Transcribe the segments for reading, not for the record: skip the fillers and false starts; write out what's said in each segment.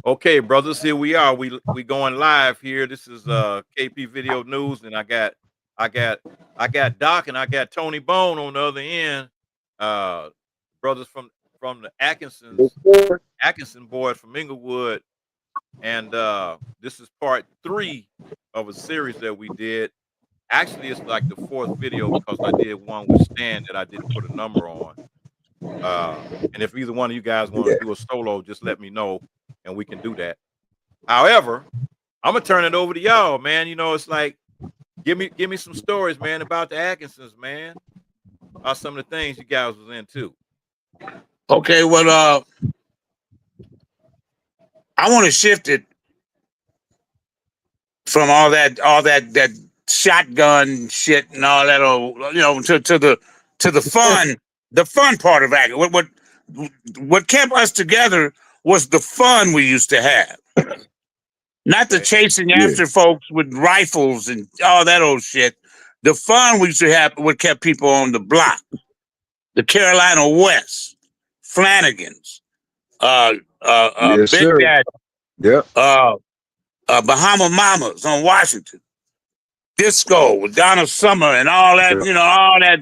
Okay, brothers, here we are. We going live here. This is KP Video News, and I got I got Doc and I got Tony Bone on the other end. Uh brothers from the Yes, sir. Atkinson boys from Inglewood. And this is part three of a series that we did. Actually, it's like the fourth video because I did one with Stan that I didn't put a number on. And if either one of you guys want Yeah. to do a solo, just let me know and we can do that. However, I'm gonna turn it over to y'all, man. You know, it's like give me some stories, man, about the Atkinsons, man. About some of the things you guys was into. Okay, well, I want to shift it from all that shotgun shit and all that, to the fun part of acting. What kept us together was the fun we used to have, not the chasing after folks with rifles and all that old shit. The fun we used to have, what kept people on the block, the Carolina West, Flanagan's, Yes, Big sir. Daddy, Yep. Bahama Mamas on Washington, disco with Donna Summer and all that, all that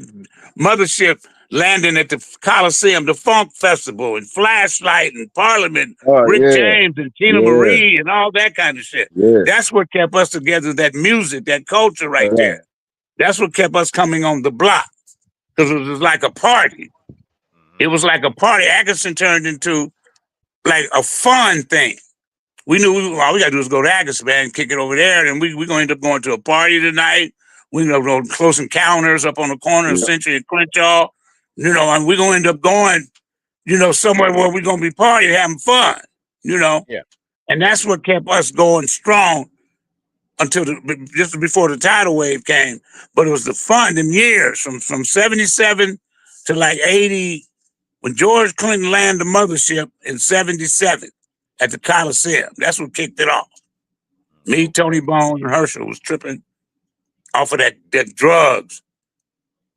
mothership landing at the Coliseum, the Funk Festival and Flashlight and Parliament, Oh, Rick yeah. James and Tina Yeah. Marie and all that kind of shit. Yeah. That's what kept us together, that music, that culture right Right. there. That's what kept us coming on the block, because it was like a party. It was like a party. Atkinson turned into like a fun thing. We knew all we got to do is go to Atkinson, man, and kick it over there. And we're going to end up going to a party tonight. We end up going to Close Encounters up on the corner of Century and Crenshaw. And we're going to end up going, somewhere where we're going to be partying, having fun, Yeah. And that's what kept us going strong until just before the tidal wave came. But it was the fun, them years from 77 to like 80, when George Clinton landed the mothership in 77 at the Coliseum. That's what kicked it off. Me, Tony Bones, and Herschel was tripping off of that drugs.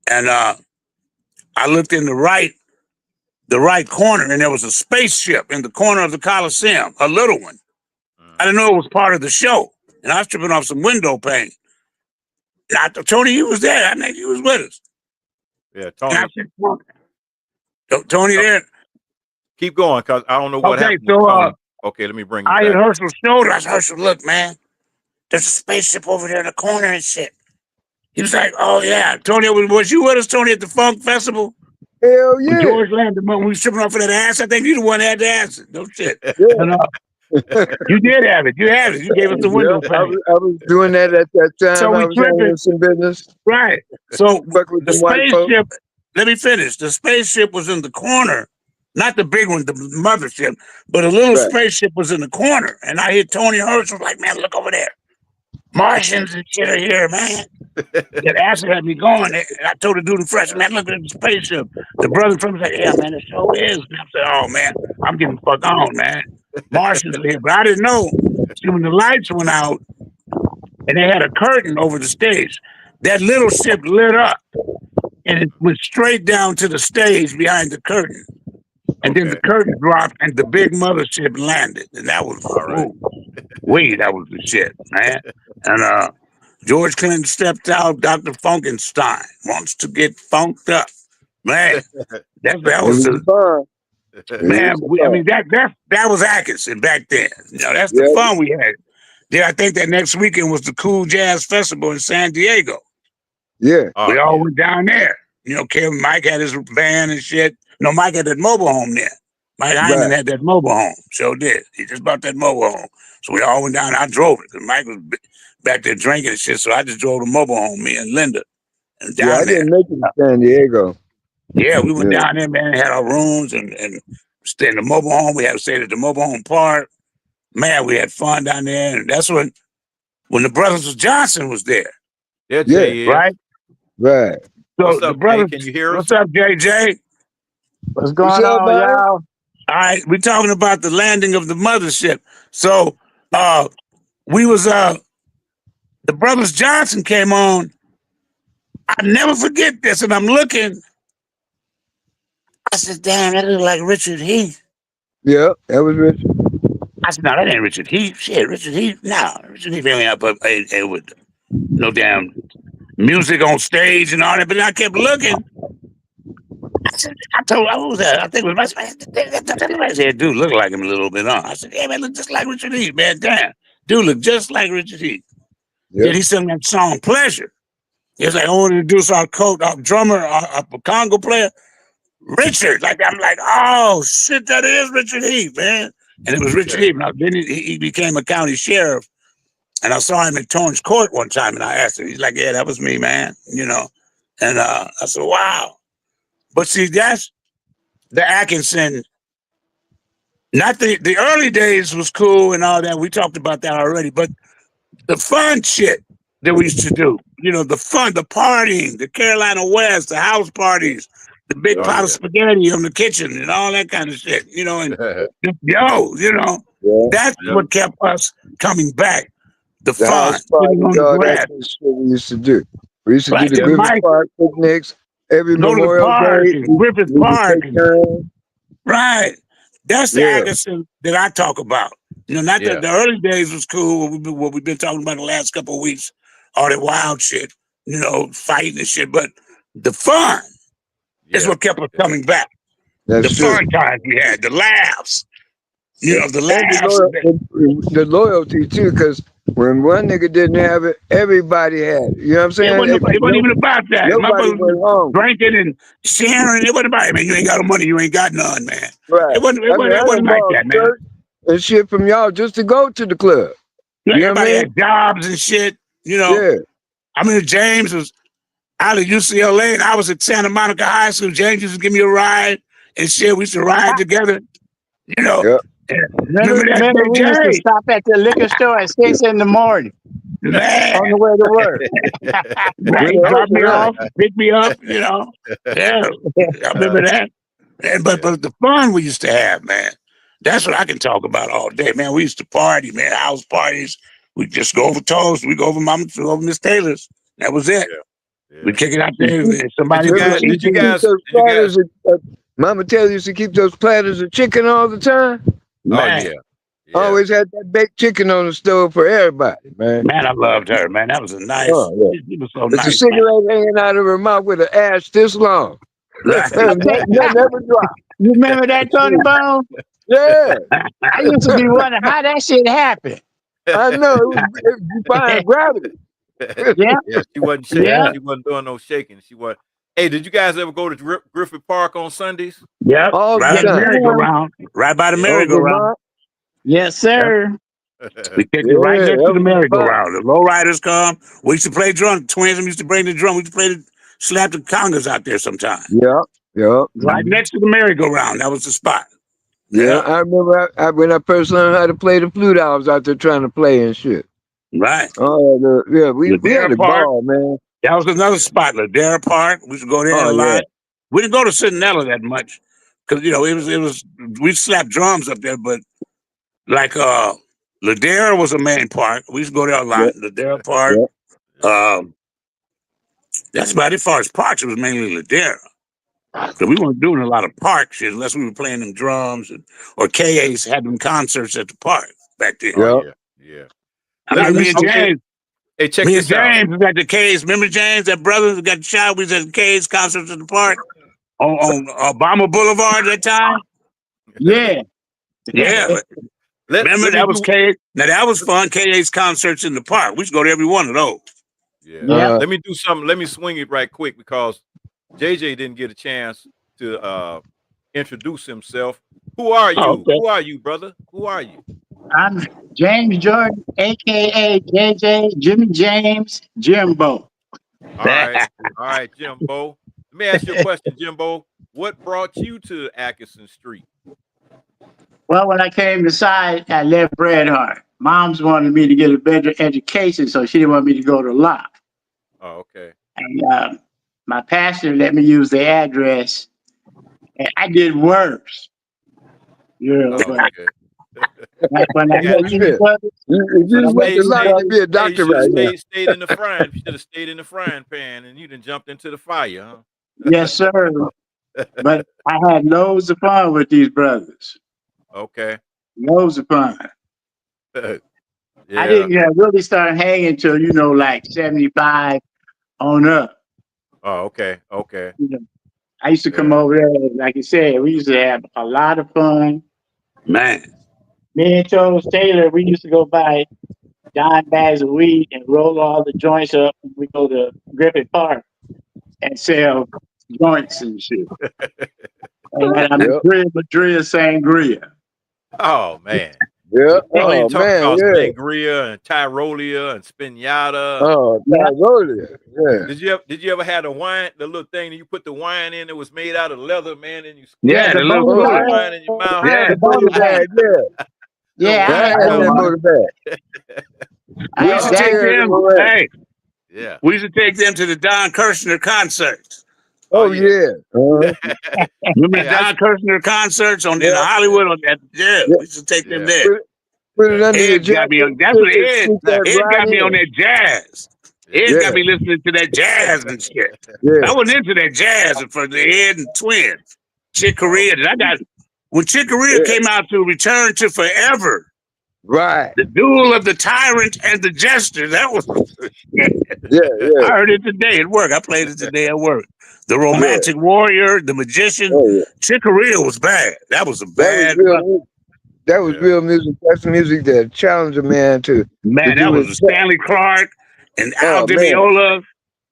And I looked in the right corner, and there was a spaceship in the corner of the Coliseum, a little one. I didn't know it was part of the show. And I was tripping off some window pane. And Tony, you was there. I think you was with us. Yeah, Tony. Tony there. Keep going, cause I don't know what happened. So okay, let me bring you I hit back. Herschel's shoulder. I said, Herschel, look, man, there's a spaceship over there in the corner and shit. He was like, oh yeah. Tony, was you with us, Tony, at the Funk Festival? Hell yeah. When George landed, when we was tripping off of that ass, I think you the one that had the acid. No shit. Yeah. You did have it. You had it. You gave us the window pane. I was doing that at that time. So I was handling some business. Right. So with the white folks. spaceship, let me finish. The spaceship was in the corner, not the big one, the mothership, but a little spaceship was in the corner. And I hit Tony Herschel, like, man, look over there. Martians and shit are here, man. That acid had me going. And I told the dude in fresh, man, look at the spaceship. The brother from said, yeah, man, it sure is. And I said, oh, man, I'm getting fucked on, man. Martians are here. But I didn't know. See, when the lights went out and they had a curtain over the stage, that little ship lit up and it went straight down to the stage behind the curtain. And then the curtain dropped and the big mothership landed. And that was, that was the shit, man. And George Clinton stepped out. Dr. Funkenstein wants to get funked up. Man, that was fun. Man, that was Atkinson back then. That's the fun we had. Yeah, I think that next weekend was the Cool Jazz Festival in San Diego. Yeah. We all went down there. Kevin, Mike had his band and shit. No, Mike had that mobile home there. Mike Hyman had that mobile home. Sure did. He just bought that mobile home. So we all went down. I drove it because Mike was back there drinking and shit. So I just drove the mobile home, me and Linda. And down I didn't make it to San Diego. Yeah, we went down there, man, had our rooms and stayed in the mobile home. We had to stay at the mobile home park. Man, we had fun down there. And that's when the Brothers Johnson was there. Yeah, right? Right. So what's the up, brothers, Jay? Can you hear us? What's up, JJ? What's going on, y'all? All right, we're talking about the landing of the mothership. So we was the Brothers Johnson came on. I never forget this, and I'm looking. I said, damn, that looks like Richard Heath. Yeah, that was Richard. I said, no, that ain't Richard Heath. Shit, Richard Heath. No, Richard Heath ain't up with no damn music on stage and all that. But I kept looking. I told, who was that? I think it was my said, dude, look like him a little bit, huh? I said, yeah, man, look just like Richard Heath, man. Damn. Dude, look just like Richard Heath. Yep. Then he sang that song, Pleasure. He was like, I want to introduce our coach, our drummer, our Congo player, Richard. Like, I'm like, oh, shit, that is Richard Heath, man. And it was Richard Heath. Now, then he became a county sheriff. And I saw him in Torrance Court one time, and I asked him, he's like, yeah, that was me, man, you know. And I said, wow. But see, that's the Atkinson. Not the early days was cool and all that. We talked about that already. But the fun shit that we used to do, you know, the fun, the partying, the Carolina West, the house parties, the big pot of spaghetti in the kitchen and all that kind of shit, you know, and you know, that's what kept us coming back. The fun, house party, sitting on the grass. that's the shit we used to do. We used to Right, do the yeah, Griffith Mike. Park picnics every Go to the Memorial park Day. and Griffith We would Park. take turns. Right. That's the Yeah. Atkinson that I talk about. You know, not Yeah. that the early days was cool, what we've been talking about the last couple of weeks, all that wild shit, you know, fighting and shit, but the fun is what kept us coming back. That's The true. fun times we had, the laughs, you know, the laughs. And the loyalty too, because when one nigga didn't have it, everybody had it. You know what I'm saying? It wasn't even about that. Nobody Motherfuckers went home. drinking and sharing. It wasn't about it, man. You ain't got no money, you ain't got none, man. Right. It wasn't I done like bought that, man. shirts and shit from y'all just to go to the club. You know, You know what I everybody mean? had jobs and shit, you know. Yeah. I mean, James was out of UCLA and I was at Santa Monica High School. James used to give me a ride and shit. We used to ride together, you know. Yep. Remember that Remember, day, we used to Jay? stop at the liquor store at 6 in the morning Man, on the way to work. right, he Really dropped me open, off, picked me up, you know. Yeah, I remember that. And, but the fun we used to have, man. That's what I can talk about all day, man. We used to party, man, house parties. We just go over Toast. We go over Miss Taylor's. That was it. We kick it out there. And somebody Did you guys Mama Taylor used to keep those platters of chicken all the time. man, Always had that baked chicken on the stove for everybody, man. man, I loved her, man. That was a nice. She was so With nice, the cigarette hanging out of her mouth with an ash this long. man. Never dropped. You remember that, Tony Bone? Yeah, I used to be wondering how that shit happened. I know. It was defying gravity. Yeah. Yeah, she wasn't shaking. Yeah. She wasn't doing no shaking. She was. Hey, did you guys ever go to Griffith Park on Sundays? Yep, All the right time. by the merry-go-round. Right by the merry-go-round. Yes, sir. We kicked it right Yeah, next that to the was merry-go-round. The lowriders come. We used to play drum. Twins used to bring the drum. We used to slap the congas out there sometime. Yep. Right next to the merry-go-round. That was the spot. Yeah, I remember when I first learned how to play the flute, I was out there trying to play and shit. Right. Oh, yeah, we had a Park. ball, man. That was another spot, Ladera Park. We used to go there a lot. We didn't go to Centinela that much because you know it was we slapped drums up there, but like Ladera was a main park. We used to go there a lot. Ladera Park. That's about it. As far as parks, it was mainly Ladera. So we weren't doing a lot of park shit unless we were playing them drums or KAs had them concerts at the park back then. Yeah. I mean, me and James. Hey, check Me and this out. James was at the K's. Remember James, that brother who got shot? We was at the K's concerts at the park on Obama Boulevard that time. Yeah. Yeah. Remember that was K. Now that was fun. KA's concerts in the park. We used to go to every one of those. Yeah. Let me do something. Let me swing it right quick because JJ didn't get a chance to introduce himself. Who are you? Oh, okay. Who are you, brother? Who are you? I'm James Jordan, a.k.a. JJ, Jimmy James, Jimbo. All right, Jimbo. Let me ask you a question, Jimbo. What brought you to Atkinson Street? Well, when I came inside, I left Bret Hart. Mom's wanted me to get a better education, so she didn't want me to go to law. Oh, okay. And my pastor let me use the address, and I did worse. You know, Okay. like when I met these brothers, If you went to law, you'd be a doctor right now. Stayed in the frying. You should have stayed in the frying pan, and you done jumped into the fire, huh? yes, sir. But I had loads of fun with these brothers. Okay. Loads of fun. I Yeah. didn't really start hanging till like 75 on up. Oh, okay. Okay. You know, I used to come Yeah. over there, like you said, we used to have a lot of fun. Man. Me and Charles Taylor, we used to go buy dime bags of weed and roll all the joints up. And we go to Griffith Park and sell joints and shit. And had a Yep. Madrid sangria. Oh man. Yep. We don't even Oh talk man, about yeah. sangria and tyrolia and spinata. Oh, Yeah, Tyrolia. Yeah. Did you ever have the wine, the little thing that you put the wine in that was made out of leather, man, and you yeah, Yeah, the the little bone Oh, put the cooler. bag. wine in your I mouth? had Yeah. the The motor bone bag. bag, yeah. Little Yeah, I I wine had had that that cover. one. motor bag. I We had used to Oh, that. take yeah, them, right. hey, Yeah. we used to take them to the Don Kirshner concerts. Oh Oh, yeah. yeah. Remember the Hey, Don Kirshner concerts in Yeah, Hollywood on that? Yeah, yeah. we used to take them yeah. there. Put, put it Yeah. under your Ed got me jacket, on. That's stick what it, sneak that Ed right got me on in. that jazz. Yeah. Ed got Yeah, me listening to that jazz and shit. yeah, I wasn't into that jazz for the Ed and Twins, Chick Oh, Corea. And I got when Chick Corea yeah. came out to Return to Forever, Right. the duel of the tyrant and the jester. That was. Yeah, I yeah, heard it today at work. I played it today at work. The yeah. Romantic Warrior, the Magician. Oh, yeah. Chick Corea was bad. That was a That was bad real music. That was yeah. real music. That's the music that challenged a man to man. That do his was best. Stanley Clark and Al Oh, Di man. Meola and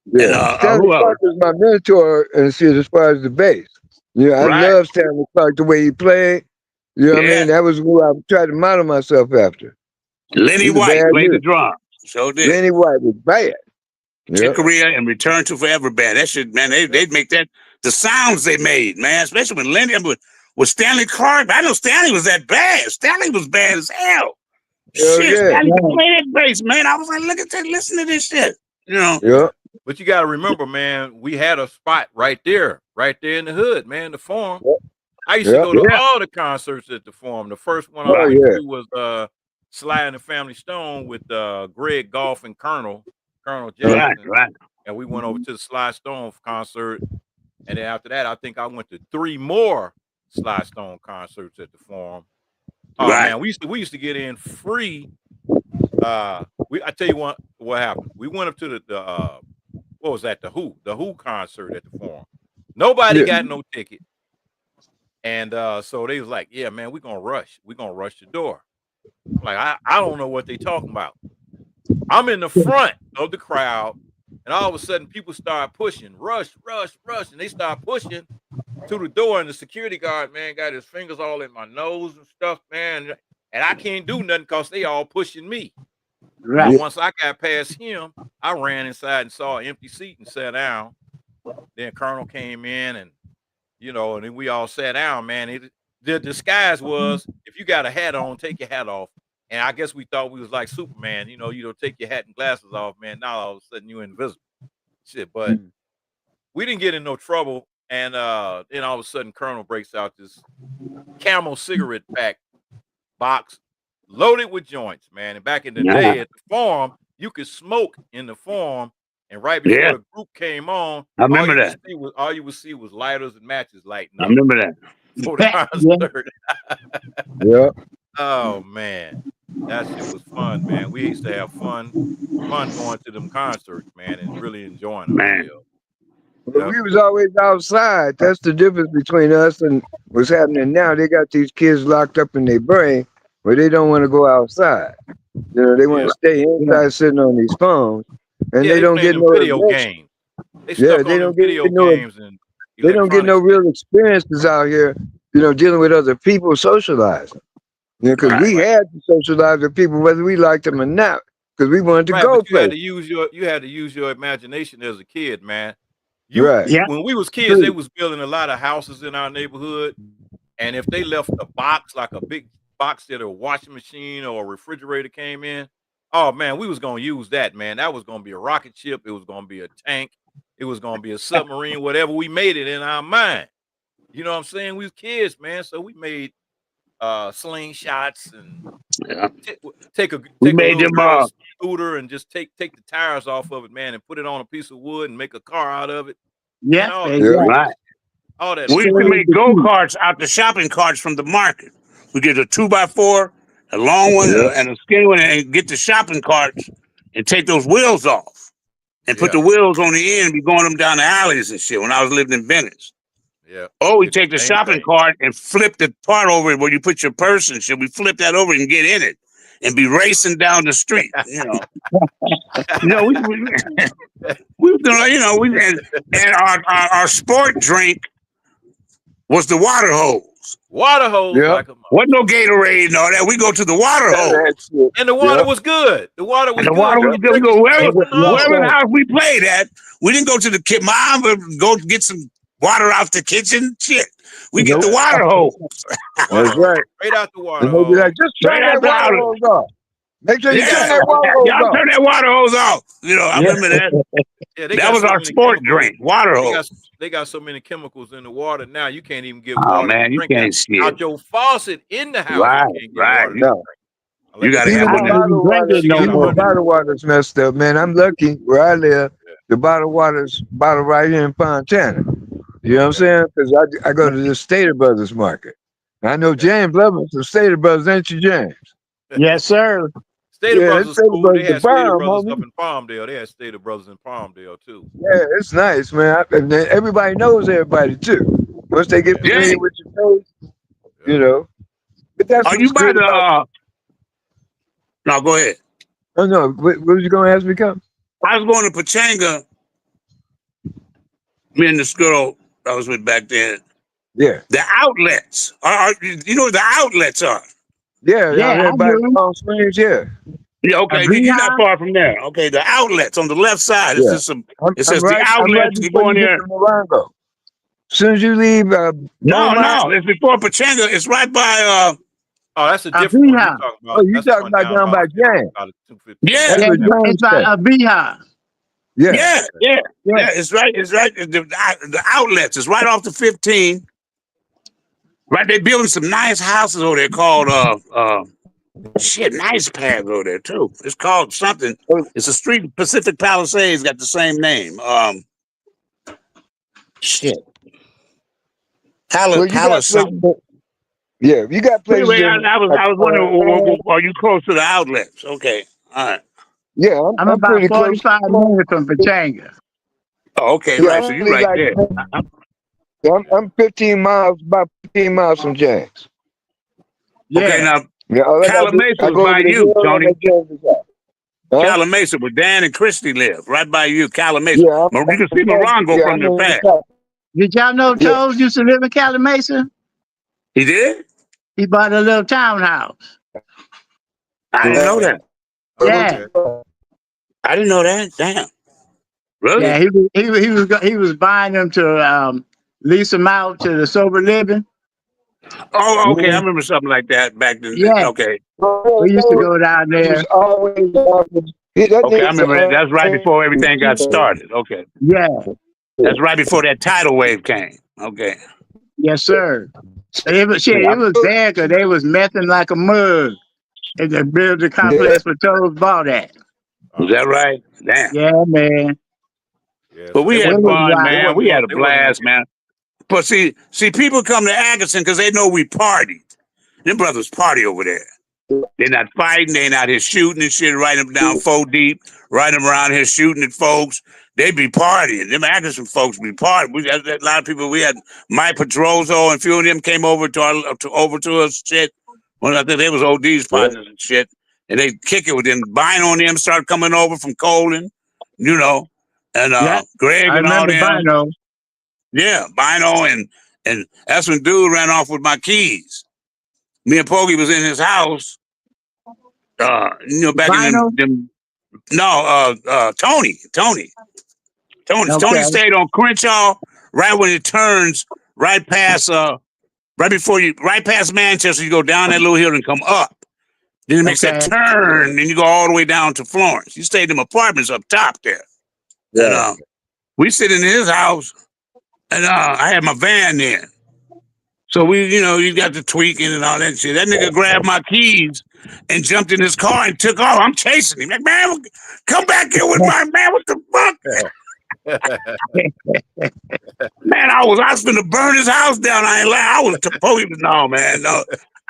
Yeah. Stanley who else? Clark was my mentor and shit as far as the bass. Yeah, I Right. love Stanley Clark the way he played. You know what I Yeah. mean? That was who I tried to model myself after. Lenny He's a White bad played the music. drums. So did. Lenny White was bad. Chick Yep. Corea and Return to Forever band. That shit, man, they'd make that the sounds they made, man, especially when Lenny with Stanley Clark. I know Stanley was that bad. Stanley was bad as hell. Hell Shit, yeah. Stanley could Man, play that bass, man. I was like, look at that, listen to this shit. You know. Yeah. Yep. But you gotta remember, man, we had a spot right there in the hood, man, the Forum. Yep. I used to Yep. go to Yeah. all the concerts at the Forum. The first one I Oh went yeah. to was Sly and the Family Stone with Greg Goff and Colonel Uh, Right, Jackson. right. And we went over to the Sly Stone concert. And then after that, I think I went to 3 more Sly Stone concerts at the Forum. Oh Right. man, we used to get in free. I tell you what happened. We went up to the what was that? The Who concert at the Forum. Nobody yeah. got no ticket. And so they was like, yeah, man, we're gonna rush. We're gonna rush the door. I'm like, I don't know what they talking about. I'm in the front of the crowd, and all of a sudden people start pushing, rush, rush, rush, and they start pushing to the door, and the security guard, man, got his fingers all in my nose and stuff, man. And I can't do nothing because they all pushing me. Well, right. once I got past him, I ran inside and saw an empty seat and sat down. Then Colonel came in and and then we all sat down, man. The disguise was if you got a hat on, take your hat off. And I guess we thought we was like Superman, take your hat and glasses off, man. Now all of a sudden you're invisible. Shit, but we didn't get in no trouble. And then all of a sudden Colonel breaks out this Camel cigarette pack box loaded with joints, man. And back in the Yeah. day at the Forum, you could smoke in the Forum. And right before Yeah. the group came on, I remember that. all you would see was lighters and matches lighting I up remember that. for the Yeah. concert. Yeah. Oh man, that shit was fun, man. We used to have fun going to them concerts, man, and really enjoying Man. ourselves. But Yep. we was always outside. That's the difference between us and what's happening now. They got these kids locked up in their brain where they don't want to go outside. They want Yeah. to stay inside sitting on these phones. And Yeah, they they don't playing get them no video immersion. games. They Yeah, stuck they on them don't get video no games and they don't get electronic no shit. real experiences out here, dealing with other people socializing. Because Right. we had to socialize with people whether we liked them or not, because we wanted to Right, go but you had places. to use your imagination as a kid, man. You Right. Yeah. when we was kids, they was building a lot of houses in our neighborhood, and if they left a box like a big box that a washing machine or a refrigerator came in, oh man, we was gonna use that, man. That was gonna be a rocket ship. It was gonna be a tank. It was gonna be a submarine. Whatever we made it in our mind. You know what I'm saying? We was kids, man, so we made slingshots and Yeah. take We a made little them girl's scooter and just take the tires off of it, man, and put it on a piece of wood and make a car out of it. Man, Yeah. all that Yeah. Exactly. right. all that We used to was make go-karts out the shopping carts from the market. We get a 2x4 a long one Yeah. and a skinny one, and get the shopping carts and take those wheels off and put Yeah. the wheels on the end and be going them down the alleys and shit when I was living in Venice. Yeah. Oh, we Did the take the same shopping thing. cart and flip the part over where you put your purse and shit. We flip that over and get in it and be racing down the street. We we and our sport drink was the water hose. Water hose Yep. like a Wasn't no Gatorade and all that. We go to the water hose. That's it. And the water Yep. was good. The water was And the good. water We was could good. We drink go it wherever straight from the hose. the house we played at. We didn't go to the kid. Mom would go get some water out the kitchen. Shit. We get the water hose. Water That's hose. right. Straight out the water And they be hose. like, just turn Right that out the water outlet. hose off. Make sure you Yeah. turn that water hose Y'all off. turn that water hose off. I remember that. Yeah, they That got was so our many sport chemicals. drink, water hose. They got so many chemicals in the water now. You can't even get Oh water to man, you drink can't see out it. your faucet in the house. Right, You can't get right. water. No. You gotta Unless have Even the one I of them. bottled don't water, even drink it no even more. the bottled water's messed up, man. I'm lucky where I live. The bottled water's bottled right here in Fontana. You know what I'm saying? Because I go to the Stater Brothers market. I know James Lovins from Stater Brothers, ain't you, James? Yes, sir. Stater Yeah, Brothers is Stater cool. Brothers They the had Stater bomb, Brothers homie. up in Palmdale. They had Stater Brothers in Palmdale too. Yeah, it's nice, man. And then everybody knows everybody too. Once they get Yeah. familiar with your face, you know. But that's Are you what's by good about. no, go ahead. Oh no, what was you gonna ask me, come? I was going to Pachanga. Me and this girl I was with back then. Yeah, The outlets. You know what the outlets are? yeah, Yeah, out here I by the do. Palm Springs. Yeah, Yeah, A okay. You're not beehive? far from there. Okay, the outlets on the left side. It's yeah. just some. I'm, It I'm says the right. I'm right outlets. You before go you in get there. to Morongo. As soon as you leave No, Beaumont, it's before Pachanga. It's right by. Oh, that's a A different one. You beehive. talking oh, about? you That's the talking one about down down by James? about 250. Yeah. That's Yeah, what James it's by said. a beehive. Yeah, Yeah, yeah, Yeah. yeah. It's right. It's right. The outlets. It's right off the 15. Right, they building some nice houses over there called nice pads over there too. It's called something. Oh, It's a street. Pacific Palisades got the same name. Shit. well, you got Palace places. something. Yeah, you got places Anyway, in. I was wondering, are you close to the outlets? Okay, all right. Yeah, I'm I'm about pretty close. 45 minutes from Pachanga. Oh, okay, Yeah, right. I'm So you're only right like there. I'm 15 miles, about 15 miles from James. Okay, Yeah. now Yeah, all I gotta do, Calamasa I was go by over the you, hill and Tony. at James' house. Huh? Calamasa, where Dan and Christy live, right by you. Calamasa. Yeah, You can see Morongo yeah, from I'm the in the past. top. Did y'all know Yeah. Toes used to live in Cali Mesa? He did? He bought a little townhouse. I didn't know that. Yeah. I didn't know that. Damn. Really? Yeah, he was buying them to lease them out to the sober living. Oh, okay. I Mhm. remember something like that back then. Yeah. Okay. We used to go down He there. was always Okay, I remember that. That's right before everything got started. Okay. Yeah. That's right before that tidal wave came. Okay. Yes, sir. It was bad because they was messing like a mug in the building complex for Toes bought at. Was that right? Damn. Yeah, man. Yeah, But so we they had It was fun, wild. man. We had a they wasn't gonna blast, man. But see, people come to Atkinson because they know we partied. Them brothers party over there. They're not fighting. They ain't out here shooting and shit, writing them down 4 deep, riding them around here shooting at folks. They be partying. Them Atkinson folks be partying. We had a lot of people. We had Mike Pedroso and a few of them came over to us, shit. Well, I think they was OD's partners and shit. And they kick it with them. Bino and them started coming over from Colin, you know, and Yeah. Greg I and all remember them. Bino. Yeah, Bino and that's when dude ran off with my keys. Me and Poggy was in his house. Back Bino? in them Tony. Okay. Tony stayed on Crenshaw right when it turns right past right past Manchester. You go down that little hill and come up. Then it makes that turn, and you go all the way down to Florence. You stayed in them apartments up top there. Yeah. And we sitting in his house, and I had my van there. So you got the tweaking and all that shit. That nigga grabbed my keys and jumped in his car and took off. I'm chasing him. Like, man, come back here with my man. What the fuck? Man, I was gonna burn his house down. I ain't lying. I was no, man. No.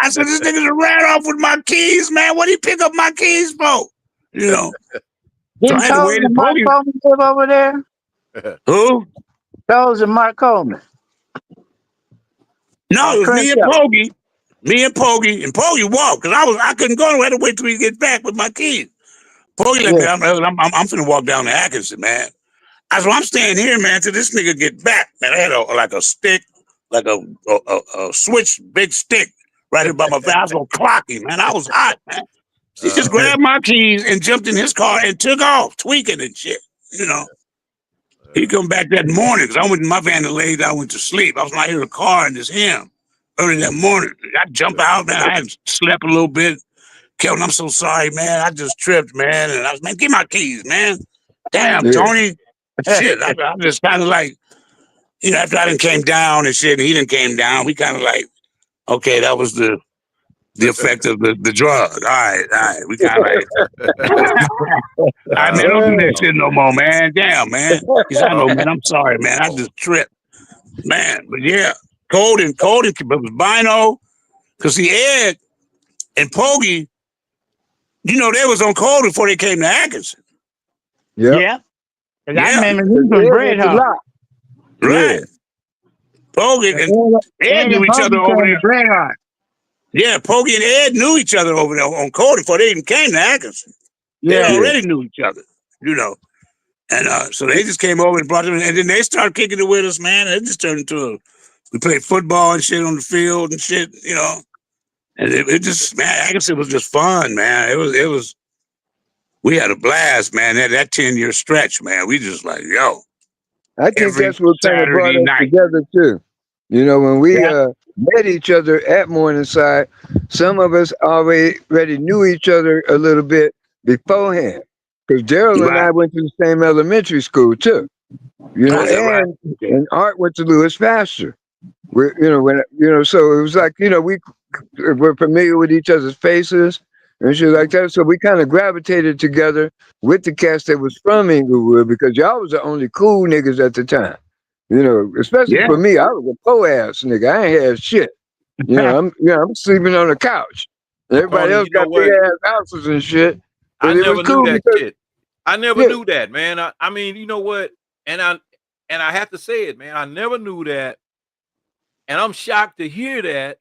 I said, this nigga ran off with my keys, man. What did he pick up my keys for? You know. So I Didn't had to Charles wait and and Mark Poggy. Coleman live over there? Who? Charles and Mark Coleman. No, it was me and Crenshaw. Poggy. Me and Poggy walked because I couldn't go anywhere. I had to wait till he get back with my keys. Poggy let me. I'm finna walk down to Atkinson, man. I'm staying here, man, till this nigga get back. Man, I had a stick, like a switch, big stick, right here by my face. I was gonna clock him, man. I was hot, man. He just grabbed my keys and jumped in his car and took off, tweaking and shit. You know. He come back that morning because I went in my van and laid down, went to sleep. I was not here in the car and it's him early that morning. I jump out, man. I had slept a little bit. Kelvin, I'm so sorry, man. I just tripped, man. And I was, man, give my keys, man. Damn, Tony. Shit. I just kind of like, you know, after I done came down and shit, and he done came down, we kind of like, okay, that was the effect of the drug. All right. We kind of like, all right, man, don't do that shit no more, man. Damn, man. He said, I know, man. I'm sorry, man. I just tripped. Man, but yeah. Cold, but it was Bino. Because see, Ed and Poggy, you know, they was on Cold before they came to Atkinson. Yeah. I remember he was Bread Hawk. Right. Poggy and Ed knew each other over there. Bread Hawk. Yeah, Poggy and Ed knew each other over there on Cold before they even came to Atkinson. They already knew each other, you know. And so they just came over and brought them, and then they started kicking it with us, man. And it just turned into we played football and shit on the field and shit, you know. And it just, man, Atkinson was just fun, man. It was. We had a blast, man. That 10-year stretch, man. We just like, yo. I think that's what kind of brought us together too. You know, when we met each other at Morningside, some of us already knew each other a little bit beforehand. Because Gerald and I went to the same elementary school too. You know, and Art went to Lewis Pasteur. So it was like, you know, we're familiar with each other's faces and shit like that. So we kind of gravitated together with the cast that was from Inglewood because y'all was the only cool niggas at the time. You know, especially for me, I was a poor ass nigga. I ain't had shit. You know, I'm sleeping on the couch. Everybody else got big ass houses and shit. I never knew that shit. I never knew that, man. I mean, you know what? And I have to say it, man. I never knew that. And I'm shocked to hear that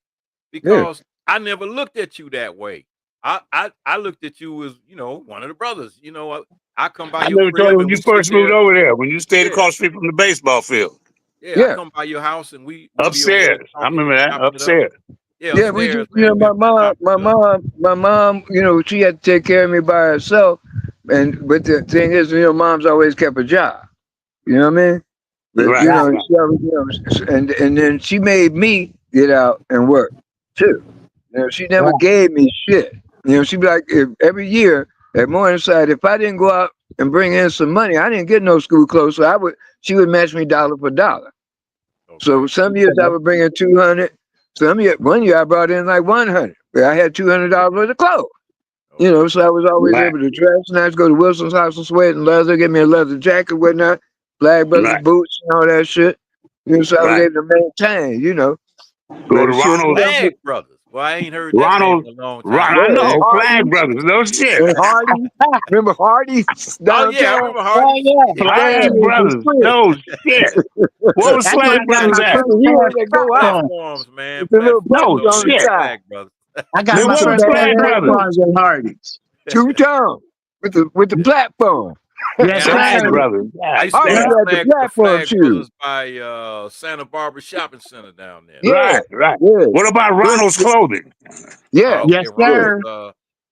because I never looked at you that way. I looked at you as, you know, one of the brothers. You know, I come by your crib when you first moved over there, when you stayed across the street from the baseball field. I come by your house and we upstairs. I remember that upstairs. We just, you know, my mom, you know, she had to take care of me by herself. But the thing is, you know, mom's always kept a job. You know what I mean? But, you know, she always, you know, and then she made me get out and work too. You know, she never gave me shit. You know, she'd be like, every year at Morningside, if I didn't go out and bring in some money, I didn't get no school clothes, so she would match me dollar for dollar. So some years I would bring in 200. One year I brought in like 100. I had $200 worth of clothes. You know, so I was always able to dress nice, go to Wilson's house and sweat and leather, get me a leather jacket, whatnot, Black Brothers boots and all that shit. You know, so I was able to maintain, you know. Go to Ronald Flag Brothers. Well, I ain't heard that name in a long time. I know, Flag Brothers, no shit. And Hardy. Remember Hardy? Oh, yeah, I remember Hardy. Flag Brothers, no shit. What was Flag Brothers at? Platforms, man. No shit. Flag Brothers. I got my first Flag Brothers at Hardy's. Two-tone with the platform. Yes, Flag Brothers. I used to have Flag Brothers by Santa Barbara Shopping Center down there. Right. What about Ronald's Clothing? Yeah. Yes, sir.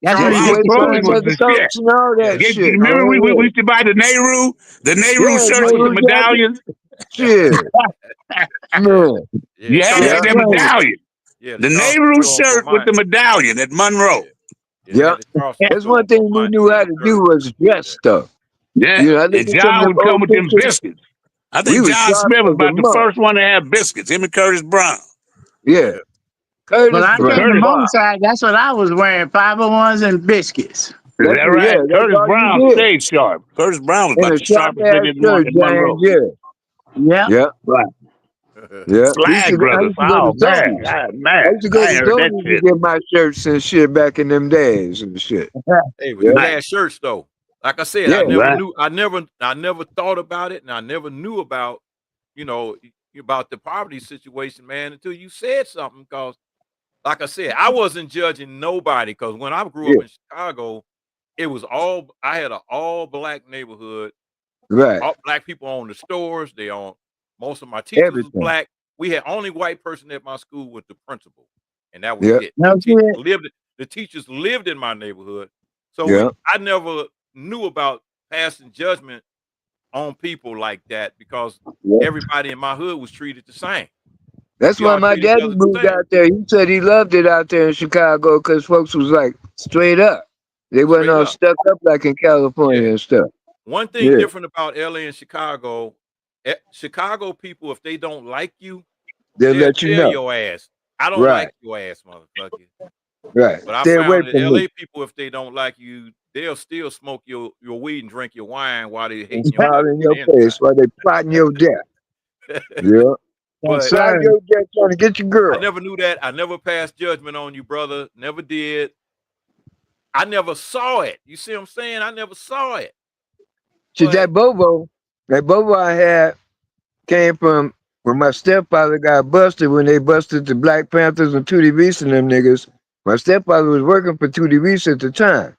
Ronald's Clothing was the shit. And all that shit. Remember we used to buy the Nehru shirts with the medallions? Shit. Man. You had to get that medallion. The Nehru shirt with the medallion at Monroe. Yeah. That's one thing we knew how to do was dress stuff. Yeah, you know, and John would come with them biscuits. I think John Smith was about the first one to have biscuits, him and Curtis Brown. Yeah. But I came to Morningside, that's what I was wearing, 501s and biscuits. Is that right? Curtis Brown stayed sharp. Curtis Brown was about the sharpest nigga in Monroe. Yeah. Right. Yeah. Flag I Brothers. used to go to Oh man, Tony's. I man, used to go I ain't to heard that Tony's to shit. get my shirts and shit back in them days and shit. Hey, but Yeah. you Man, had shirts though. Like I said, I Yeah. never right. knew. I never thought about it, and I never knew about, you know, about the poverty situation, man, until you said something. Because, like I said, I wasn't judging nobody. Because when I grew up Yeah. in Chicago, it was all. I had an all black neighborhood. Right. All black people owned the stores. They owned. Most of my teachers was Everything. black. We had only white person at my school was the principal, and that was Yeah. it. No good. The teachers lived in my neighborhood, so Yeah. I never knew about passing judgment on people like that because Yeah. everybody in my hood was treated the same. That's We why all my treated each daddy other the moved same, out there. He said he loved it out there in Chicago because folks was like straight up. They wasn't straight all up. stuck up like in Yeah. California and stuff. One thing Yeah. different about LA and Chicago, Chicago people, if they don't like you, They'll they'll let you tell know. your ass, I don't Right. like your ass, motherfucker. Right. But I Stay away found that from me. LA people, if they don't like you, they'll still smoke your weed and drink your wine while they And hating your smile guts in on your the face while they plotting your death. inside. Yeah. Yes, But Plotting sir. your death trying to get your I girl. never knew that. I never passed judgment on you, brother. Never did. I never saw it. You see what I'm saying? I never saw it. See, But that Bobo I had came from when my stepfather got busted when they busted the Black Panthers and Tootie Reese and them niggas. My stepfather was working for Tootie Reese at the time.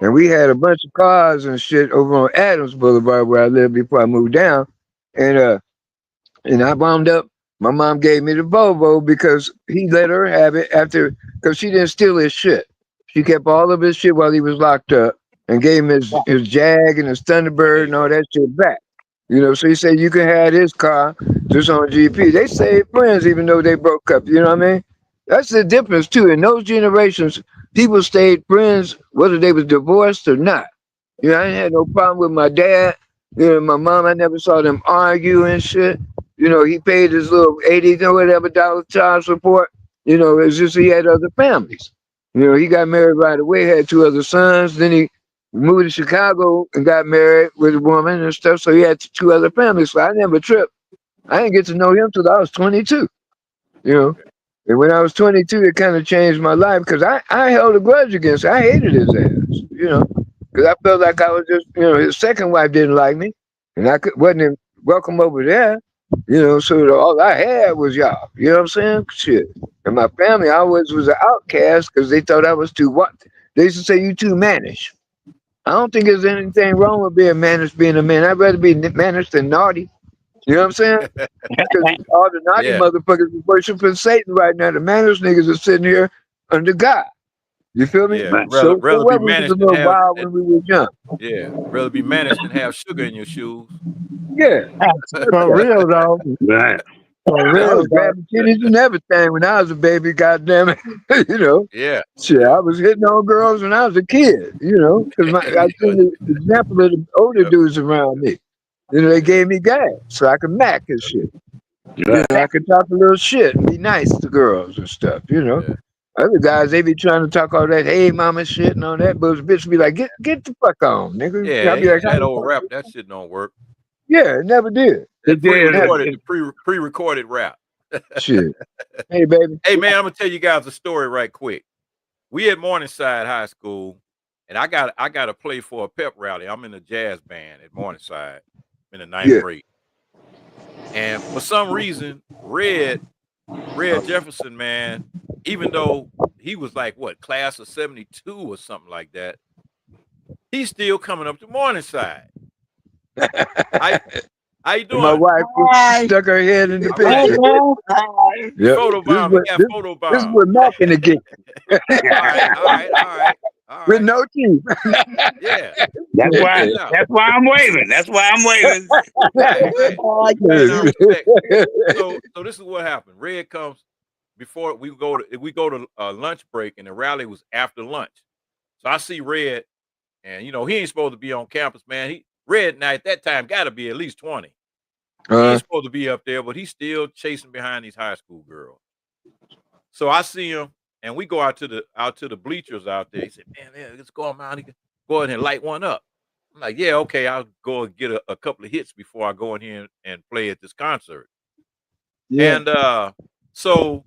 And we okay. had a bunch of cars and shit over on Adams Boulevard where I lived before I moved down. And I wound up, my mom gave me the Volvo because he let her have it after, because she didn't steal his shit. She kept all of his shit while he was locked up and gave him his Jag and his There Thunderbird you and all go. that shit back. You know, so he said, you can have this car just on GP. They stayed friends even though they broke up. You know what I mean? That's the difference too. In those generations, people stayed friends whether they was divorced or not. You know, I ain't had no problem with my dad. You know, my mom, I never saw them argue and shit. You know, he paid his little 80 or whatever dollar child support. You know, it's just he had other families. You know, he got married right away, had two other sons. Then he moved to Chicago and got married with a woman and stuff. So he had two other families. So I never tripped. I didn't get to know him till I was 22. You know, Okay. and when I was 22, it kind of changed my life because I held a grudge against him. I hated his ass, you know, because I felt like I was just, you know, his second wife didn't like me, and wasn't welcome over there, you know. So all I had was y'all, you know what I'm saying? Shit, and my family always was an outcast because they thought I was too what? They used to say you too mannish. I don't think there's anything wrong with being mannish, being a man. I'd rather be mannish than naughty. You know what I'm saying? Because all the naughty Yeah. motherfuckers are worshiping Satan right now. The managed niggas are sitting here under God. You feel me? Yeah. Man, Rather So rather be what? We was a managed than little have wild when we was young. yeah. Rather be managed than have sugar in your shoes. Yeah. Fuck For that. real though. man. For I real was though. grabbing titties and everything when I was a baby, goddamn it. You know? Yeah. Shit, Yeah. I was hitting on girls when I was a kid, you know, because I Yeah. seen the example of the older Yep. dudes around me. You know, they Yeah. gave me gas so I could mac and shit. You Right. know, I could talk a little shit and be nice to girls and stuff, you know. Yeah. Other guys, they be trying to talk all that hey mama shit and all that, but bitch be like, get the fuck on, nigga. Yeah. I'll be like, how That the old fuck? rap, that shit don't work. Yeah, it never did. It That did. Never. pre-recorded rap. Shit. Hey baby. Hey man, I'm gonna tell you guys a story right quick. We at Morningside High School, and I got to play for a pep rally. I'm in a jazz band at Morningside in the ninth Yeah. grade, and for some reason, Red Jefferson, man, even though he was like what class of '72 or something like that, he's still coming up to Morningside. How, how you My doing? wife Hi. stuck her head in the All Hey right. picture. man. Hi. You Yeah. photobomb. He got This is photobomb. what Mac in the get All right. All right. All right. All with right. no teeth. Yeah. That's So check why. this out. That's why I'm waving. That's why I'm waving. Right. Right. I like Paying our respect. this. So this is what happened. Red comes before we go to lunch break, and the rally was after lunch. So I see Red, and he ain't supposed to be on campus, man. Red now at that time got to be at least 20. He ain't supposed to be up there, but he's still chasing behind these high school girls. So I see him, and we go out to the bleachers out there. He said, "Man, let's go out. Go ahead and light one up." I'm like, "Yeah, okay. I'll go and get a couple of hits before I go in here and play at this concert." Yeah. And so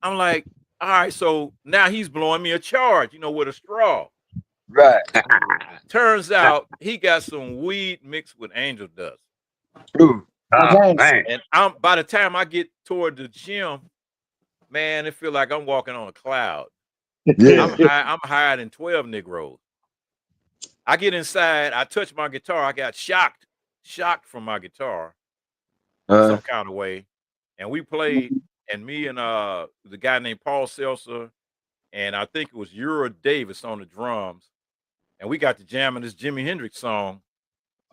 I'm like, all right, so now he's blowing me a charge, with a straw. Right. Turns out he got some weed mixed with angel dust. Ooh. Oh, man. And by the time I get toward the gym, man, it feel like I'm walking on a cloud. Yeah. I'm higher than 12 Negroes. I get inside, I touch my guitar, I got shocked from my guitar some kind of way. And we played, and me and the guy named Paul Seltzer, and I think it was Euro Davis on the drums, and we got to jamming this Jimi Hendrix song,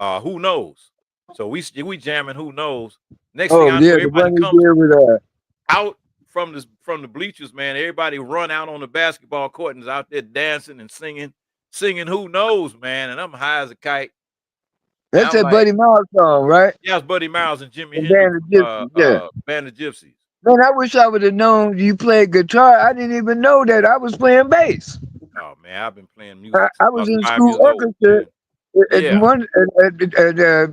Who Knows. So we jamming Who Knows. Next thing I know, yeah, the everybody one he comes did with out from the bleachers, man. Everybody run out on the basketball court and is out there dancing and singing Who Knows, man. And I'm high as a kite. And that's I'm that like, Buddy Miles song, right? yeah, it's Buddy Miles and Jimi And Hendrix, Band of Gypsies, yeah. Band of Gypsies. Man, I wish I would have known you played guitar. I didn't even know that I was playing bass. Oh man, I've been playing music since I I was was in 5 school years old, orchestra man. at Yeah. one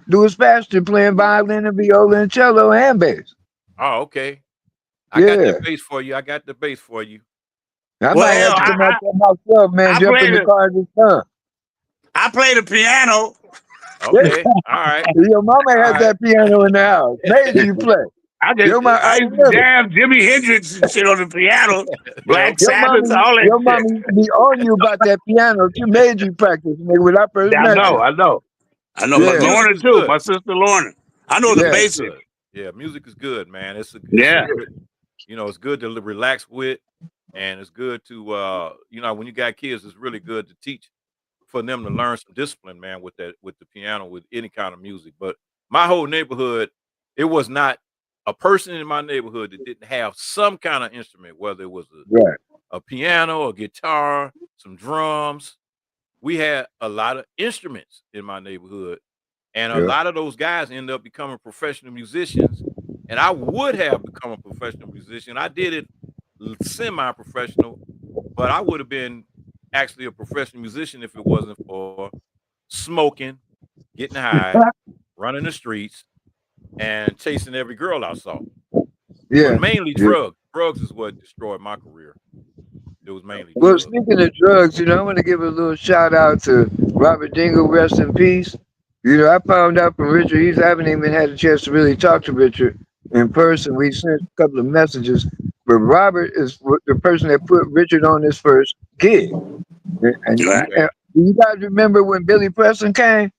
Louis Pastor playing violin and viola and cello and bass. Oh, okay. I got Yeah. that bass for you. I Well, might have hell, to come out there myself, man. I Jump in played the it. car this time. I play the piano. Okay. All right. Your mama All has right. that piano in the house. Made you play. I I used to jam Jimi Hendrix and shit on the piano. Black Your Sabbath, mommy, all that your shit. mommy used to be on you about that piano. She made you practice, nigga, when I first met you. I know. Yeah. My Music Lorna is too. good. My sister Lorna. I know the Music is basics. good. Yeah, music is good, man. It's Yeah. it's good to relax with, and it's good to when you got kids, it's really good to teach for them to learn some discipline, man, with the piano, with any kind of music. But my whole neighborhood, it was not a person in my neighborhood that didn't have some kind of instrument, whether it was a piano, a guitar, some drums. We had a lot of instruments in my neighborhood, and a lot of those guys ended up becoming professional musicians. And I would have become a professional musician. I did it semi-professional, but I would have been actually a professional musician if it wasn't for smoking, getting high, running the streets, and chasing every girl I saw. Yeah. But mainly drugs. Drugs is what destroyed my career. It was mainly Well, drugs. speaking of drugs, I want to give a little shout out to Robert Dingle, rest in peace. I found out from Richard, I haven't even had a chance to really talk to Richard in person. We sent a couple of messages, but Robert is the person that put Richard on his first gig. And do you guys remember when Billy Preston came?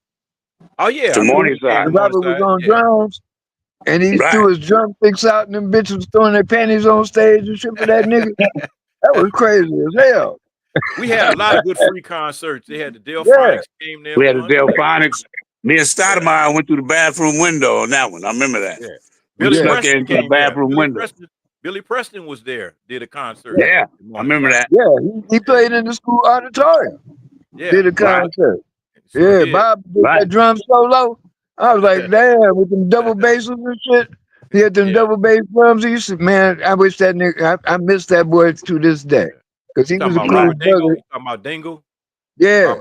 Oh yeah, The Morning Side. Robert was on drums, and he threw his drumsticks out, and them bitches was throwing their panties on stage and shit for that nigga. That was crazy as hell. We had a lot of good free concerts. They had the Delphonics came there. We had the Delphonics. Me and Stoudemire went through the bathroom window on that one. I remember that. Yeah. We snuck in through the bathroom window. Billy Preston was there, did a concert. Yeah, I remember that. Yeah, he played in the school auditorium. Yeah. Did a concert. Sure Bob did that drum solo. I was like, damn, with them double basses and shit. He had them double bass drums. He used to, man, I wish that nigga, I miss that boy to this day. Because he was a cool brother. Talking about Dingle? Yeah.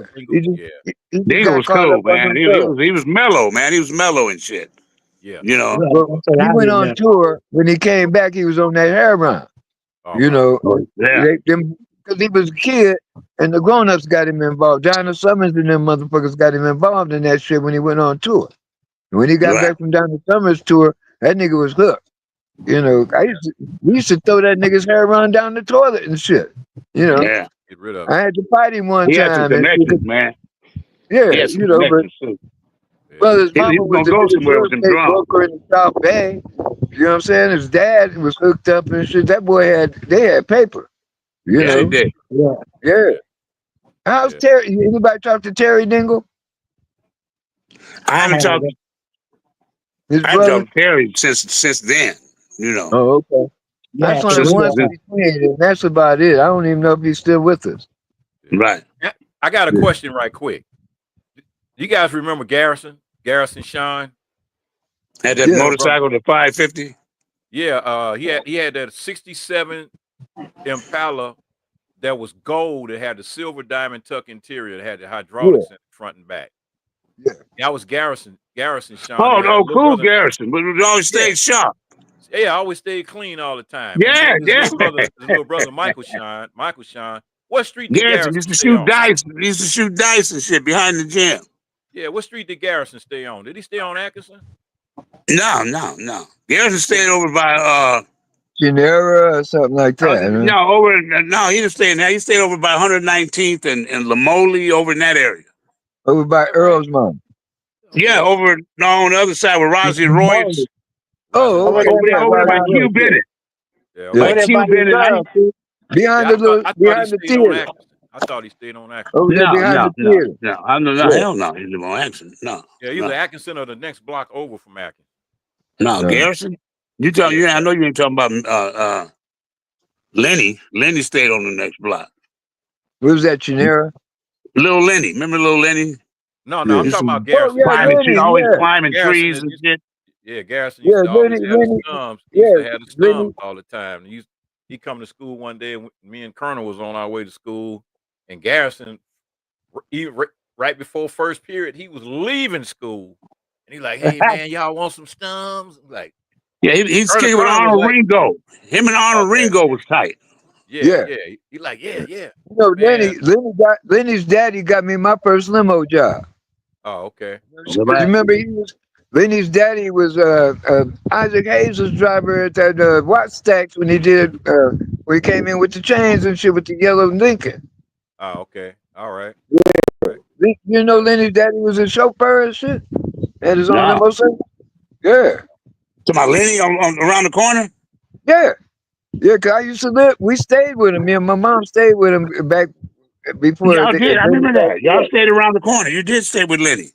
Dingle was cool, man. He was mellow, man. He was mellow and shit. Yeah. He went on tour. When he came back, he was on that heroin. Because he was a kid, and the grown-ups got him involved. Donna Summers and them motherfuckers got him involved in that shit when he went on tour. And when he got back from Donna Summers' tour, that nigga was hooked. We used to throw that nigga's heroin down the toilet and shit. Yeah. Get rid of it. I had to fight him one he time. Had some connections, man. Yeah, but well, his mama was go somewhere with them drums. broker in the South Bay. You know what I'm saying? His dad was hooked up and shit. That boy they had paper. You know? He did. Yeah. How's Terry? Anybody talk to Terry Dingle? I haven't talked to Terry since then. Oh, okay. I saw him once and that's about it. I don't even know if he's still with us. Right. I got a question right quick. You guys remember Garrison Sean? Had that motorcycle, the 550? Yeah, he had that 67 Impala that was gold. It had the silver diamond tuck interior. It had the hydraulics in front and back. Yeah. That was Garrison Sean. Oh, cool Garrison. But it always stayed sharp. Yeah, I always stayed clean all the time. And Yeah, then yeah. his little brother Michael Shine. What street did Garrison Garrison used to stay shoot on? dice. He used to shoot dice and shit behind the gym. Yeah, what street did Garrison stay on? Did he stay on Atkinson? No. Garrison stayed over by Genera or something like that. no, he didn't stay in there. He stayed over by 119th and Lamoli over in that area. Over by Earl's mom. Yeah, over on the other side with Rosie Royce. Oh, Over okay. there Over by Q Yeah. Bennett. Yeah, Yeah. By Over there Q by Bennett. yourself. Behind the little, I thought he behind the stayed on theater. Atkinson. I thought he stayed on Atkinson. Over there behind the theater. I'm not, Yeah. hell no. He live on Atkinson. No. Yeah, either Atkinson or the next block over from Atkinson. No, No. Garrison. You tell me, I know you ain't talking about Lenny. Lenny stayed on the next block. What was that, Chinera? Little Lenny. Remember Little Lenny? No, Yeah. I'm talking about Garrison. yeah, Climbing Lenny, trees, always yeah. climbing Garrison trees is- and shit. Yeah, Garrison used to always have the scums. He used to have the scums all the time. He come to school one day, and me and Colonel was on our way to school, and Garrison, right before first period, he was leaving school, and he like, "Hey man, y'all want some scums?" I'm like, Yeah, he's Colonel kicking with was Arnold like- Ringo. Him and Arnold Ringo was tight. Yeah. He like, yeah. You know, Lenny's daddy got me my first limo job. Oh, okay. Remember, Lenny's daddy was Isaac Hayes' driver at that Watt Stacks when he came in with the chains and shit with the yellow Lincoln. Oh, okay. All right. You know, Lenny's daddy was a chauffeur and shit. Had his own No. limo service. Yeah. To my Lenny on around the corner? Yeah. Yeah, cause I used to live. We stayed with him. Me and my mom stayed with him back before. Y'all did. I remember that. Y'all stayed around the corner. You did stay with Lenny.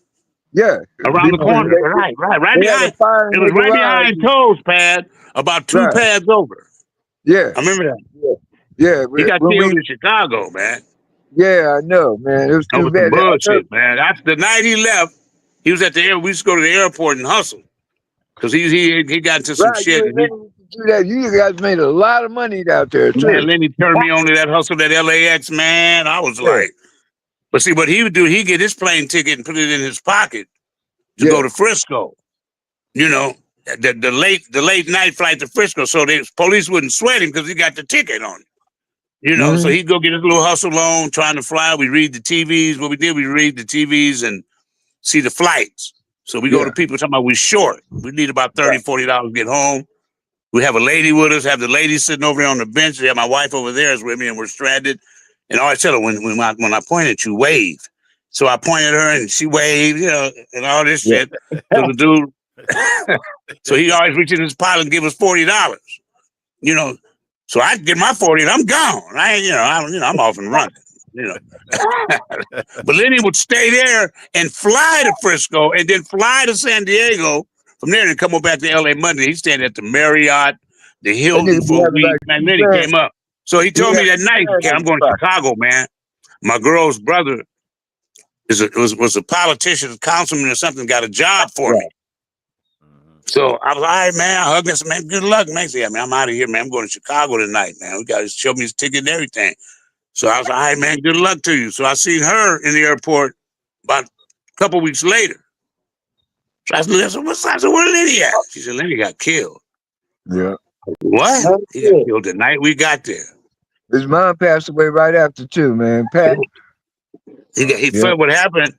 Yeah. Around the corner. Right behind. It was right behind Toes Pad, about two pads over. Yeah. I remember that. Yeah. He got killed in Chicago, man. Yeah, I know, man. It was too bad. Bullshit, man. That's the night he left. He was at the airport. We used to go to the airport and hustle. Because he got into some shit. You guys made a lot of money out there, too. Man, Lenny turned me on to that hustle, that LAX, man. I was like, but see, what he would do, he'd get his plane ticket and put it in his pocket to go to Frisco. You know, the late night flight to Frisco. So the police wouldn't sweat him because he got the ticket on him. You know, so he'd go get his little hustle on, trying to fly. We read the TVs. What we did, we read the TVs and see the flights. So we go to people talking about we're short. We need about $30, $40 to get home. We have a lady with us, have the lady sitting over there on the bench. We have my wife over there is with me, and we're stranded. And all I tell her, when I point at you, wave. So I pointed at her, and she waved, you know, and all this shit. So the dude, so he always reach in his pocket and give us $40. You know, so I get my 40 and I'm gone. I'm off and running. You know, but Lenny would stay there and fly to Frisco and then fly to San Diego from there and come up back to LA Monday. He's staying at the Marriott, the Hilton for a week. Man, Lenny came up. So he told me that night, I'm going to Chicago, man. My girl's brother was a politician, councilman or something, got a job for me. So I was like, all right, man. I hugged him and said, man, good luck, man. He said, yeah, man, I'm out of here, man. I'm going to Chicago tonight, man. We got to show me his ticket and everything. So I was like, all right, man, good luck to you. So I seen her in the airport about a couple weeks later. So I said, where Lenny at? She said, Lenny got killed. Yeah. What? He got killed the night we got there. His mom passed away right after, too, man. Pat. He felt what happened.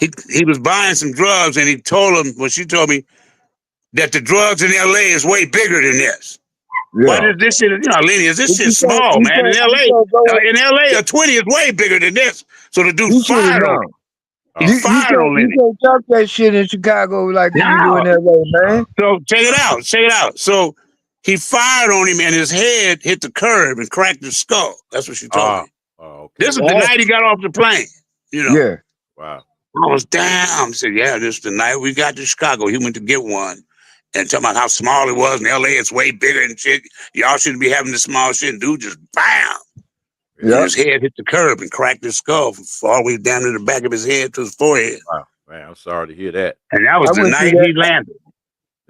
He was buying some drugs, and he told him, she told me, that the drugs in LA is way bigger than this. Yeah. What is this shit? You know, Lenny, is this shit small, man? In LA, a 20 is way bigger than this. So the dude fired on him. He fired on Lenny. You can't talk that shit in Chicago like you do in LA, man. So check it out. So he fired on him and his head hit the curb and cracked his skull. That's what she told me. Okay. This was the night he got off the plane. You know. Yeah. Wow. I was down. I said, yeah, this is the night we got to Chicago. He went to get one. And talking about how small it was in LA, it's way bigger and shit. Y'all shouldn't be having this small shit. And dude just bam. Yeah. His head hit the curb and cracked his skull from all the way down to the back of his head to his forehead. Wow, man, I'm sorry to hear that. And that was the night he landed.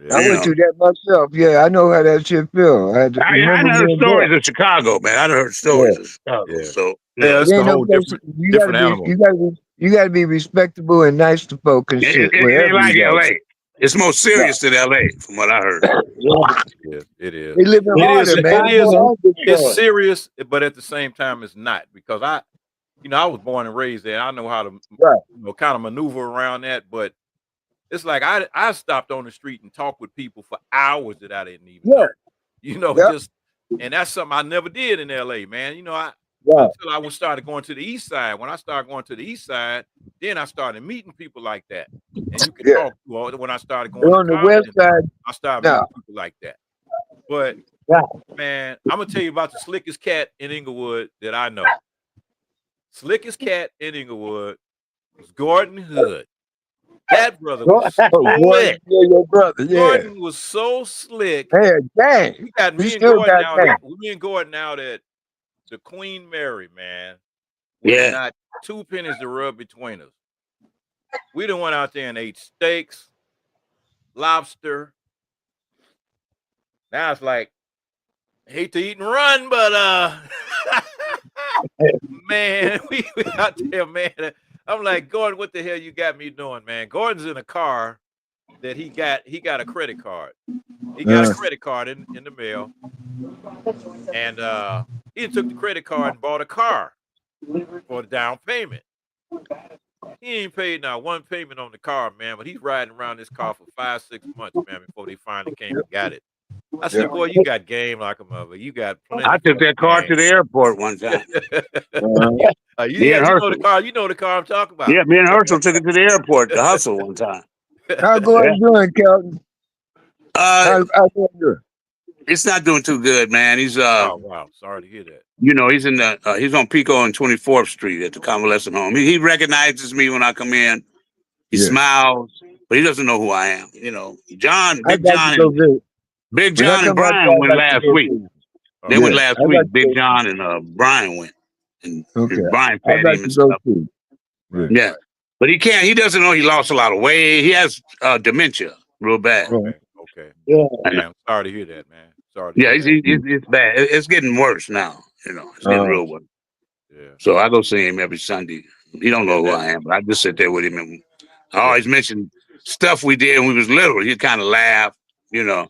Yeah. I went through that myself. Yeah, I know how that shit feel. I heard stories of Chicago, man. I heard stories of Chicago. Yeah. So it's a whole different animal. You gotta be respectable and nice to folk and shit. It ain't like LA. It's more serious than LA, from what I heard. Yeah, it is. They living It is. harder, man. It is. It's Story. serious, but at the same time, it's not because I was born and raised there. I know how to, Right. kind of maneuver around that. But it's like I stopped on the street and talked with people for hours that I didn't even know. Yeah. And that's something I never did in LA, man. Right. Until I started going to the east side. When I started going to the east side, then I started meeting people like that. And you can Yeah. talk to all when I started going They're to on the college, west side. I started No. meeting people like that. But Yeah. man, I'm gonna tell you about the slickest cat in Inglewood that I know. Slickest cat in Inglewood was Gordon Hood. That brother was Oh, boy, slick. yeah, your brother. Yeah. Gordon was so slick. Hey, dang. We got He me and still Gordon got out. that. Me and Gordon out at the Queen Mary, man. Yeah. With not 2 pennies to rub between us. We done went out there and ate steaks, lobster. Now it's like, I hate to eat and run, but man, we out there, man. I'm like, Gordon, what the hell you got me doing, man? Gordon's in a car that he got a credit card. He got a credit card in the mail. And he took the credit card and bought a car for the down payment. He ain't paid now one payment on the car, man, but he's riding around this car for 5-6 months, man, before they finally came and got it. I said, boy, you got game like a mother. You got plenty. I took that car to the airport one time. You know the car. You know the car I'm talking about. Yeah, me and Herschel took it to the airport to hustle one time. How Gordon doing, Kelton? How Gordon doing? It's not doing too good, man. He's Oh wow, sorry to hear that. he's in the he's on Pico and 24th Street at the convalescent home. He recognizes me when I come in. He smiles, but he doesn't know who I am. Big John and Brian went last week. They went last week. Big John and Brian went, and Brian fed him and stuff. Yeah, but he can't. He doesn't know he lost a lot of weight. He has dementia, real bad. Okay. Yeah. I'm sorry to hear that, man. Sorry. It's bad. It's getting worse now. It's getting real worse. Yeah. So I go see him every Sunday. He don't know who I am, but I just sit there with him, and I always mention stuff we did when we was little. He'd kind of laugh, Yeah.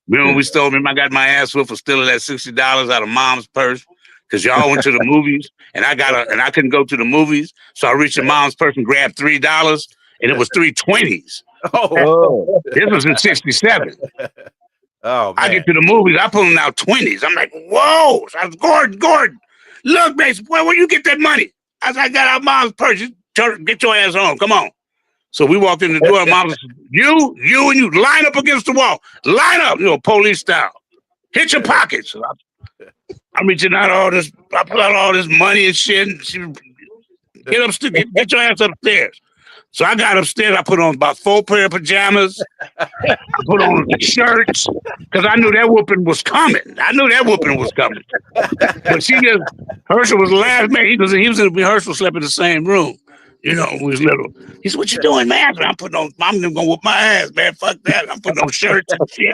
Remember when we stole him? I got my ass whipped for stealing that $60 out of mom's purse because y'all went to the movies, and I couldn't go to the movies, so I reached in mom's purse and grabbed $3, and it was 3 20s. Oh, This was in '67. Oh, man. I get to the movies, I pulling out 20s. I'm like, whoa! So I was Gordon, look, Mason, boy, where you get that money? I got out mom's purse. Get your ass home. Come on. So we walked in the door. Mom said, you and you line up against the wall. Line up, police style. Hit your pockets. So I'm reaching out all this. I pull out all this money and shit. And she get upstairs. Get your ass upstairs. So I got upstairs. I put on about 4 pair of pajamas. I put on shirts because I knew that whooping was coming. But Herschel was laughing. Man, he was in Herschel slept in the same room. We was little. He said, "What you doing, man?" I'm gonna whoop my ass, man. Fuck that. I'm putting on shirts and shit.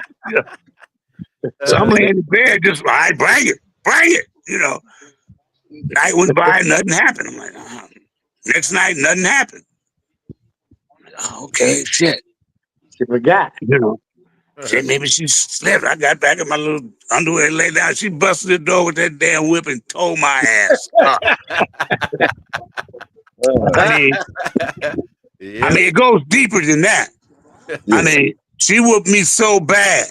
So I'm laying in bed, just like, bring it. Night went by, nothing happened. I'm like, next night, nothing happened. Oh, okay, shit. She forgot. Shit, maybe she slept. I got back in my little underwear and lay down. She busted the door with that damn whip and tore my ass up. I mean, it goes deeper than that. I mean, she whooped me so bad.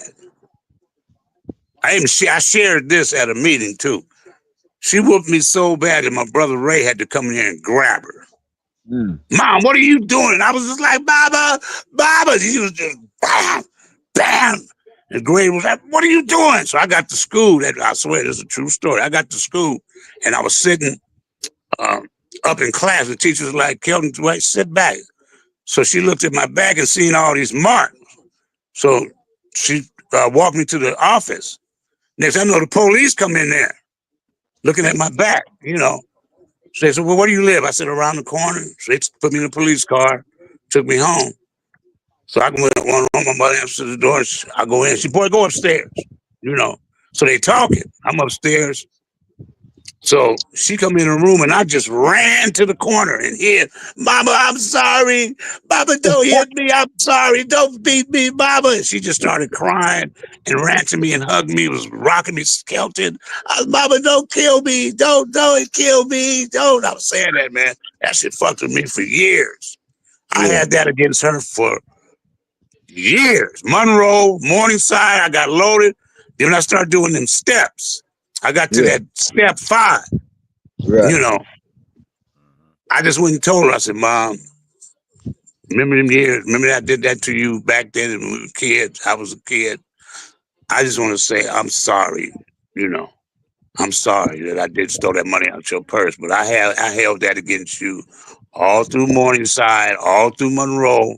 I shared this at a meeting too. She whooped me so bad that my brother Ray had to come in here and grab her. Mom, what are you doing? And I was just like, Baba. She was just bam, bam. And Gray was like, what are you doing? So I got to school. I swear, this is a true story. I got to school and I was sitting up in class. The teacher was like, Kelton, wait, sit back. So she looked at my back and seen all these marks. So she walked me to the office. Next thing I know, the police come in there looking at my back, So they said, well, where do you live? I said, around the corner. So they put me in a police car, took me home. So I went on my mother answered the door. I go in. She said, boy, go upstairs. So they talking. I'm upstairs. So she come in the room and I just ran to the corner and hid. Mama, I'm sorry. Mama, don't hit me. I'm sorry. Don't beat me, Mama. And she just started crying and ran to me and hugged me, was rocking me, skelting. Mama, don't kill me. Don't kill me. Don't. I was saying that, man. That shit fucked with me for years. I had that against her for years. Monroe, Morningside, I got loaded. Then I started doing them steps. I got to that step 5. Right. You know, I just went and told her, I said, Mom, remember them years? Remember that I did that to you back then when we were kids? I was a kid. I just want to say I'm sorry, you know. I'm sorry that I did stole that money out your purse, but I held that against you all through Morningside, all through Monroe,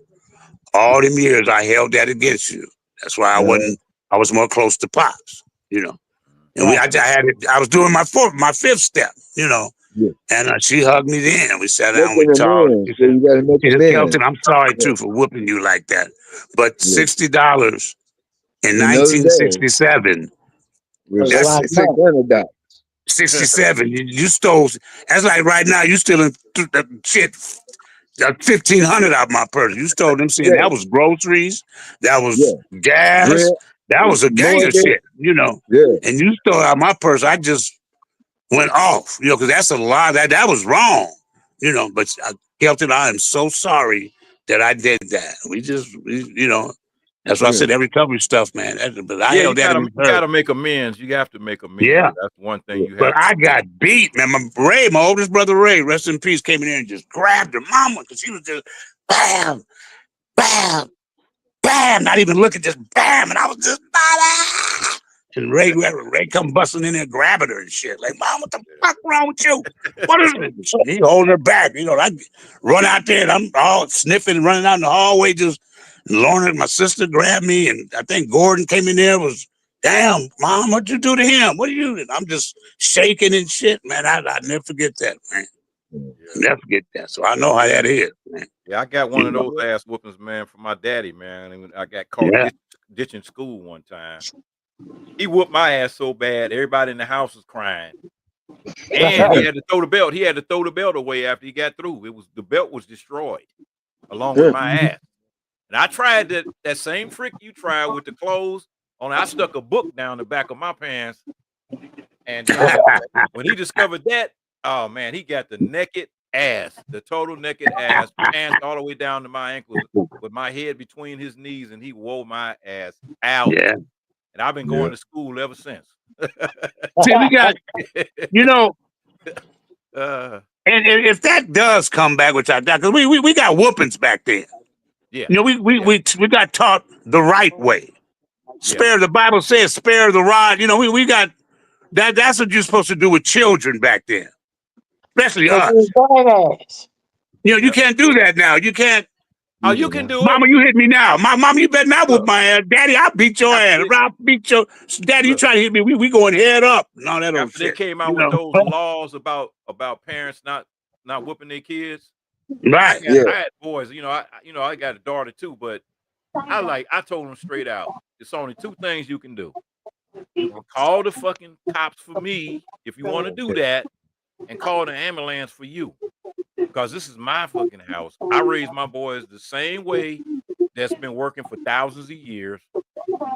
all them years I held that against you. That's why I was more close to Pops, you know. And I was doing my 5th step, you know. Yeah. And she hugged me then. We sat down, Making we talked. amends. So you gotta make amends. Kelton, I'm sorry too for whooping you like that. But $60 in In those days, 1967. that's $600. 67. You stole. That's like right now. You stealing shit. 1,500 out of my purse. You stole them. Saying that was groceries. That was gas. Rent, that was a gang of shit. You know. Yeah. And you stole out my purse. I just went off. You know, because that's a lot. That was wrong. You know. But Kelton, I am so sorry that I did that. We you know. That's why I said every recovery stuff, man. But I held that in you gotta make amends. You have to make amends. Yeah, that's one thing you have. But I got beat, man. My oldest brother Ray, rest in peace, came in there and just grabbed her mama because she was just bam, bam, bam, not even looking, just bam, and I was just bam. And Ray come busting in there, grabbing her and shit. Like, Mom, what the fuck wrong with you? What is it? He holding her back. You know, I run out there and I'm all sniffing, running out in the hallway, just. Lorna, my sister, grabbed me, and I think Gordon came in there. Was damn, Mom, what'd you do to him? What are you? I'm just shaking and shit, man. I never forget that, man. Never forget that. So I know how that is, man. Yeah, I got one of those ass whoopings, man, from my daddy, man. And I got caught ditching school one time. He whooped my ass so bad, everybody in the house was crying. And he had to throw the belt. He had to throw the belt away after he got through. The belt was destroyed along with my ass. And I tried that same trick you tried with the clothes. Only I stuck a book down the back of my pants. And when he discovered that, oh man, he got the naked ass, the total naked ass, pants all the way down to my ankles, with my head between his knees, and he wore my ass out. Yeah. And I've been going to school ever since. See, we got, you know, and if that does come back, which I doubt, because we got whoopings back then. Yeah, you know, we got taught the right way. Spare the Bible says, spare the rod. You know, we got that. That's what you're supposed to do with children back then, especially us. You know, you can't do that now. You can't. Oh, you can do it. Mama, you hit me now. Mama, you better not whoop my ass. Daddy, I beat your ass. I'll beat your daddy. You try to hit me? We going head up and all that old shit. They came out with those laws about parents not whooping their kids. Right. I had boys, I got a daughter too, but I told them straight out, it's only 2 things you can do. You can call the fucking cops for me if you want to do that, and call the ambulance for you. Because this is my fucking house. I raised my boys the same way that's been working for thousands of years.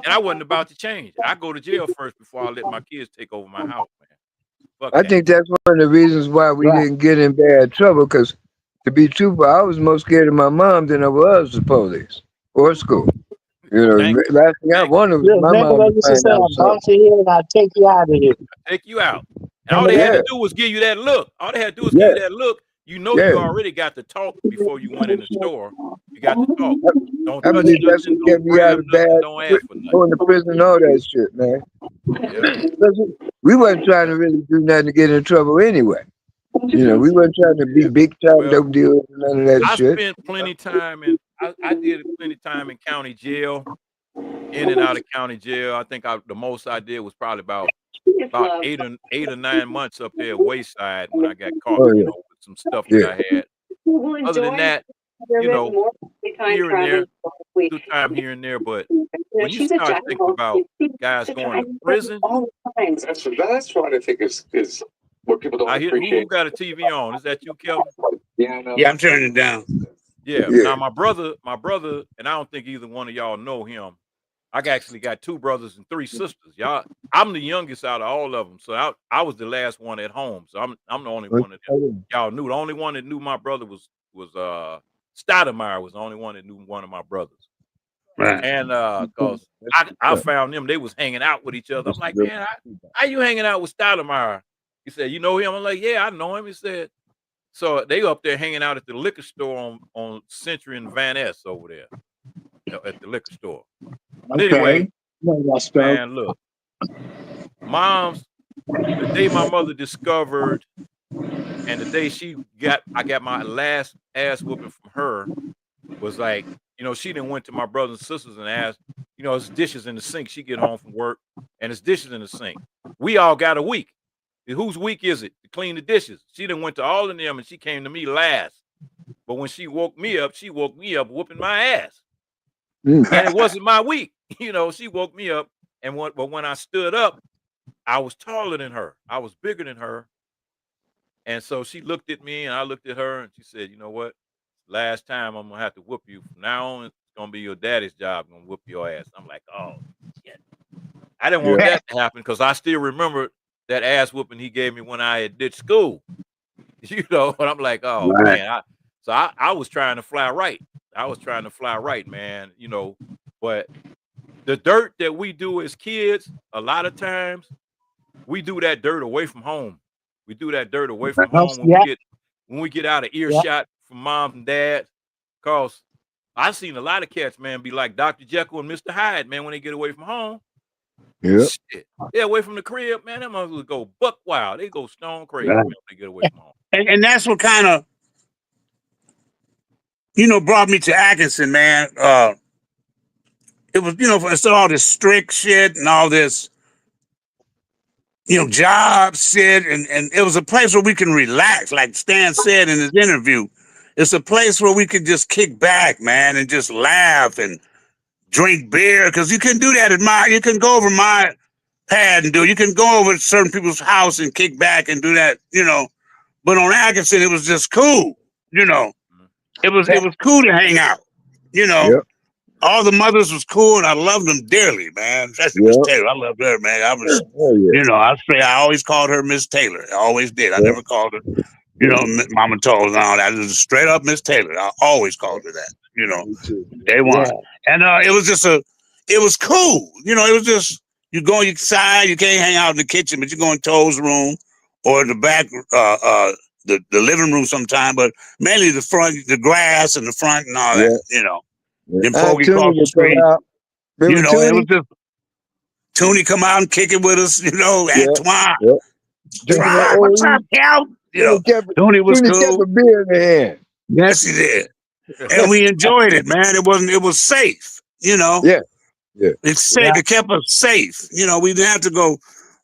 And I wasn't about to change. I go to jail first before I let my kids take over my house, man. I think that's one of the reasons why we didn't get in bad trouble, because to be truthful, I was more scared of my mom than I was the police or school. You know, last thing I wanted was my mom to find out something. You here and I'll take you out of here. Take you out. And all they had to do was give you that look. All they had to do was give you that look. You know, you already got to talk before you went in the store. You got to talk. Don't touch nothing. Don't get me out of bad. Don't ask for nothing. Going to prison, all that shit, man. Yeah. We wasn't trying to really do nothing to get in trouble anyway. You know, we weren't trying to be big time dope dealers and none of that shit. I spent plenty time I did plenty time in county jail, in and out of county jail. I think the most I did was probably about 8 or 9 months up there at Wayside when I got caught, with some stuff that I had. Other than that, here and there, do time here and there. But when you start thinking about guys going to prison, that's what I think is where people don't I hear who appreciate. got a TV on? Is that you, Kelvin? Yeah, I'm turning it down. Yeah. Yeah. Now my brother, and I don't think either one of y'all know him. Actually got 2 brothers and 3 sisters. Y'all, I'm the youngest out of all of them, so I was the last one at home. So I'm the only one that y'all knew. The only one that knew my brother was Stoudemire was the only one that knew one of my brothers. Right. And cause I found them, they was hanging out with each other. I'm like, man, how you hanging out with Stoudemire? He said, you know him? I'm like, yeah, I know him. He said, so they up there hanging out at the liquor store on Century and Van Ness over there at the liquor store. But anyway, man, look, the day my mother discovered, and the day I got my last ass whooping from her was like, you know, she didn't went to my brothers and sisters and asked, you know, it's dishes in the sink. She get home from work and it's dishes in the sink. We all got a week. Whose week is it to clean the dishes? She done went to all of them and she came to me last. But when she woke me up whooping my ass. And it wasn't my week. You know, she woke me up, but when I stood up, I was taller than her. I was bigger than her. And so she looked at me and I looked at her and she said, you know what? Last time I'm gonna have to whoop you. From now on, it's gonna be your daddy's job. I'm gonna whoop your ass. I'm like, oh shit. I didn't want that to happen because I still remember that ass whooping he gave me when I had ditched school. You know, and I'm like, oh man. I was trying to fly right. I was trying to fly right, man. You know, but the dirt that we do as kids, a lot of times, we do that dirt away from home. We do that dirt away from home when we get out of earshot from mom and dad. Cause I've seen a lot of cats, man, be like Dr. Jekyll and Mr. Hyde, man, when they get away from home. Yeah. Shit. They're away from the crib, man. Them motherfuckers go buck wild. They go stone crazy man, when they get away from home. And that's what kind of, you know, brought me to Atkinson, man. It was, you know, it's all this strict shit and all this, you know, job shit. And it was a place where we can relax. Like Stan said in his interview, it's a place where we could just kick back, man, and just laugh and drink beer. Because you can do that you can go over my pad and you can go over to certain people's house and kick back and do that, you know. But on Atkinson, it was just cool, you know. It was cool to hang out, you know. Yep. All the mothers was cool, and I loved them dearly, man. Especially Miss Taylor, I loved her, man. I was, you know, I always called her Miss Taylor. I always did. I never called her, you know, Mama Told and all that. It was straight up Miss Taylor. I always called her that, you know. Day one, and it was just it was cool, you know. It was just you go inside, you can't hang out in the kitchen, but you go in Toe's room or the back, the living room sometime, but mainly the front, the grass and the front and all that, you know. Then Poggy across the street. You know, it was just Toonie come out and kick it with us, you know, Antoine. What's up, Cal? You know, Toonie was cool. Kept a beer in the hand. Yes, he did. And we enjoyed it, man. It was safe, you know. Yeah. It's safe. It kept us safe. You know, we didn't have to go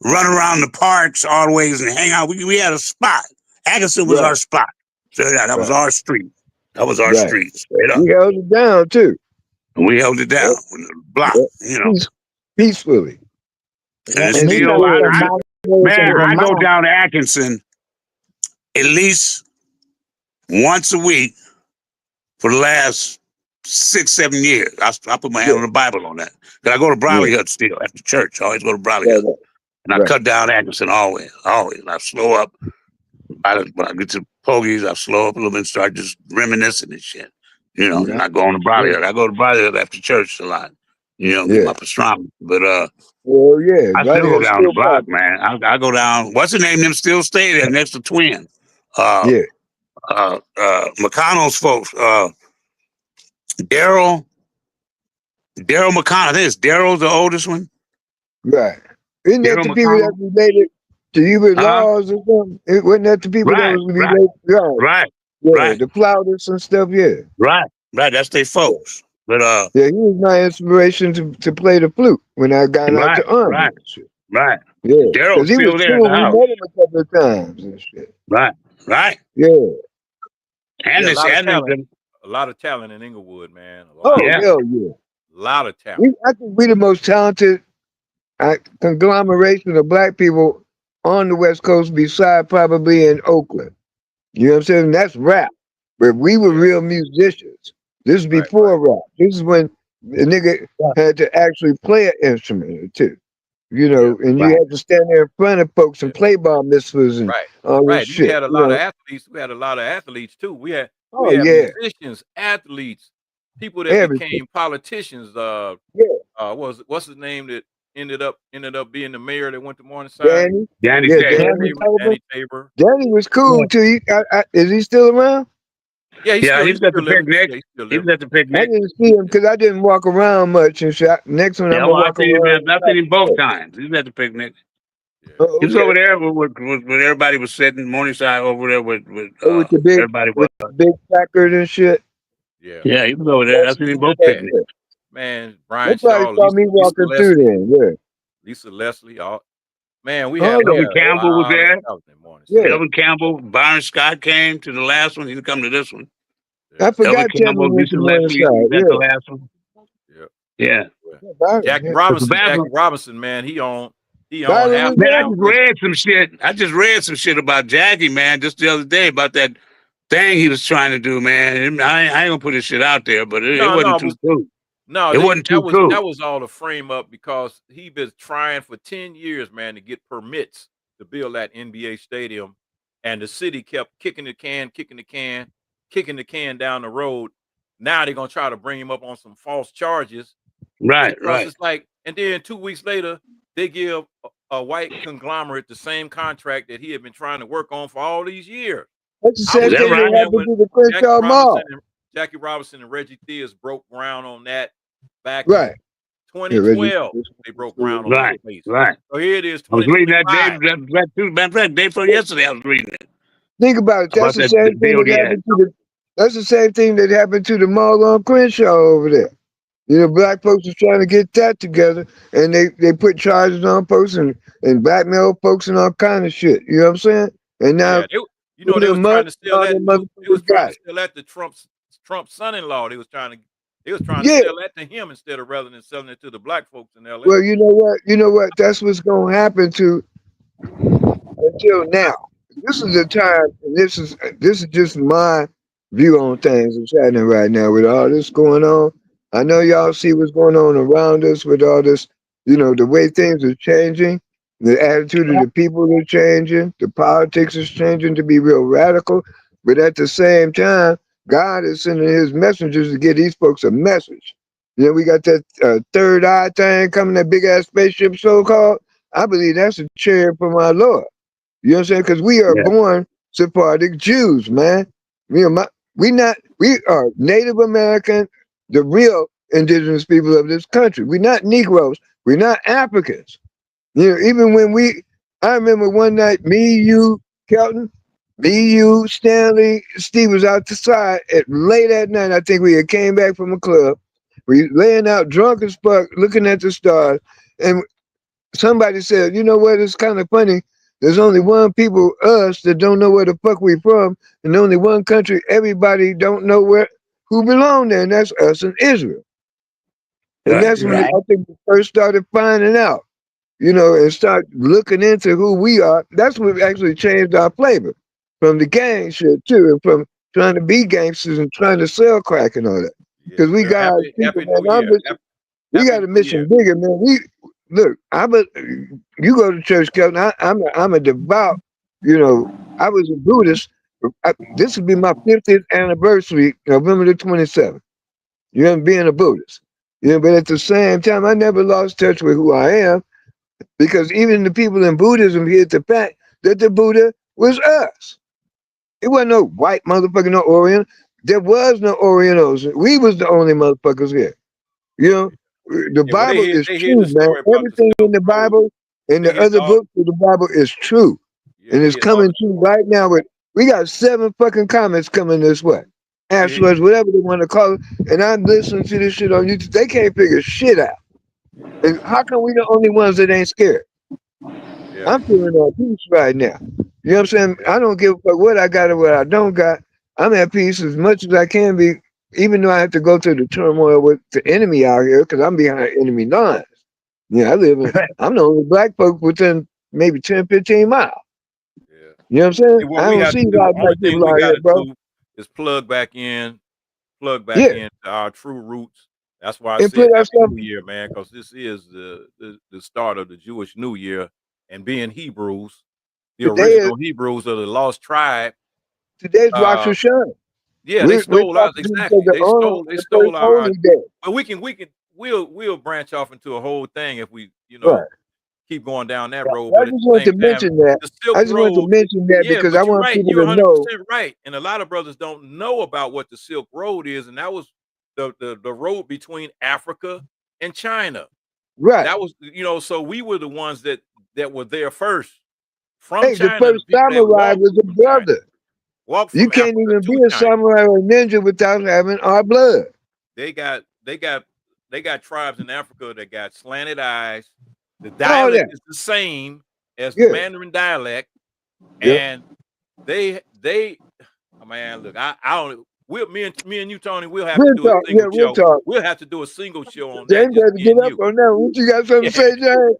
run around the parks always and hang out. We had a spot. Atkinson was our spot. So that was our street. That was our street, straight up. We held it down too. And we held it down with the block, you know. Peacefully. And still, I go down to Atkinson at least once a week for the last 6-7 years. I put my hand on the Bible on that. Because I go to Briley Hut still after church. I always go to Briley Hut. And I cut down Atkinson always. And I slow up. When I get to Pogies, I slow up a little bit and start just reminiscing and shit. You know, and I go on to Briley Hut. I go to Briley Hut after church a lot. You know, get my pastrami. But I still go down the block, man. I go down. What's the name? Them still stay there next to Twin. McConnell's folks. Daryl McConnell. I think it's Daryl's the oldest one. Right. Isn't that the people that related to you with laws or something? Wasn't that the people that was related? Right. The flautists and stuff, Right. That's their folks. But he was my inspiration to play the flute when I got out to Army. Right. Yeah. Daryl's still there in the house. We met him a couple of times and shit. Right. Yeah. And a lot of talent in Inglewood, man. Hell yeah. A lot of talent. I think we're the most talented conglomeration of black people on the West Coast, beside probably in Oakland. You know what I'm saying? That's rap. But we were Yeah. real musicians. This is Right. before rap. This is when the nigga had to actually play an instrument or two. You Yeah. know, and you Right. had to stand there in front of folks Yeah. and play bar mitzvahs and Right. all this Right. We shit. had a You lot of know? athletes. We had a lot of athletes too. We Oh had yeah, musicians, athletes, people that everything. became politicians. Yeah, What's his name that ended up being the mayor that went to Morningside? Danny. Danny Yeah, Taylor. Danny Danny Tabor. Tabor. Danny Tabor. Danny was Yeah. cool too. Is he still around? Yeah, he's Yeah, still he he's was at still the living. picnic. Yeah, he's still He was living. at the I picnic. didn't see him Yeah. because I didn't walk around much and shit. Next one I'm Yeah, gonna well, I walk seen him. around. I seen him both times. He was at the picnic. Yeah. Oh, He was okay. over there when everybody was sitting. Morningside over there with Oh, everybody was. with the big placard and shit. Yeah. Yeah, he was over there. I That's seen him what both that Man, picnics. is. man, They Brian probably Shaw, saw me Lisa walking through Leslie, there. Yeah. Lisa Leslie. All man, we Oh had yeah. Elvin a Campbell was lot of there. talent in Morningside. Yeah. Elvin Campbell, Byron Scott came to the last one. He didn't come to this one. I Yeah. Elvin forgot Tammy Campbell, went to Lisa Leslie Morningside. was at the Yeah. last one. Yeah. Yeah. Yeah. Yeah, Byron. Jackie Yeah. But the Robinson, bathroom. man, he owned Byron half was of Man, I there. Sound just Christian. read some shit. I just read some shit about Jackie, man, just the other day about that thing he was trying to do, man. I ain't gonna put his shit out there, but it No, wasn't no, too cool. no, It wasn't too cool. that was all a frame up because he been trying for 10 years, man, to get permits to build that NBA stadium, and the city kept kicking the can down the road. Now they're gonna try to bring him up on some false charges Right, because right. it's like, and then 2 weeks later they give a white conglomerate the same contract that he had been trying to work on for all these years. That's the I Is same was that thing sitting that right? there happened when to the Jackie Crenshaw Robinson Mall. and Jackie Robinson and Reggie Theus broke ground on that back Right. in Yeah, Reggie. 2012. They broke ground on that Right, place. right. So here it is, I was reading that day, 2025. matter of fact, day before yesterday, I was reading it Think about it. That's about the that same the thing deal that he had. happened to the. That's the same thing that happened to the mall on Crenshaw over there. You know, black folks was trying to get that together, and they put charges on folks and blackmail folks and all kind of shit. You know what I'm saying? And now Yeah, they William was Musk trying to and sell all that them to they was motherfuckers trying got to it. sell that to Trump's son-in-law. They was trying to Yeah. sell that to him instead of rather than selling it to the black folks in LA. Well, you know what? You know what? That's what's gonna happen to until now. This is the time, and this is just my view on things that's happening right now with all this going on. I know y'all see what's going on around us with all this, you know, the way things are changing, the attitude of the people are changing, the politics is changing to be real radical. But at the same time, God is sending his messengers to get these folks a message. You know, we got that third eye thing coming, that big ass spaceship so called. I believe that's a chair from our Lord. You know what I'm saying? Because we are Yeah, born Sephardic Jews, man. We are Native American, the real indigenous people of this country. We're not Negroes. We're not Africans. You know, even when I remember one night, me, you, Kelton, me, you, Stanley, Steve was out the side at late at night. I think we had came back from a club. We laying out drunk as fuck, looking at the stars, and somebody said, you know what, it's kind of funny. There's only one people, us, that don't know where the fuck we from, and only one country everybody don't know who belong there, and that's us in Israel. And right, that's when right. I think we first started finding out, you know, and start looking into who we are. That's what actually changed our flavor from the gang shit too, and from trying to be gangsters and trying to sell crack and all that. Yeah. Because we Well, got people, happy New man. Year. We Happy got a New Year. mission bigger, man. You go to church, Kelton. I'm a devout, you know, I was a Buddhist. This would be my 50th anniversary, November the 27th. You know, being a Buddhist. You know, but at the same time, I never lost touch with who I am because even the people in Buddhism hid the fact that the Buddha was us. It wasn't no white motherfucker, no Orient. There was no Orientals. We was the only motherfuckers here. You know, the Yeah, well, Bible is they hear true, the man. story about the Everything in Silk the Road. Bible and They the hid other all. books of the Bible is true. Yeah, And they it's hid all coming the true stories. right now with we got 7 fucking comments coming this way. Yeah, yeah, Asteroids, whatever they want to call it. And I'm listening to this shit on YouTube. They can't figure shit out. And how come we the only ones that ain't scared? yeah, I'm feeling at peace right now. You know what I'm saying? yeah, I don't give a fuck what I got or what I don't got. I'm at peace as much as I can be, even though I have to go through the turmoil with the enemy out here because I'm behind enemy lines. Yeah, I'm the only black folk within maybe 10, 15 miles. Yeah. You know what I'm saying? See, what I we don't have see to a do, lot of only black thing people we out got here, to bro. do is plug back in Yeah, to our true roots. That's why I and said put that Happy stuff. New Year, man, because this is the start of the Jewish New Year, and being Hebrews, the Today, original Hebrews of the lost tribe. today's Rosh Uh, Hashanah. yeah, they We're stole talking out to exactly. They the stole first our. holy day. But we'll branch off into a whole thing if we Right. keep going down that Yeah, road. I But at just the want same to time, mention that. the Silk I just want to Road. mention that Yeah, because I but you're want right. people You're to know. 100% right. And a lot of brothers don't know about what the Silk Road is, and that was the road between Africa and China. Right. That was so we were the ones that were there first from Hey, the China. The first people that samurai walked was a from China, brother. walked You from can't Africa even be to a China. samurai or ninja without having our blood. They got tribes in Africa that got slanted eyes. The Oh yeah, dialect is the same as the yeah, Mandarin dialect, yeah. and they oh man, look, I don't. Me and you, Tony, we'll have to We'll do a talk. Yeah, single we'll show. talk. We'll have to do a single show on that, James just had to me get and up you. on that. What you got something to Yeah, say, James?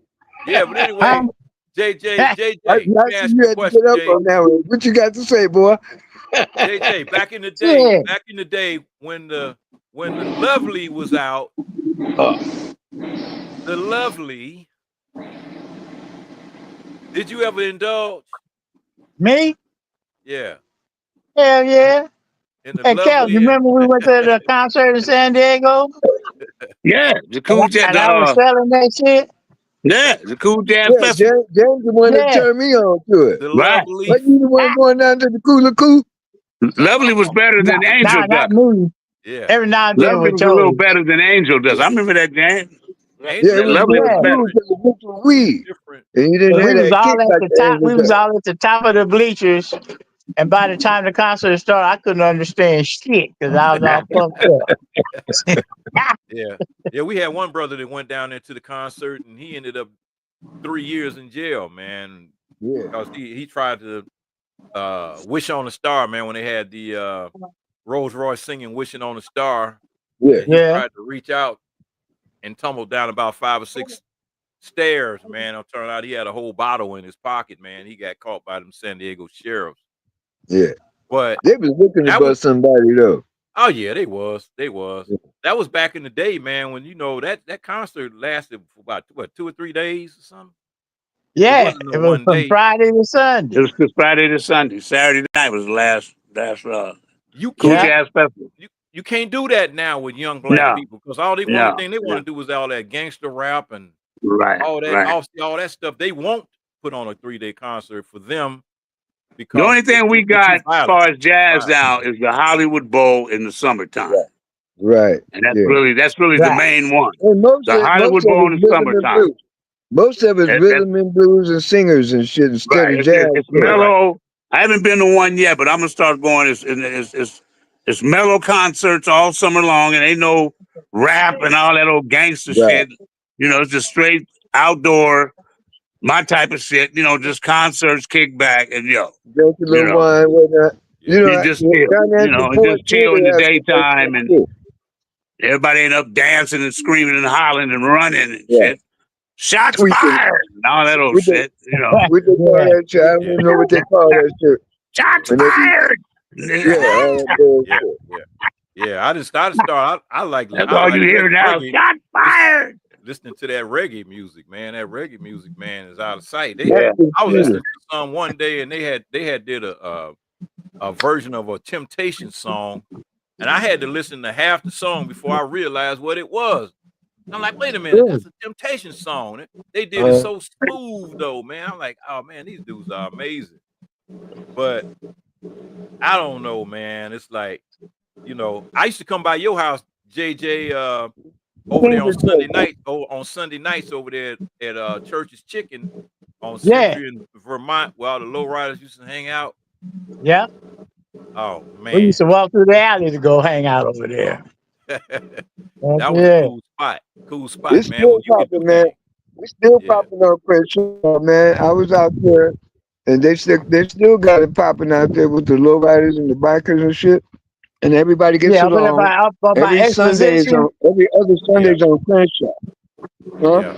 yeah. But anyway, Um, JJ, I let me see ask you you a had to get question, up Jay. on that one. What you got to say, boy? JJ, yeah. back in the day when the Lovely was out, the Lovely. Did you ever indulge? Me? Yeah, Hell yeah. in the Hey, Cal, you Lovely and remember we went to the concert in San Diego? Yeah, the cool jazz. And I was selling that shit? Yeah, the cool jazz Yeah, festival. James the one that Yeah. turned me on to it. the Right. Lovely. But you the one going down to the Cooler Coo? Lovely was better than Angel Nah, not does. me. Yeah, Every now and then Lovely with was a little Toby. better than Angel does. I remember that game. Angel Yeah, it was was Lovely more was Yeah. better. smooth because it went through it was weed. different. And you didn't But hear we was that kick all at like the the top. Angel We was does. all at the top of the bleachers. And by the time the concert started, I couldn't understand shit because I was all fucked up. Yeah, yeah. We had one brother that went down there to the concert, and he ended up 3 years in jail, man, Yeah, because he tried to wish on a star, man, when they had the Rolls Royce singing "Wishing on a Star," yeah. and he Yeah. tried to reach out and tumbled down about 5 or 6 stairs, man. It turned out he had a whole bottle in his pocket, man. He got caught by them San Diego sheriffs. Yeah. But They was looking to that was bust somebody though. oh yeah, they was. That was back in the day, man, when that concert lasted for about what 2 or 3 days or something. It Yeah. wasn't no It was one from day. Friday to It Sunday. was just Friday to Sunday. Saturday night was the last You cool Yeah. can't jazz festival. you can't do that now with young black No, people because all they only no, thing they no. want to do is all that gangster rap and Right, right. all that stuff. They won't put on a 3-day concert for them The because only thing we they're too got as violent. far as jazz now is the Hollywood Bowl in the summertime. Right. And that's Yeah. really the Right. main one. And The most Hollywood of Bowl in it's the rhythm and summertime. blues. Most of it's That's rhythm and blues and singers and shit instead right. of It's, jazz. it's, it's Yeah. Right. mellow. I haven't been to one yet, but I'm gonna start going. It's mellow concerts all summer long, and ain't no rap and all that old gangster Right. shit. It's just straight outdoor, my type of shit. Just concerts, kickback, and Drink a you little know, wine, whatnot. Yeah. you just chill. Down there at the And port just too, chill in they the have some nice stuff daytime, and too. everybody ain't up dancing and screaming and hollering and running and Right. shit. Shots Tweaking fired and all that old with the shit. what they call Yeah. that shit. I don't Yeah. even know what they call that shit. Shots When they be fired. all that Yeah. bullshit. Yeah. Yeah. I start. That's I all you like hear now. reggae. Shots fired. Listening to that reggae music, man. That reggae music, man, is out of sight. That's Yeah. the I was shit. listening to some one day, and they had did a version of a Temptation song, and I had to listen to half the song before I realized what it was. I'm like, wait a minute, Yeah. that's a Temptation song. They did it so smooth, though, man. I'm like, oh man, these dudes are amazing. But I don't know, man. It's like, I used to come by your house, JJ, over there on Sunday night. Oh, on Sunday nights over there at Church's Chicken on Yeah. Century in Vermont, where all the lowriders used to hang out. Yeah. Oh We man, used to walk through the alley to go hang out over there. that was a Yeah. cool spot, It's man. still When you could do popping, man. that, It's still yeah, popping on Crenshaw, man. I was out there and they still got it popping out there with the lowriders and the bikers and shit. And everybody gets Yeah. Up along. by Every Sunday is Exposition. on every other yeah, Sunday's on Crenshaw. Huh? yeah.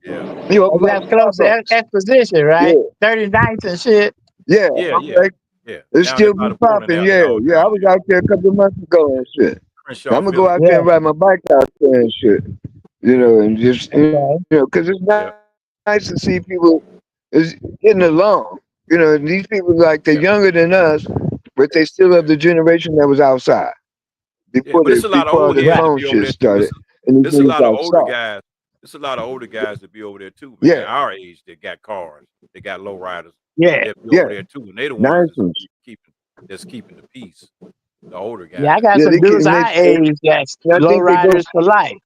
Yeah. You know, by That's close to Starbucks. Exposition, right? 39th and shit. Yeah, Yeah, I'm yeah, like, yeah. it Down there still by be the bowling popping. alley, Yeah, all yeah. I down was there. out there a couple of months ago and shit. Crenshaw I'm gonna go Village. out there Yeah. and ride my bike out there and shit. You know, and just Okay. because it's Yeah, nice to see people is getting along. You know, and these people like they're yeah, younger than us, but they still of yeah, the generation that was outside yeah. But it's a lot of before old the heads Right. that phone be over shit there too. started, and It's they a was lot of older outside. guys. It's a lot of older guys that be over there too, man. Yeah, Our age that got cars, they got low riders Yeah. that be yeah, over there too, and they the ones that's 90s. keeping the peace. The older Yeah, I guys. got Yeah, some they dudes can. our age that's I low think they go. riders for life.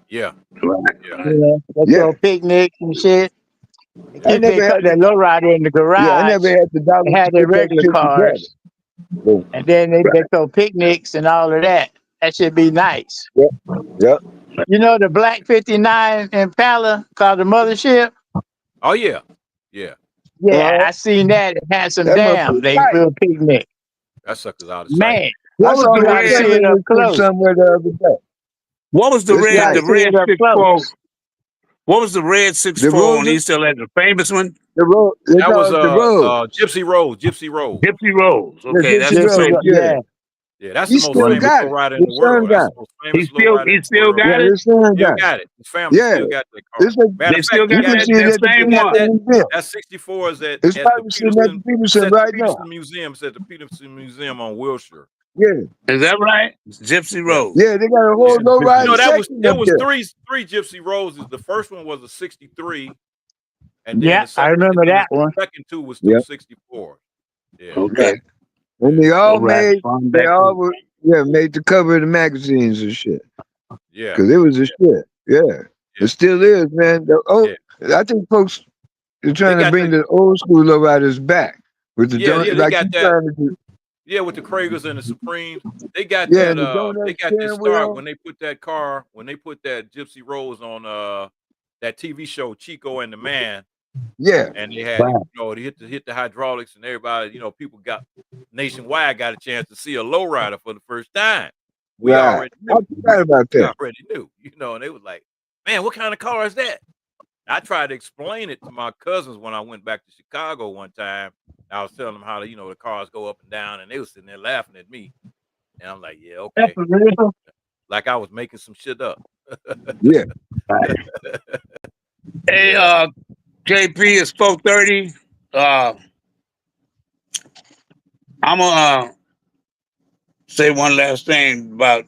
Yeah, Right, yeah, right. You know, they Yeah, throw picnics and shit. They I yeah, keep never had their to. low rider in the Yeah, I never garage had the and dollars to have their put that regular shit together. cars. So, And then they Right. throw picnics and all of that. That should be nice. yeah, yeah. You know the black 59 Impala called the Mothership? Oh yeah, yeah. Yeah, Uh, I seen that at Handsome that Dam. motherfucker They tight. do a picnic. That sucker's out of sight. Man, I What was saw the you my got to red? see son it in up this shit close. somewhere the other day. What was the It's You got red? to The tight. see red it up 6-4. close. What was the red six The four on roses, East LA? The famous one, the road, they That call was it the road. Gypsy Rose, Gypsy Rose. Gypsy Rose. The Okay, that's Gypsy the Gypsy, Road, famous yeah. yeah. Yeah, that's He the most still one. famous got low it. rider in the His son world. That's got the it. most famous low rider in He the still world. got Yeah, it. his son Still got it. got it. His family Yeah. still got that car. It's like, Matter They of fact, still he you got got can that see that. it that at the same He got one. that. museum. That 64 is It's at the probably sitting at the Peterson. It's Peterson at the right now. Peterson Museum. It's at the Peterson Museum on Wilshire. Yeah. Is that right? Gypsy Yeah, Rose. Yeah, they got a whole yeah. low You rider know that was section there up was there. three Gypsy Roses. The first one was a 63, and then Yeah, the I second remember and the that one. second two was two Yeah. 64. Yeah, Okay. Right. And yeah, they all Low riders made, from they back all then. were, yeah, made the cover of the magazines and shit. yeah, Cause it was a shit. Yeah. It yeah, still is, man. yeah. I think folks are They trying to got bring the the old school low riders back with the yeah, yeah. joint, They like got you that. trying to do. Yeah, with the Kragers and the Supremes, they got Yeah, that. and the donut They got this steering start wheel. when they put that when they put that Gypsy Rose on that TV show Chico and the Man, Yeah. and they had it. Wow. You know, they hit the hydraulics, and everybody, people got nationwide got a chance to see a lowrider for the first time. We Right. already I knew. forgot about We that. already knew. And they was like, "Man, what kind of car is that?" I tried to explain it to my cousins when I went back to Chicago one time. I was telling them how the cars go up and down, and they was sitting there laughing at me. And I'm like, yeah, That's okay. for real. Like I was making some shit up. Yeah. Right. Hey, Yeah. JP, it's 4:30. I'm gonna say one last thing about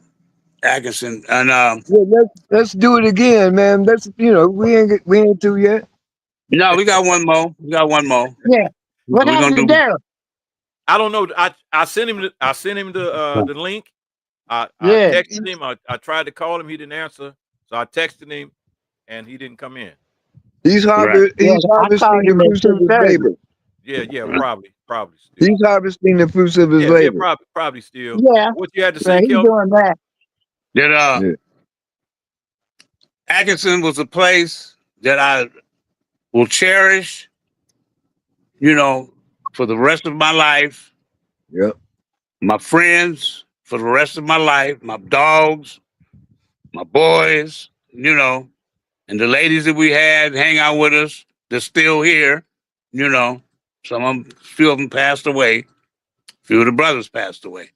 Atkinson, and Yeah, let's do it again, man. We ain't through yet. no, we got one more. We got one more. Yeah. What We're gonna happened to do. Daryl? I don't know. I sent him the link. I Yeah. texted him. I tried to call him. He didn't answer. So I texted him, and he didn't come in. He's Right. Yeah, I harvesting called the him at fruits of his 2:30. labor. Yeah, probably still. He's harvesting the fruits of his Yeah, labor. probably still. Yeah, What you had to well, say, he's Kelvin? doing that. That Yeah. Atkinson was a place that I will cherish, for the rest of my life. Yep. My friends for the rest of my life, my dogs, my boys, and the ladies that we had hang out with us, they're still here, you know. Few of them passed away. Few of the brothers passed away.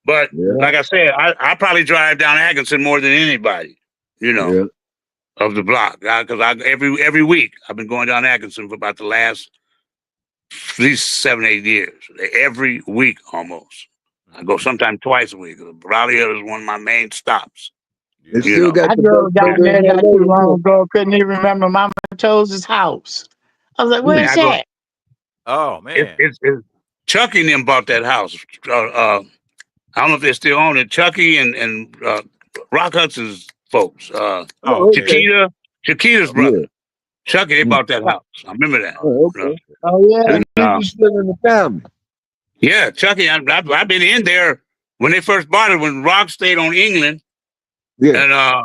But Yeah. like I said, I probably drive down Atkinson more than anybody, Yeah. of the block. Because every week I've been going down Atkinson for about the last at least 7-8 years. Every week almost. I go sometime twice a week. Raleigh is one of my main stops. Yeah. It still got I the drove best down burger in there not too long LA. ago. Couldn't even remember Mama Toes' house. I was like, Mm. Man, where's I go. that? Oh man. It's Chucky and them bought that house. I don't know if they still own it. Chucky and Rock Hudson's folks. Oh, Oh, okay. okay. Chiquita's Okay. brother. Yeah. Chucky, they Mm. bought that house. I remember that. Oh, okay. Oh, yeah. And, He's still in the family. yeah, Chucky. I've been in there when they first bought it. When Rock stayed on England, Yeah.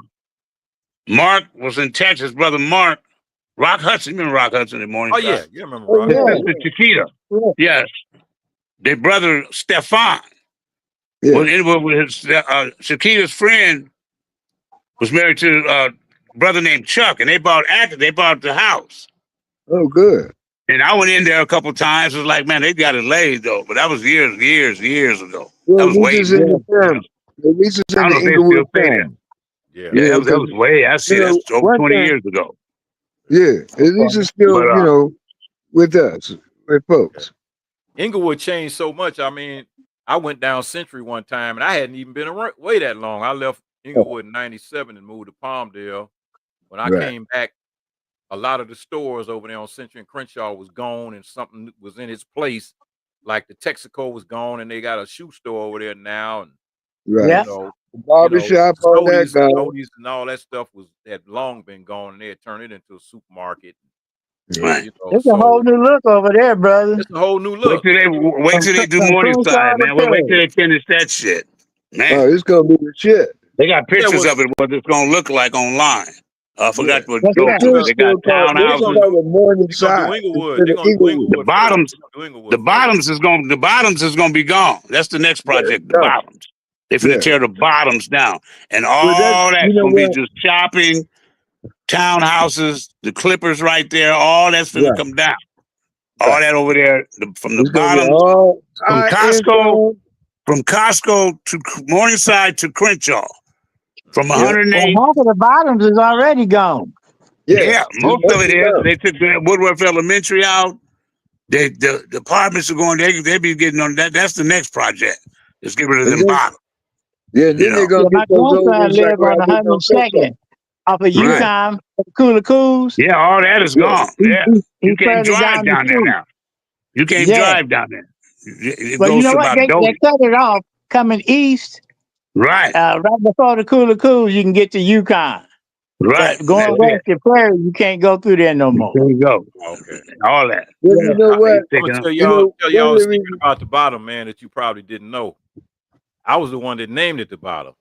and Mark was in Texas. Brother Mark, Rock Hudson. You remember Rock Hudson in Oh Morningside? yeah, you remember Oh, Rock? His yeah. sister Chiquita. Yeah. Yes. Their brother Stefan. Yeah. Well, anyway, with his Chiquita's friend was married to brother named Chuck, and they bought the house. Oh, good. And I went in there a couple times. It was like, man, they got it laid though. But that was years ago. That Well, was at least way it's in before. the family. At least it's I in don't the know if they still Inglewood stay there. family. Yeah. Yeah, You know, that was way. I see. you know, That's over one 20 thing, years ago. yeah, at least it's still, But you know, with us, with folks. Inglewood changed so much. I mean, I went down Century one time, and I hadn't even been away that long. I left Inglewood in '97 and moved to Palmdale. When I Right. came back, a lot of the stores over there on Century and Crenshaw was gone, and something was in its place. Like the Texaco was gone, and they got a shoe store over there now, and Right. Yeah. Barbershop, all that Stodies and all that stuff had long been gone, and they had turned it into a supermarket. Yeah. You know, It's a whole so new look over there, brother. it's a whole new wait look. till they do From Crenshaw Morningside, to man. Wait till Perry. they finish that shit, man. Oh, it's gonna be the shit. They got Yeah, pictures well, of it. What it's gonna look like online. I forgot what to What's go It that? to, but should they got still call. They they're should gonna townhouses. call do it Morning they're gonna do Side Inglewood. instead They're of gonna do Inglewood. The Inglewood first. bottoms, They're gonna do the Inglewood first. bottoms is gonna be gone. That's the next Yeah, project. The no. bottoms. They finna Yeah. tear the bottoms down, and But that, all you that's know gonna be what? just shopping, townhouses, the Clippers right there. All that's finna Right. come down. Right. All that over there from the It's gonna be bottoms, all from high Costco, income. from Costco to Morningside to Crenshaw, from Yeah. 108. Well, half of the bottoms is already gone. Yeah. Yeah, It's most of it mostly is. done. They took the Woodworth Elementary out. The apartments are going. They be getting on that. That's the next project. Just get rid of And them then, bottoms. yeah, You then they're know, gonna Yeah, get my those old grandson ones like live where on I live on Crenshaw. 102nd off of right? Yukon, Cooler Coos. Yeah, all that is Yeah. gone. He, Yeah, he, you he can't further drive down the down there street. now. You can't Yeah. drive down there. It Well, you goes know to what? about They Doty. cut it off coming east. Right, Right before the Cooler Coos, you can get to Yukon. right. But going That's west it. to Prairie, you can't go through there no more. There you go. Okay. All that. But Yeah. you know They what? I'm gonna taking them. tell You y'all know, one of a the secret reasons. about the bottom, man, that you probably didn't know. I was the one that named it the bottom.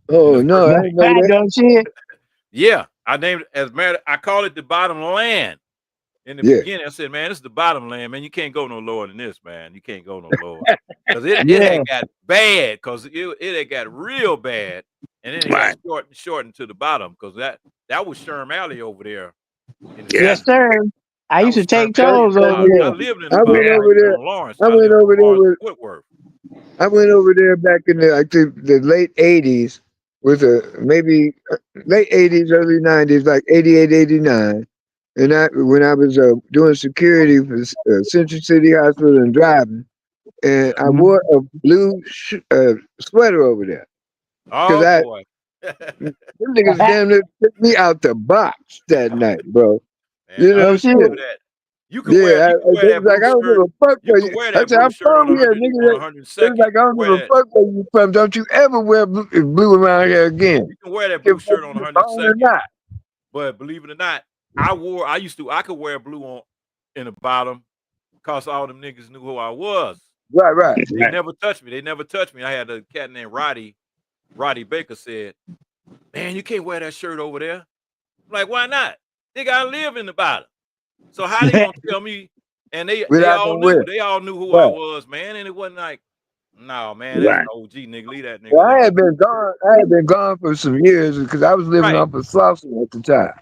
In the Oh no, first, I didn't know I that. don't see it. yeah, I named it as matter. I called it the bottom land. In the Yeah. beginning, I said, "Man, this is the bottom land, man. You can't go no lower than this, man. You can't go no lower because it Yeah. had got bad because it had got real bad, and then it got Right. shortened to the bottom because that was Sherm Alley over there in the Yeah. Yes, city. sir. I That used was to take Sherm Alley in tolls the over bottom. I there. lived in the I went bottom Yeah. right over there there. on Lawrence. I I went lived over on there Lawrence with. and Woodworth. I went over there back in the late '80s with maybe late '80s, early '90s, like '88, '89. And when I was doing security for Central City Hospital and driving, and Yeah. I wore a blue sweater over there because Oh boy. them niggas damn near took me out the box that night, bro. Man, You I know No what I'm shit. saying? remember that. Yeah, You can wear they that was like, blue I don't give shirt. a fuck You where can you. wear I that said, blue I'm shirt from on here, 100 on nigga. They was 102nd. like, I You can don't give wear a that. fuck where you from. Don't you ever wear blue around here again. You can wear that Give blue a fuck shirt on if you own or 102nd. not. But believe it or not, I could wear blue on in the bottom because all them niggas knew who I was. Right, right. They Right. never touched me. They never touched me. I had a cat named Roddy Baker said, "Man, you can't wear that shirt over there." I'm like, why not? Nigga, I live in the bottom. So how they gonna tell me? And they Without all no knew. wear. They all knew who I Right. was, man. And it wasn't like, no, man, that's an Right. OG nigga. Leave that nigga Well, I alone. had been gone. I had been gone for some years because I was living Right. off of Slauson at the time.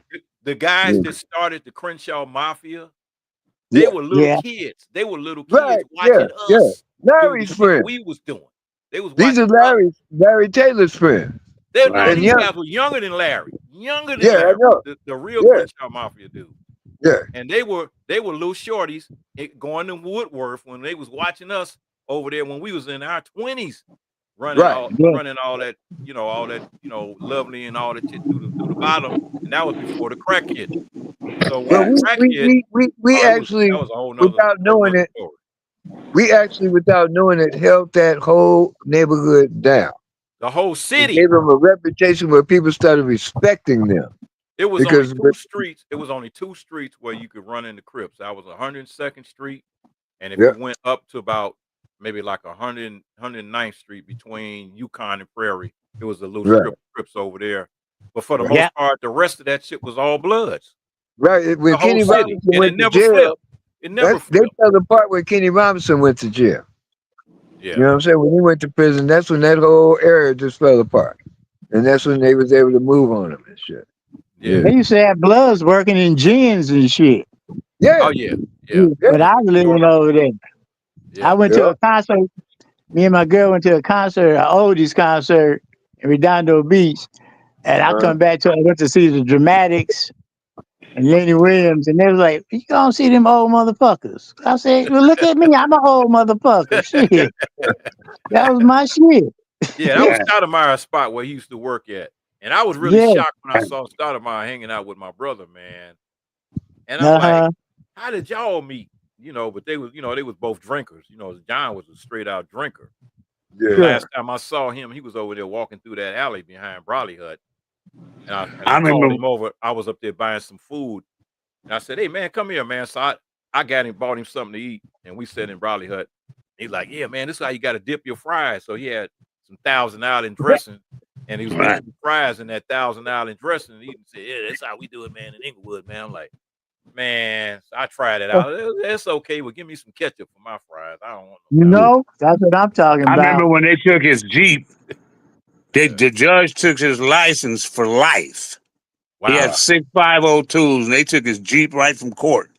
The guys Yeah. that started the Crenshaw Mafia, they Yeah. were little Yeah. kids. They were little kids Right. Yeah. watching Yeah. us do the Larry's shit friends. we was doing. They was These are watching us. Larry Taylor's friends. No, Right. And these young. guys were younger than Larry. Younger than Yeah, I Larry. know. The real Yeah. Crenshaw Mafia dude. Yeah. And they were little shorties going to Woodworth when they was watching us over there when we was in our 20s, running Right. all Yeah. running all that, lovely and all that shit through the bottom. And that was before the crack hit. So when Well, the crack hit, we actually, that was a whole without knowing nother it, story. we actually, without knowing it, helped that whole neighborhood down. The whole It city. gave them a reputation where people started respecting them. It was Because only two streets. It was only two streets where you could run into Crips. That was 102nd Street, and if yeah, you went up to about maybe like 109th Street between Yukon and Prairie, it was a little right, strip of Crips over there. But for the right, most Yeah. part, the rest of that shit was all Bloods. right. When The whole Kenny city, Robinson and it went to never jail, flipped. It never they flipped. fell apart when Kenny Robinson went to jail. You Yeah, know what I'm saying? When he went to prison, that's when that whole area just fell apart, and that's when they was able to move on him and shit. Yeah. They used to have Bloods working in gins and shit. Yeah. Oh yeah. Yeah. But I was living over there. I Yeah. went to a concert. Me and my girl went to a concert, an oldies concert in Redondo Beach. And I come back to I went to see the Dramatics and Lenny Williams, and they was like, "You don't see them old motherfuckers." I said, "Well, look at me, I'm an old motherfucker. Shit, that was my shit." Yeah, that was Stoudemire's spot where he used to work at. And I was really Yeah. shocked when I saw Stoudemire hanging out with my brother, man. And I'm like, Uh-huh. how did y'all meet? But they was, they was both drinkers. John was a straight out drinker. The Yeah. last time I saw him, he was over there walking through that alley behind Brawley Hut. And I I called remember. him over. I was up there buying some food. And I said, "Hey man, come here, man." So I got him, bought him something to eat, and we sat in Brawley Hut. He's like, "Yeah, man, this is how you got to dip your fries." So he had some Thousand Island dressing, and he was Right. dipping fries in that Thousand Island dressing. And he said, "Yeah, that's how we do it, man, in Inglewood, man." I'm like, man, so I tried it out. It's okay, but give me some ketchup for my fries. I don't want You no down. know, that's what I'm talking I remember about. when they took his Jeep. Yeah. The judge took his license for life. He Wow, had 6502s, and they took his Jeep right from court.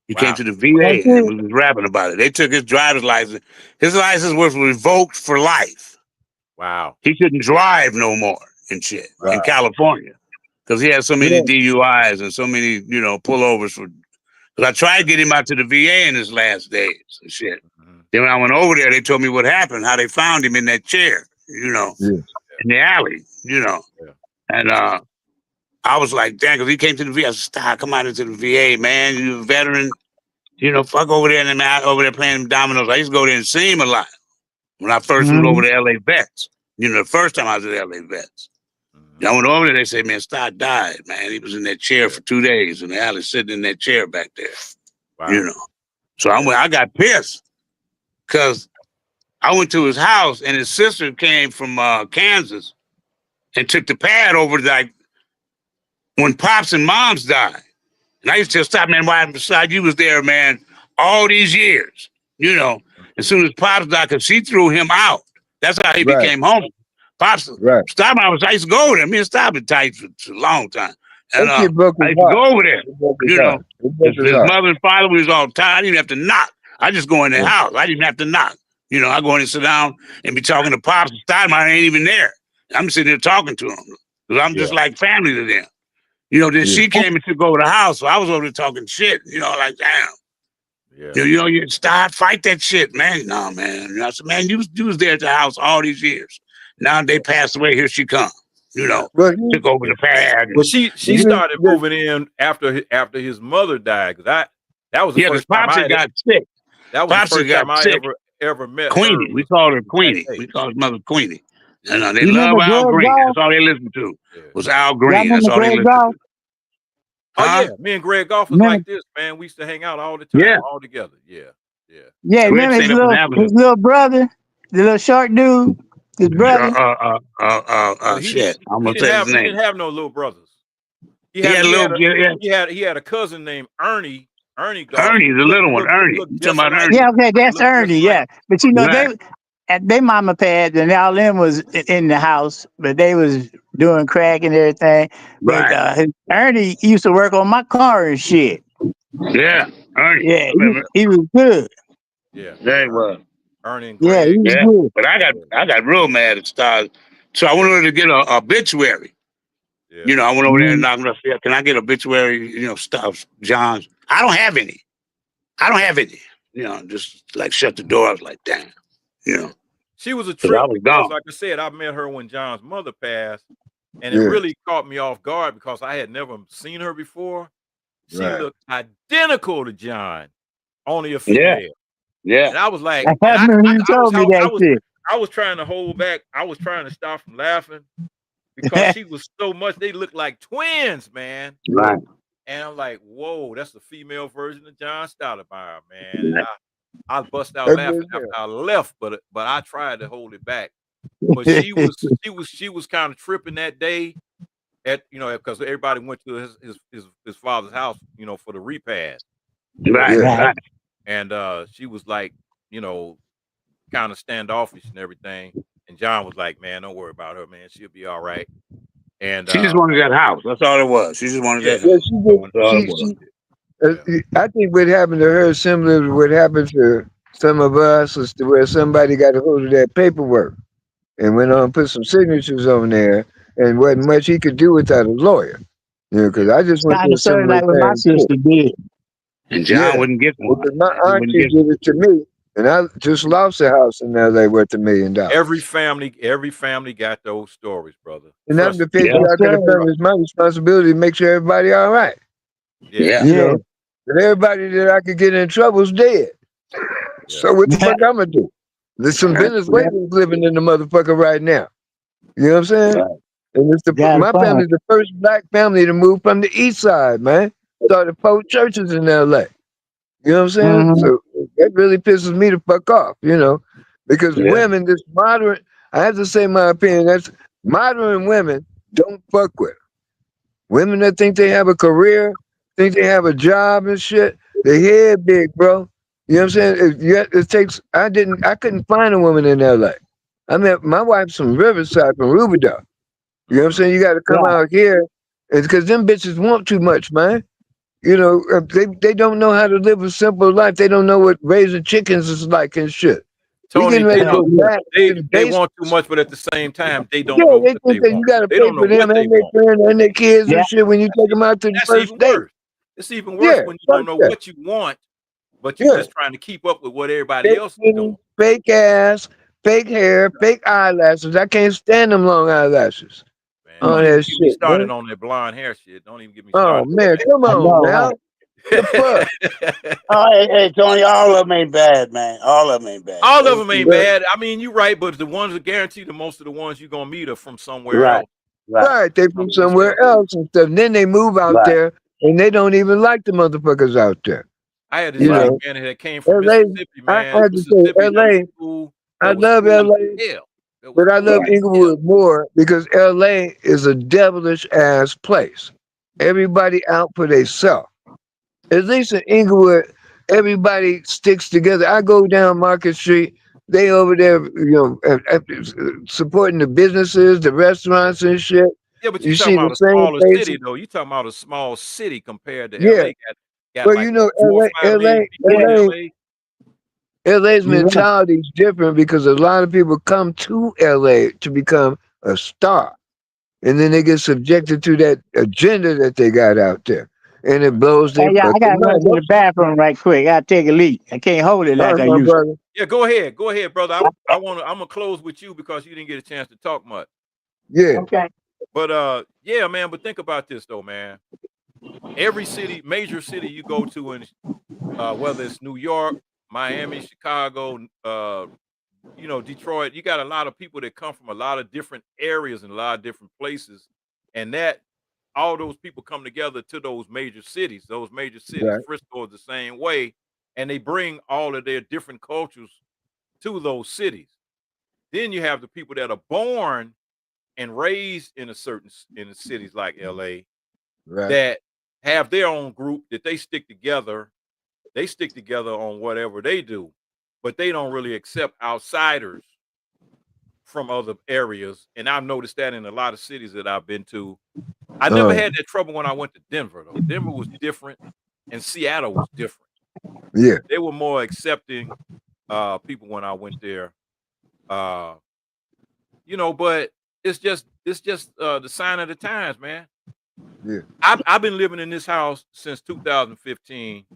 He came wow, to the That's VA and it. was rapping about it. They took his driver's license. His license was revoked for life. wow. He couldn't drive no more and shit in California because he had so many Yeah. DUIs and so many, pullovers for. Because I tried to get him out to the VA in his last days and shit. Mm-hmm. Then when I went over there, they told me what happened, how they found him in that chair, Yeah. in the alley, Yeah. And I was like, damn, because he came to the VA. I said, stop, come out into the VA, man. You're a veteran. Fuck over there and out over there playing dominoes. I used to go there and see him a lot when I first moved over Mhm. to LA Vets. The first time I was at LA Vets. Mm-hmm. I went over there, they said, man, Stott died, man. He was in that chair for 2 days in the alley, sitting in that chair back there. Wow. So I got pissed because I went to his house and his sister came from Kansas and took the pad over like when Pops and Moms died. And I used to stop, man, why beside you was there, man, all these years, as soon as Pops died, because she threw him out. That's how he became homeless. Pops, Right. Stop, I used to go over there. Me and Stop been tight for a long time. And That shit broke I his used to heart. go over there, It broke his heart. It broke his his heart. mother and father was all tired. I didn't even have to knock. I just go in their house. I didn't have to knock. I go in and sit down and be talking to Pops and Steinmeier ain't even there. I'm sitting there talking to him because I'm just like family to them. Then she came and took over the house, so I was over there talking shit. Like damn. Yeah. You stop, fight that shit, man. No, man. I said, man, you was there at the house all these years. Now they passed away. Here she come. But Took over the pad. Well, she started moving in after his mother died, because that was the because first time Popsy got sick. that was the Popsy first got time I sick. ever met Queenie. her. We called her that Queenie. day. We called his mother Queenie. And they You love remember Al Greg Green. Goff? That's all they listened to. Yeah. Was Al Y'all Green. That's remember all they Greg listened Goff? to. Oh Huh? yeah, me and Greg Goff was Remember? like this, man. We used to hang out all the Yeah. time, all together. Yeah, yeah. Yeah, We had remember to his stand up on Avenue. little brother, the little short dude, his brother. Shit. I'm He gonna say his he name. didn't have no little brothers. He He had a little. he had a cousin named Ernie Goff. Ernie, the little one. Ernie. You talking about Ernie? Yeah, okay, that's Ernie. Like, Yeah, but Right. they mama pads and all them was in the house, but they was doing crack and everything. But Right. Ernie used to work on my car and shit. Yeah. Ernie. Yeah, I remember. he was good. yeah, Yeah, he was. Ernie and Yeah, he Greg. was Yeah. good. But I got real mad at Stars. So I went over to get a obituary. Yeah. I went over there and Mhm. knocked on the door. Can I get obituary, stuff, John's? I don't have any. Just like shut the door. I was like, damn. She was a 'Cause I trip was because, gone. like I said, I met her when John's mother passed, and it Yeah. really caught me off guard because I had never seen her before. She Right. looked identical to John, only a Yeah. female. Yeah. And I was like, I and remember you told me that shit. I was trying to hold back. I was trying to stop from laughing because she was so much. They looked like twins, man. Right. And I'm like, whoa, that's the female version of John Stoudemire, man. And I bust out That's laughing good, after yeah. I left, but I tried to hold it back. But she was kind of tripping that day because everybody went to his father's house, for the repast. Right. Yeah. Right. And she was like, kind of standoffish and everything. And John was like, man, don't worry about her, man. She'll be all right. And She just wanted that house. That's all it was. She just wanted yeah, that Yeah, house. she did. That's all it was. yeah, I think what happened to her is similar to what happened to some of us, is to where somebody got a hold of that paperwork and went on and put some signatures on there, and wasn't much he could do without a lawyer. You know, because yeah. I just It's went kind through a of sort of similar like what my thing too. sister did. And John Yeah, wouldn't get one. because my He wouldn't auntie get did one. it to me, and I just lost a house in L.A. worth $1 million. Every family got those stories, brother. And I'm Trust the me. Yeah. Yes, patriarch of sir. the family. It's my responsibility to make sure everybody all right. Yeah, Yeah. You Yeah. know, and everybody that I could get in trouble's dead. yeah. So what the Yeah. fuck I'm gonna do? There's some Yeah. Venezuelans living in the motherfucker right now. You know what I'm saying? Right. And it's Got a my point. family's the first black family to move from the east side, man. Started 4 churches in LA. You know what I'm saying? Mm-hmm. So that really pisses me the fuck off, you know, because Yeah. women, this moderate, I have to say my opinion, that's modern women don't fuck with. Women that think they have a career, think they have a job and shit, their head big, bro. You know what I'm saying? It takes. I couldn't find a woman in LA. I met my wife's from Riverside, from Rubidale. You know what I'm saying? You got to come Right. out here, because them bitches want too much, man. You know, they don't know how to live a simple life. They don't know what raising chickens is like and shit. We Tony, getting they ready to don't. go back to the They basics. want too much, but at the same time, they Yeah, don't know they what think they that you want. got to They pay don't know for them what they and their want. friends and their kids Yeah. and shit when you take them out to the That's first even date. worse. It's even worse Yeah, when you fuck don't know that. what you want, but you Yeah. just trying to keep up with what everybody Fake else is doing. titties, fake ass, fake hair, fake eyelashes. I can't stand them long eyelashes. Man, All don't even that get me shit, started man. on that blonde hair shit. Don't even get me Oh started man, come I on know, right? now. The fuck? on Oh, hey, Tony, all of them ain't bad, man. All of them ain't bad. All of Let's them be ain't Right, bad. I mean, you're right, but the ones that guarantee the most of the ones you're gonna meet are from somewhere right, else. right, right. They from It's somewhere else and stuff. And then they move out right, there and they don't even like the motherfuckers out there. I had this You right. lady, know, man, that came from LA. Mississippi, I man. have to say Mississippi, that was LA. cool. I That was love cool as LA, hell. That was but I love cool Right. as hell. Inglewood more because LA is a devilish ass place. Everybody out for themselves. At least in Inglewood, everybody sticks together. I go down Market Street. They over there, supporting the businesses, the restaurants and shit. Yeah, but you You talking see the about a same smaller faces. city though. You talking about a small city compared to Yeah. LA. Got Well, like you what, know, 4 or 5 million people in LA, LA. LA's You're right. mentality is different because a lot of people come to LA to become a star. And then they get subjected to that agenda that they got out there. And it Right. blows their Hey, yeah, I fucking gotta run mind. to the bathroom right quick. I gotta take a leak. I can't hold it All like right, I my used to. brother. Yeah, go ahead, brother. I'm gonna close with you because you didn't get a chance to talk much. Yeah, Okay. But yeah, man. But think about this though, man. Every city, major city you go to, in whether it's New York, Miami, Chicago, Detroit, you got a lot of people that come from a lot of different areas and a lot of different places, and that all those people come together to those major cities. Those major cities, right. Frisco is the same way, and they bring all of their different cultures to those cities. Then you have the people that are born and raised in in the cities like LA Right. that have their own group that they stick together. They stick together on whatever they do, but they don't really accept outsiders from other areas. And I've noticed that in a lot of cities that I've been to. I never Uh, had that trouble when I went to Denver, though. Denver was different, and Seattle was different. yeah, They were more accepting people when I went there. Uh, but it's just the sign of the times, man. yeah, I've been living in this house since 2015,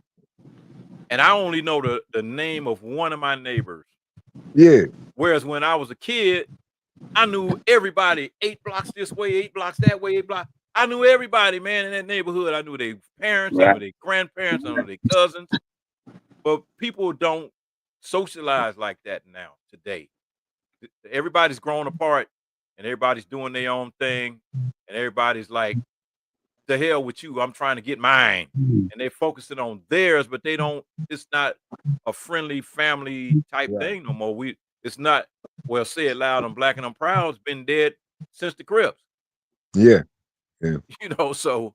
and I only know the name of one of my neighbors. yeah, Whereas when I was a kid, I knew everybody 8 blocks this way, 8 blocks that way, 8 blocks. I knew everybody, man, in that neighborhood. I knew their parents, I Right. knew their grandparents, I knew their cousins. But people don't socialize like that now today. Everybody's grown apart and everybody's doing their own thing. And everybody's like, the hell with you. I'm trying to get mine. And they're focusing on theirs, but it's not a friendly family type right. thing no more. It's not, well, say it loud, I'm black and I'm proud. It's been dead since the Crips. Yeah, yeah, So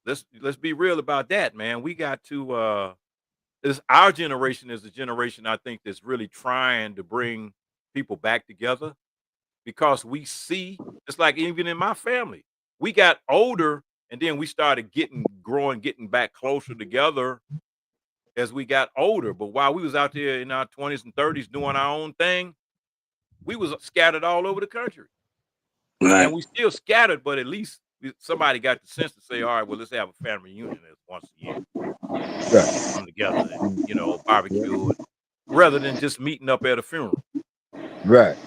let's be real about that, man. We got to this our generation is the generation I think that's really trying to bring people back together because we see it's like even in my family. we got older, and then we started getting back closer together as we got older. But while we was out there in our 20s and 30s doing our own thing, we was scattered all over the country. Right. And we still scattered, but at least somebody got the sense to say, all right, well, let's have a family reunion once a year. Right. Come together and, barbecue, rather than just meeting up at a funeral. Right.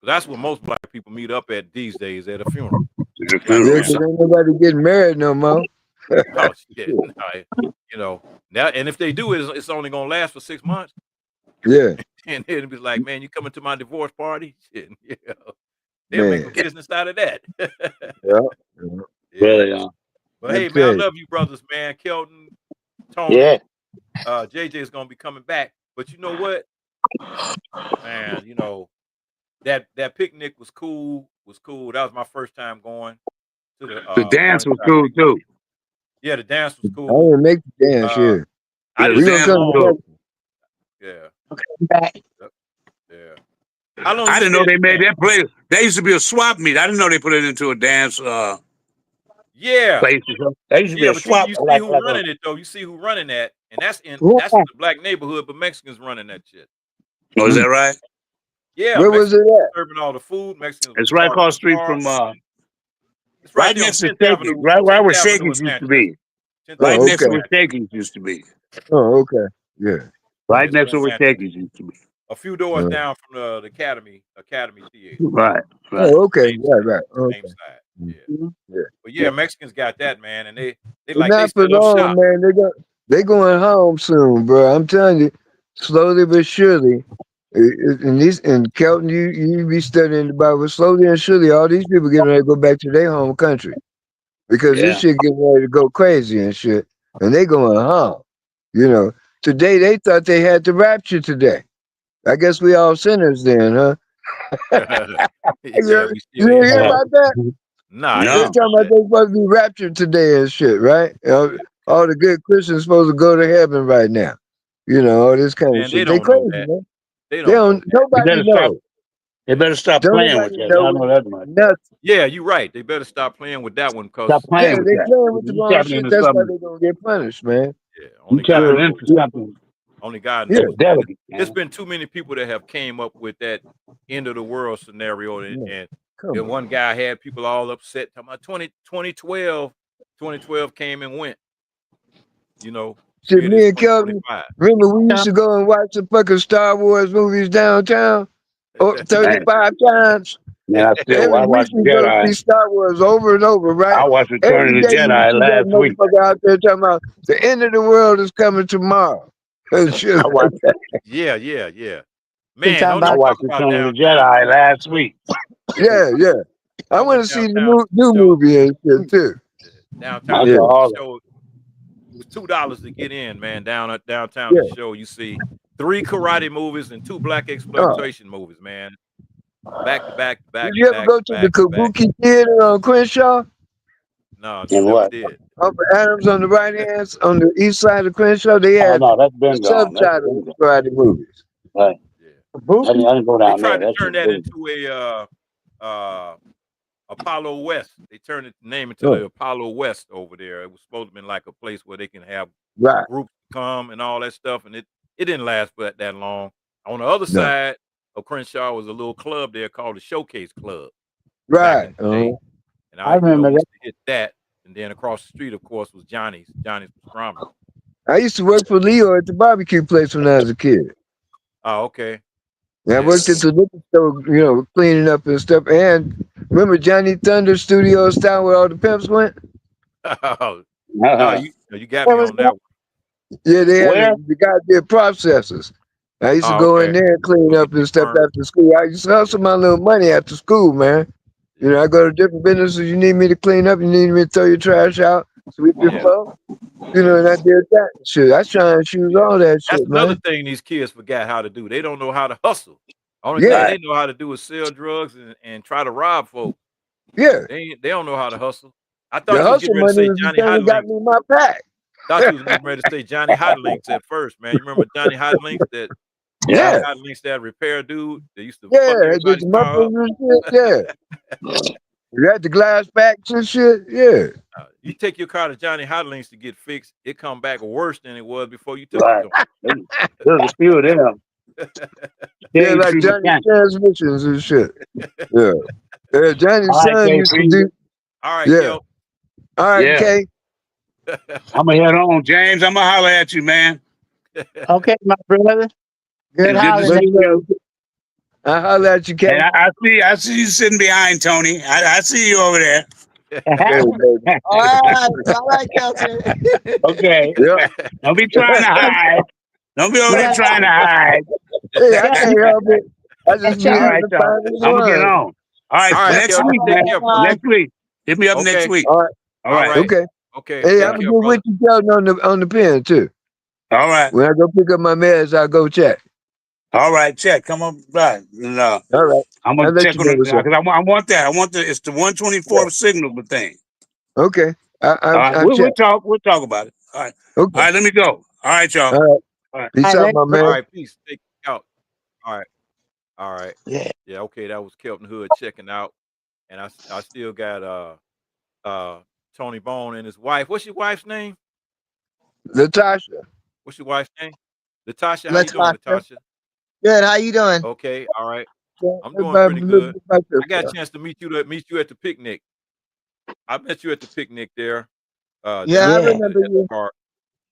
That's what most black people meet up at these days, at a funeral. Yeah, 'cause ain't nobody getting married no more. Oh, shit. Now, and if they do, it's only going to last for 6 months. Yeah. And it'll be like, man, you coming to my divorce party? Shit, they'll make a business out of that. Yeah. But hey, man, I love you brothers, man. Kelton, Tony, JJ is going to be coming back. But you know what? Man, that picnic was cool. That was my first time going to the dance was cool too. Yeah, the dance was cool. I didn't make the dance here. We gonna come cool. Yeah. Okay, back. Yeah. I didn't know they made that place. There used to be a swap meet. I didn't know they put it into a dance yeah. place. There used to be a swap. You see who running it though. You see who running that, and that's in the black neighborhood, but Mexicans running that shit. Oh, is that right? Yeah. Where was it at? Serving all the food. Mexicans. It's right across the street from it's right next to Shakey's. Right where Shakey's used to be. Right next to where Shakey's used to be. Oh, okay. Yeah. Right next to where Shakey's used to be. A few doors down from the Academy Theater. Right. Oh, okay. Right. Okay. Same side. Yeah. But yeah, Mexicans got that, man, and they like not for long, man. They going home soon, bro. I'm telling you, slowly but surely. In Kelton, you be studying the Bible slowly and surely. All these people getting ready to go back to their home country because this shit getting ready to go crazy and shit, and they going home. Today they thought they had the rapture today. I guess we all sinners then, huh? You hear about that? Nah, they're talking about they supposed to be raptured today and shit, right? All the good Christians supposed to go to heaven right now. All this kind of shit. They crazy, man. They don't. Nobody knows. They better stop playing with that. I know that much. Yeah, you're right. They better stop playing with that one because they playing with the wrong shit. That's why they're gonna get punished, man. Yeah, only God knows. There's been too many people that have came up with that end of the world scenario, and one guy had people all upset talking about 2012 came and went. Shit, me and Kelvin, remember we used to go and watch the fucking Star Wars movies downtown 35 times. Yeah, I watched Jedi. Star Wars over and over, right? I watched Return of the Jedi last week. Out there talking about the end of the world is coming tomorrow. I watched that. Yeah. Man, I watched Return of the Jedi last week. Yeah. I want to see the new movie and shit too. Downtown show. It was $2 to get in, man. Downtown the show. You see 3 karate movies and 2 black exploitation movies, man. Back to back. Did you ever go to the Kabuki Theater on Crenshaw? No, never did. Over Adams on the right hand, on the east side of Crenshaw, they had subtitles karate movies. Right. Yeah. I didn't go down there. They tried to turn that into a Apollo West. They turned the name into the Apollo West over there. It was supposed to be like a place where they can have groups come and all that stuff, and it didn't last that long. On the other side of Crenshaw was a little club there called the Showcase Club. Right. And I remember that. Hit that, and then across the street, of course, was Johnny's Pastrami. I used to work for Leo at the barbecue place when I was a kid. Oh, okay. I worked at the liquor store, cleaning up and stuff. And remember Johnny Thunder Studio style where all the pimps went? No, you got me on that one. Yeah, they had the goddamn processors. I used to go in there and clean up and stuff after school. I used to hustle my little money after school, man. I go to different businesses. You need me to clean up. You need me to throw your trash out, sweep your floor. And I did that shit. I try and choose all that shit, That's man. another thing these kids forgot how to do. They don't know how to hustle. Only thing they know how to do is sell drugs and try to rob folks. Yeah. They don't know how to hustle. I thought the you was getting ready to say Johnny Hot got me my pack. Thought you was getting ready to say Johnny Hot Links at first, man. You remember Johnny Hot Links Johnny Hot Links, that repair dude? They used to fuck everybody's car up. You got the glass backs and shit. Yeah. You take your car to Johnny Hotlings to get fixed, it come back worse than it was before you took it Right. to There's a few of them. him. Yeah, Shade like Tree Johnny Mechanic. transmissions and shit. Yeah. Yeah, Johnny's All right, son used to KP. do. All right, Yeah. All right, Yeah. K. I'm gonna head on, James. I'm gonna holler at you, man. Okay, my brother. Good It's good to holiday. Let see me know. you. I'll holler at you, K. And I see you sitting behind Tony. I see you over there. Hey, baby. All right, Kelton. Okay. Yeah. Don't be trying to hide. Don't be over You there got, trying to hide. Hey, I you got, can't help it. I just be check All me. right, having y'all. fun with I'm gonna get one. on. All right, All right, next Kel, week, take man. care, brother. Next week. Hit me up next Okay. week. All right. All right. Okay. Okay. Hey, Take I'm care, gonna get brother. with you, Kelton, on the pen too. All right. When I go pick up my meds, I'll go check. All right. Check. Come on by. And, All right. I'm I'll gonna let check you on know it what's up. because I want that. I want it's the 124 signal thing. Okay. All right. I'll check. We'll talk about it. All right. All Okay. right, let me go. All right, y'all. All right. All right. Peace All out, right, my All man. right, peace. Take it out. All right. All right. yeah. Yeah, okay. That was Kelton Hood checking out. And I still got Tony Bone and his wife. What's your wife's name? Latasha. What's your wife's name? Latasha. How you doing, Latasha. Latasha? Good. How you doing? Okay, all right. I'm doing Everybody pretty a little good. bit about I got a yourself. chance to meet you at the picnic. I met you at the picnic there, Yeah, down I there Yeah. remember at the you. park.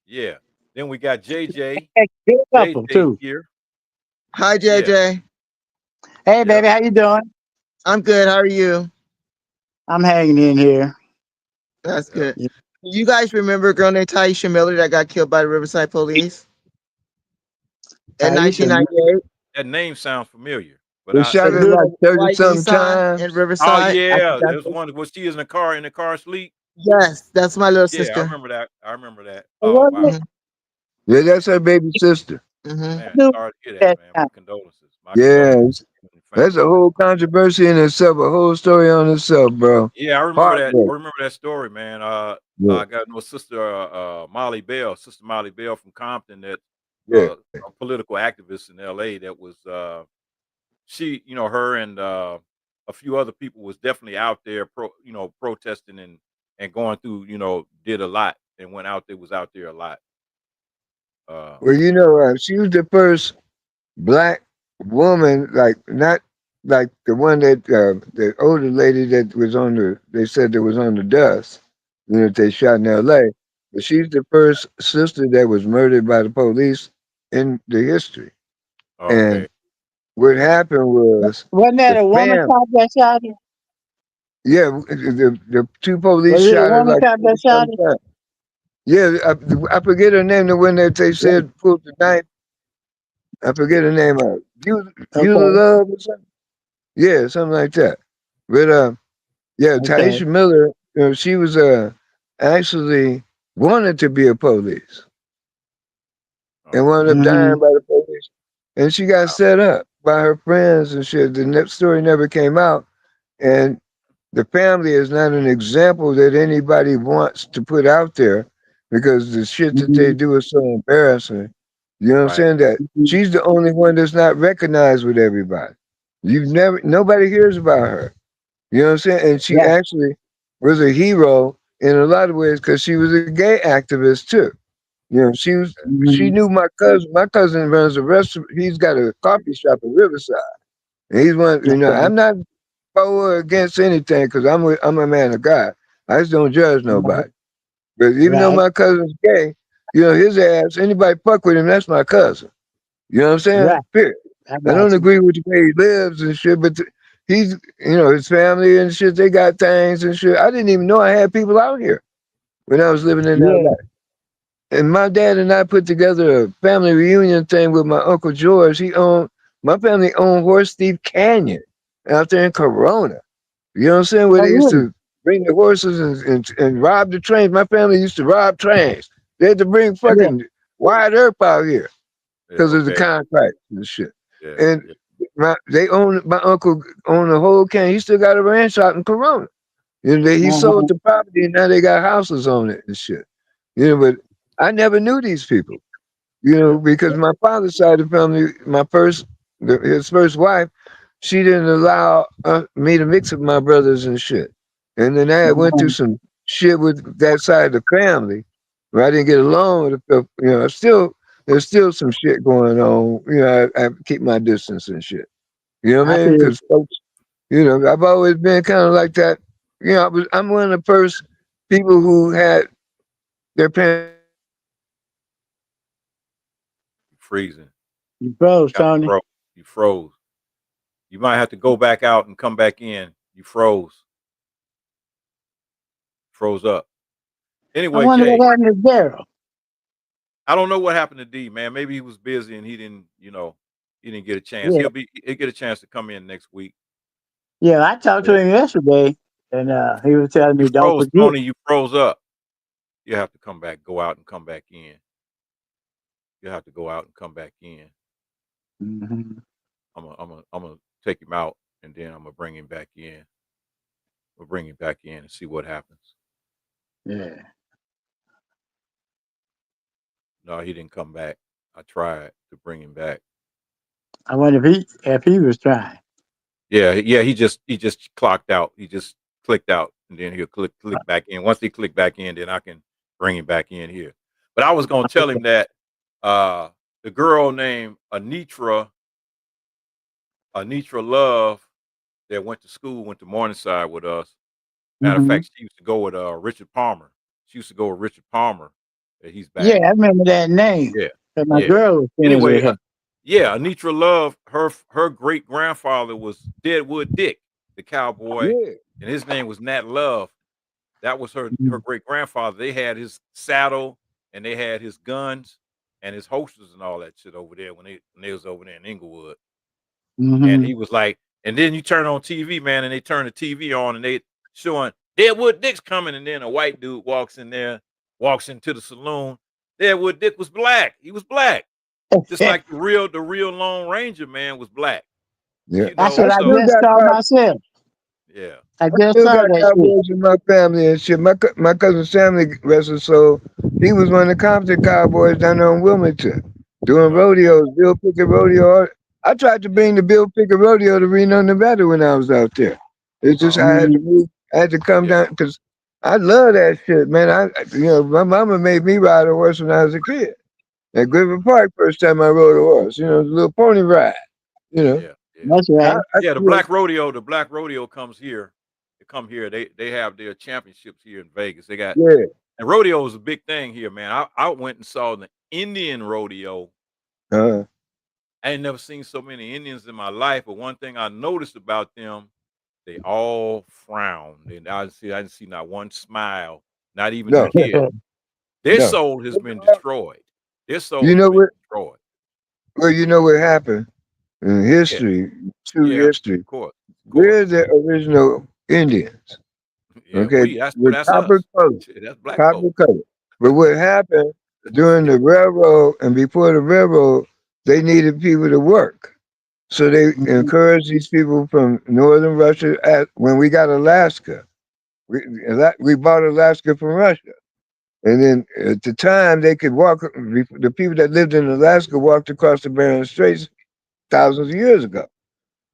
Yeah. Then we got JJ. Hey, good couple JJ too. here. Hi, Yeah. JJ. Hey, Yep. baby, how you doing? I'm good. How are you? I'm hanging in here. That's Yep. good. You guys remember a girl named Taisha Miller that got killed by the Riverside Police in Taisha, 1998? That name sounds familiar, but They I. The shot her little like 30 white something Nissan in times. Oh Riverside. I think yeah, there's that's one. Was she in the car sleep? yes, that's my little Yeah, I sister. remember that. I remember that. Oh was it? wow, Hmm. Yeah, that's her baby sister. Hmm. man. Knew Sorry to hear that, that man. time. My condolences. My Yeah, condolences to the that's a family, man. whole controversy in itself, a whole story on itself, bro. Yeah, I remember that. I Heartbreak. remember that story, man. Yeah, I got no sister, Sister Molly Bell from Compton, that yeah. a political activist in L.A. That was she, her and a few other people was definitely out there, protesting and going through, did a lot and went out there, was out there a lot. Uh, Well, she was the first black woman, like not like the one that the older lady that was on they said that was on the dust, that they shot in L.A. But she's the first sister that was murdered by the police in the history. And okay, what happened was Wasn't that the a woman fam, cop that shot her? yeah, the two police Was it a shot her woman like cop that 30 shot something times. Yeah, I forget her name. The one that they her? said pulled the knife. I forget her name. Beulah Okay. Love or something. Yeah, something like that. But yeah, Okay. Taisha Miller, she was actually wanted to be a police and wound up Hmm. dying by the police. And she got wow, set up by her friends and shit. The story never came out. And the family is not an example that anybody wants to put out there because the shit that Hmm. they do is so embarrassing. You know what I'm right, saying? That she's the only one that's not recognized with everybody. Nobody hears about her. You know what I'm saying? And she Right. actually was a hero in a lot of ways because she was a gay activist too. She Hmm. knew my cousin. My cousin runs a restaurant. He's got a coffee shop in Riverside. And he's one, Okay. I'm not for or against anything because I'm a man of God. I just don't judge Right. nobody. But even though Right. my cousin's gay, his ass, anybody fuck with him, that's my cousin. You know what I'm saying? Right. Period. I I got don't you. agree with the way he lives and shit, but he's, his family and shit, they got things and shit. I didn't even know I had people out here when I was living in Yeah. LA. And my dad and I put together a family reunion thing with my Uncle George. My family owned Horse Thief Canyon out there in Corona. You know what I'm saying? Where Oh, they used really? to bring the horses and rob the trains. My family used to rob trains. They had to bring Yeah. fucking Wyatt Earp out here yeah, because of the okay, contract and shit. yeah, And yeah, my uncle owned the whole canyon. He still got a ranch out in Corona. He Uh-huh. sold the property and now they got houses on it and shit. But I never knew these people, yeah, because my father's side of the family, his first wife, she didn't allow me to mix with my brothers and shit. And then I went through some shit with that side of the family where I didn't get along with the, there's still some shit going on. I keep my distance and shit. You know what I I mean? feel Because folks, I've always been kind of like that. I'm one of the first people who had their parents You freezing. you froze, Got Tony. froze. You froze. You might have to go back out and come back in. You froze. Froze up. I Anyway, wonder Jay, what happened to Daryl. I don't know what happened to D, man. Maybe he was busy and he didn't get a chance. Yeah, He'll get a chance to come in next week. yeah. I talked to Yeah. him yesterday, and he was telling You me, "Don't froze, forget." Tony. You froze up. You have to come back, go out and come back in. You have to go out and come back in. Hmm. I'm gonna take him out and then I'm gonna bring him back in. We'll bring him back in and see what happens. Yeah. No, he didn't come back. I tried to bring him back. I wonder if he was trying. Yeah. He just clocked out. He just clicked out, and then he'll click back in. Once he click back in, then I can bring him back in here. But I was gonna tell him that uh, the girl named Anitra Love, that went to school, went to Morningside with us. Matter of Hmm. fact, she used to go with Richard Palmer. She used to go with Richard Palmer. He's Yeah, back. I remember that name. Yeah, But my yeah. girl was friends Anyway, with her. yeah, Anitra Love, her great grandfather was Deadwood Dick, the cowboy, yeah. and his name was Nat Love. That was her Mhm. great grandfather. They had his saddle and they had his guns and his holsters and all that shit over there when they was over there in Inglewood. And Mhm. he was like, and then you turn on TV, man, and they turn the TV on and they showing Deadwood Dick's coming, and then a white dude walks in there, walks into the saloon. Deadwood Dick was black. He was black. Just like the real Lone Ranger man was black. Yeah. That's what I I still just got saw myself. Yeah. I I just still saw got that shit. cowboys in my family and shit. My cousin Sammy, rest his soul, he was one of the Compton cowboys down there in Wilmington, doing Okay. rodeos, Bill Pickett rodeo. I tried to Yeah. bring the Bill Pickett rodeo to Reno, Nevada when I was out there. It's just Oh, I had okay. to Mhm. move. I had to come Yeah. down because I love that shit, man. My mama made me ride a horse when I was a kid at Griffith Park. First time I rode a horse, the little pony ride. You know, Yeah. Yeah. That's I, right. I Yeah. The you black rodeo comes here. They come here. They have their championships here in Vegas. They got, yeah, and rodeo is a big thing here, man. I went and saw the Indian rodeo. uh, I ain't never seen so many Indians in my life, but one thing I noticed about them, they all frowned, and I didn't see not one smile, not even a no, kid. Their no. soul has been destroyed. Their soul You has know been what? destroyed. Well, you know what happened in Yeah, history, true yeah, of history. course, of course. We're the original Indians, Yeah, okay, with that's copper us. color, Shit, that's black copper folk. color. But what happened during the railroad and before the railroad, they needed people to work. So they Mhm. encouraged these people from northern Russia. When we got Alaska, we bought Alaska from Russia. And then at the time, they could walk, the people that lived in Alaska walked across the Bering Straits thousands of years ago.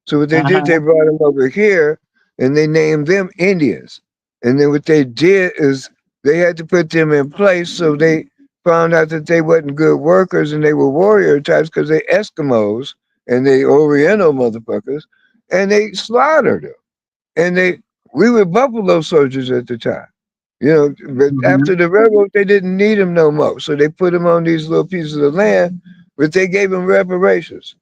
So what they did, they Uh-huh. brought them over here and they named them Indians. And then what they did is they had to put them in place. So they found out that they wasn't good workers and they were warrior types because they Eskimos and they Oriental motherfuckers, and they slaughtered them. And we were buffalo soldiers at the time. But after Mhm. the railroad, they didn't need them no more. So they put them on these little pieces of land, but they gave them reparations.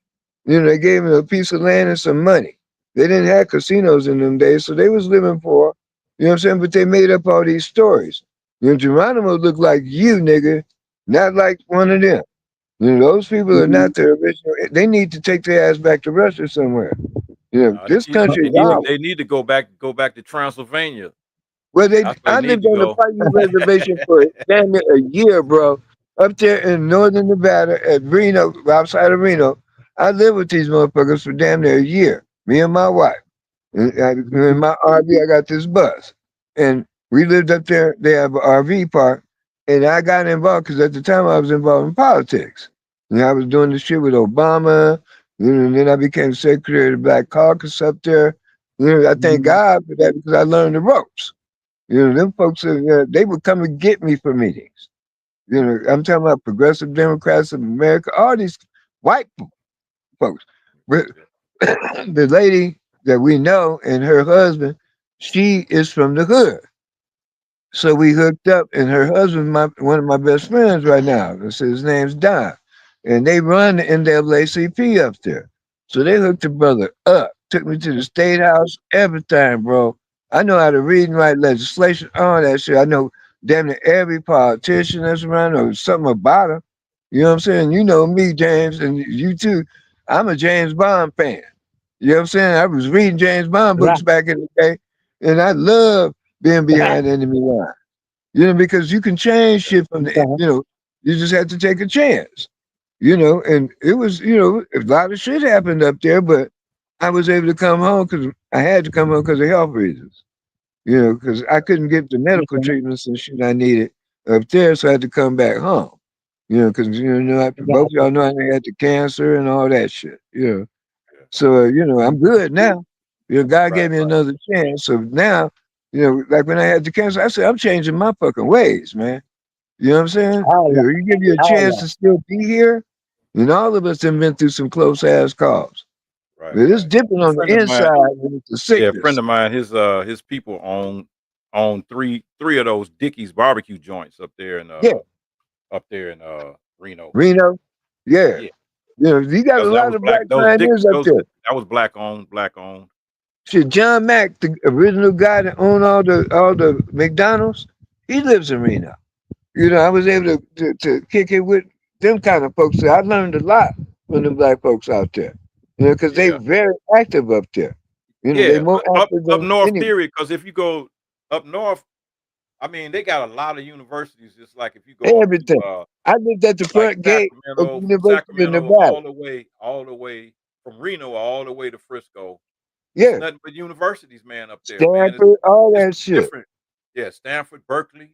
They gave them a piece of land and some money. They didn't have casinos in them days, so they was living poor. You know what I'm saying? But they made up all these stories. Geronimo looked like you, nigga, not like one of them. Those people are Mhm. not the original. They need to take their ass back to Russia somewhere. No, This country is ours. they need to go back to Transylvania. Well, That's where they I need lived to on the go. Paiute Reservation for damn near a year, bro. Up there in northern Nevada at Reno, outside of Reno. I lived with these motherfuckers for damn near a year. Me and my wife. In my RV, I got this bus. And we lived up there. They have an RV park. And I got involved because at the time I was involved in politics. I was doing the shit with Obama. And then I became secretary of the Black Caucus up there. I thank Mhm. God for that because I learned the ropes. Them folks, they would come and get me for meetings. I'm talking about progressive Democrats of America, all these white folks. But Yeah. the lady that we know and her husband, she is from the hood. So we hooked up, and her husband's one of my best friends right now. His name's Don, and they run the NAACP up there. So they hooked the brother up, took me to the state house, everything, bro. I know how to read and write legislation, all that shit. I know damn near every politician that's around or something about him. You know what I'm saying? You know me, James, and you too. I'm a James Bond fan. You know what I'm saying? I was reading James Bond Right. books back in the day, and I love being behind enemy lines. Because you can change shit from the, you just have to take a chance, and it was, a lot of shit happened up there, but I was able to come home because I had to come home because of health reasons, because I couldn't get the medical Okay. treatments and shit I needed up there, so I had to come back home, because, I both got you. y'all know I had the cancer and all that shit. Yeah. So, I'm good now. God Right. gave me Right. another chance. So now, like when I had the cancer, I said, I'm changing my fucking ways, man. You know what I'm saying? All right. You give you a All chance right. to still be here, and all of us have been through some close ass calls. Right. But it's Right. different A on friend the of mine. inside when it's a Yeah, a friend sickness. of mine. His people own three of those Dickies barbecue joints Yeah, up there in Reno. Reno. Yeah. Yeah, You got a because that lot was of black. black Those Dick. pioneers up Those there. that was black owned. Black owned. Shit, John Mack, the original guy that owned all the McDonald's, he lives in Reno. I was able to kick it with them kind of folks. So I learned a lot from the black folks out there. Because they Yeah. very active up there. They Yeah. more active Up than north. any Period. Because if you go up north, I mean, they got a lot of universities. Just like if you go up to everything. I lived at the like front gate of the Sacramento, from University of Sacramento Nevada. all the way from Reno all the way to Frisco. It's Yeah, nothing but universities, man, up there, man. Stanford, all It's that shit. different. Yeah, Stanford, Berkeley,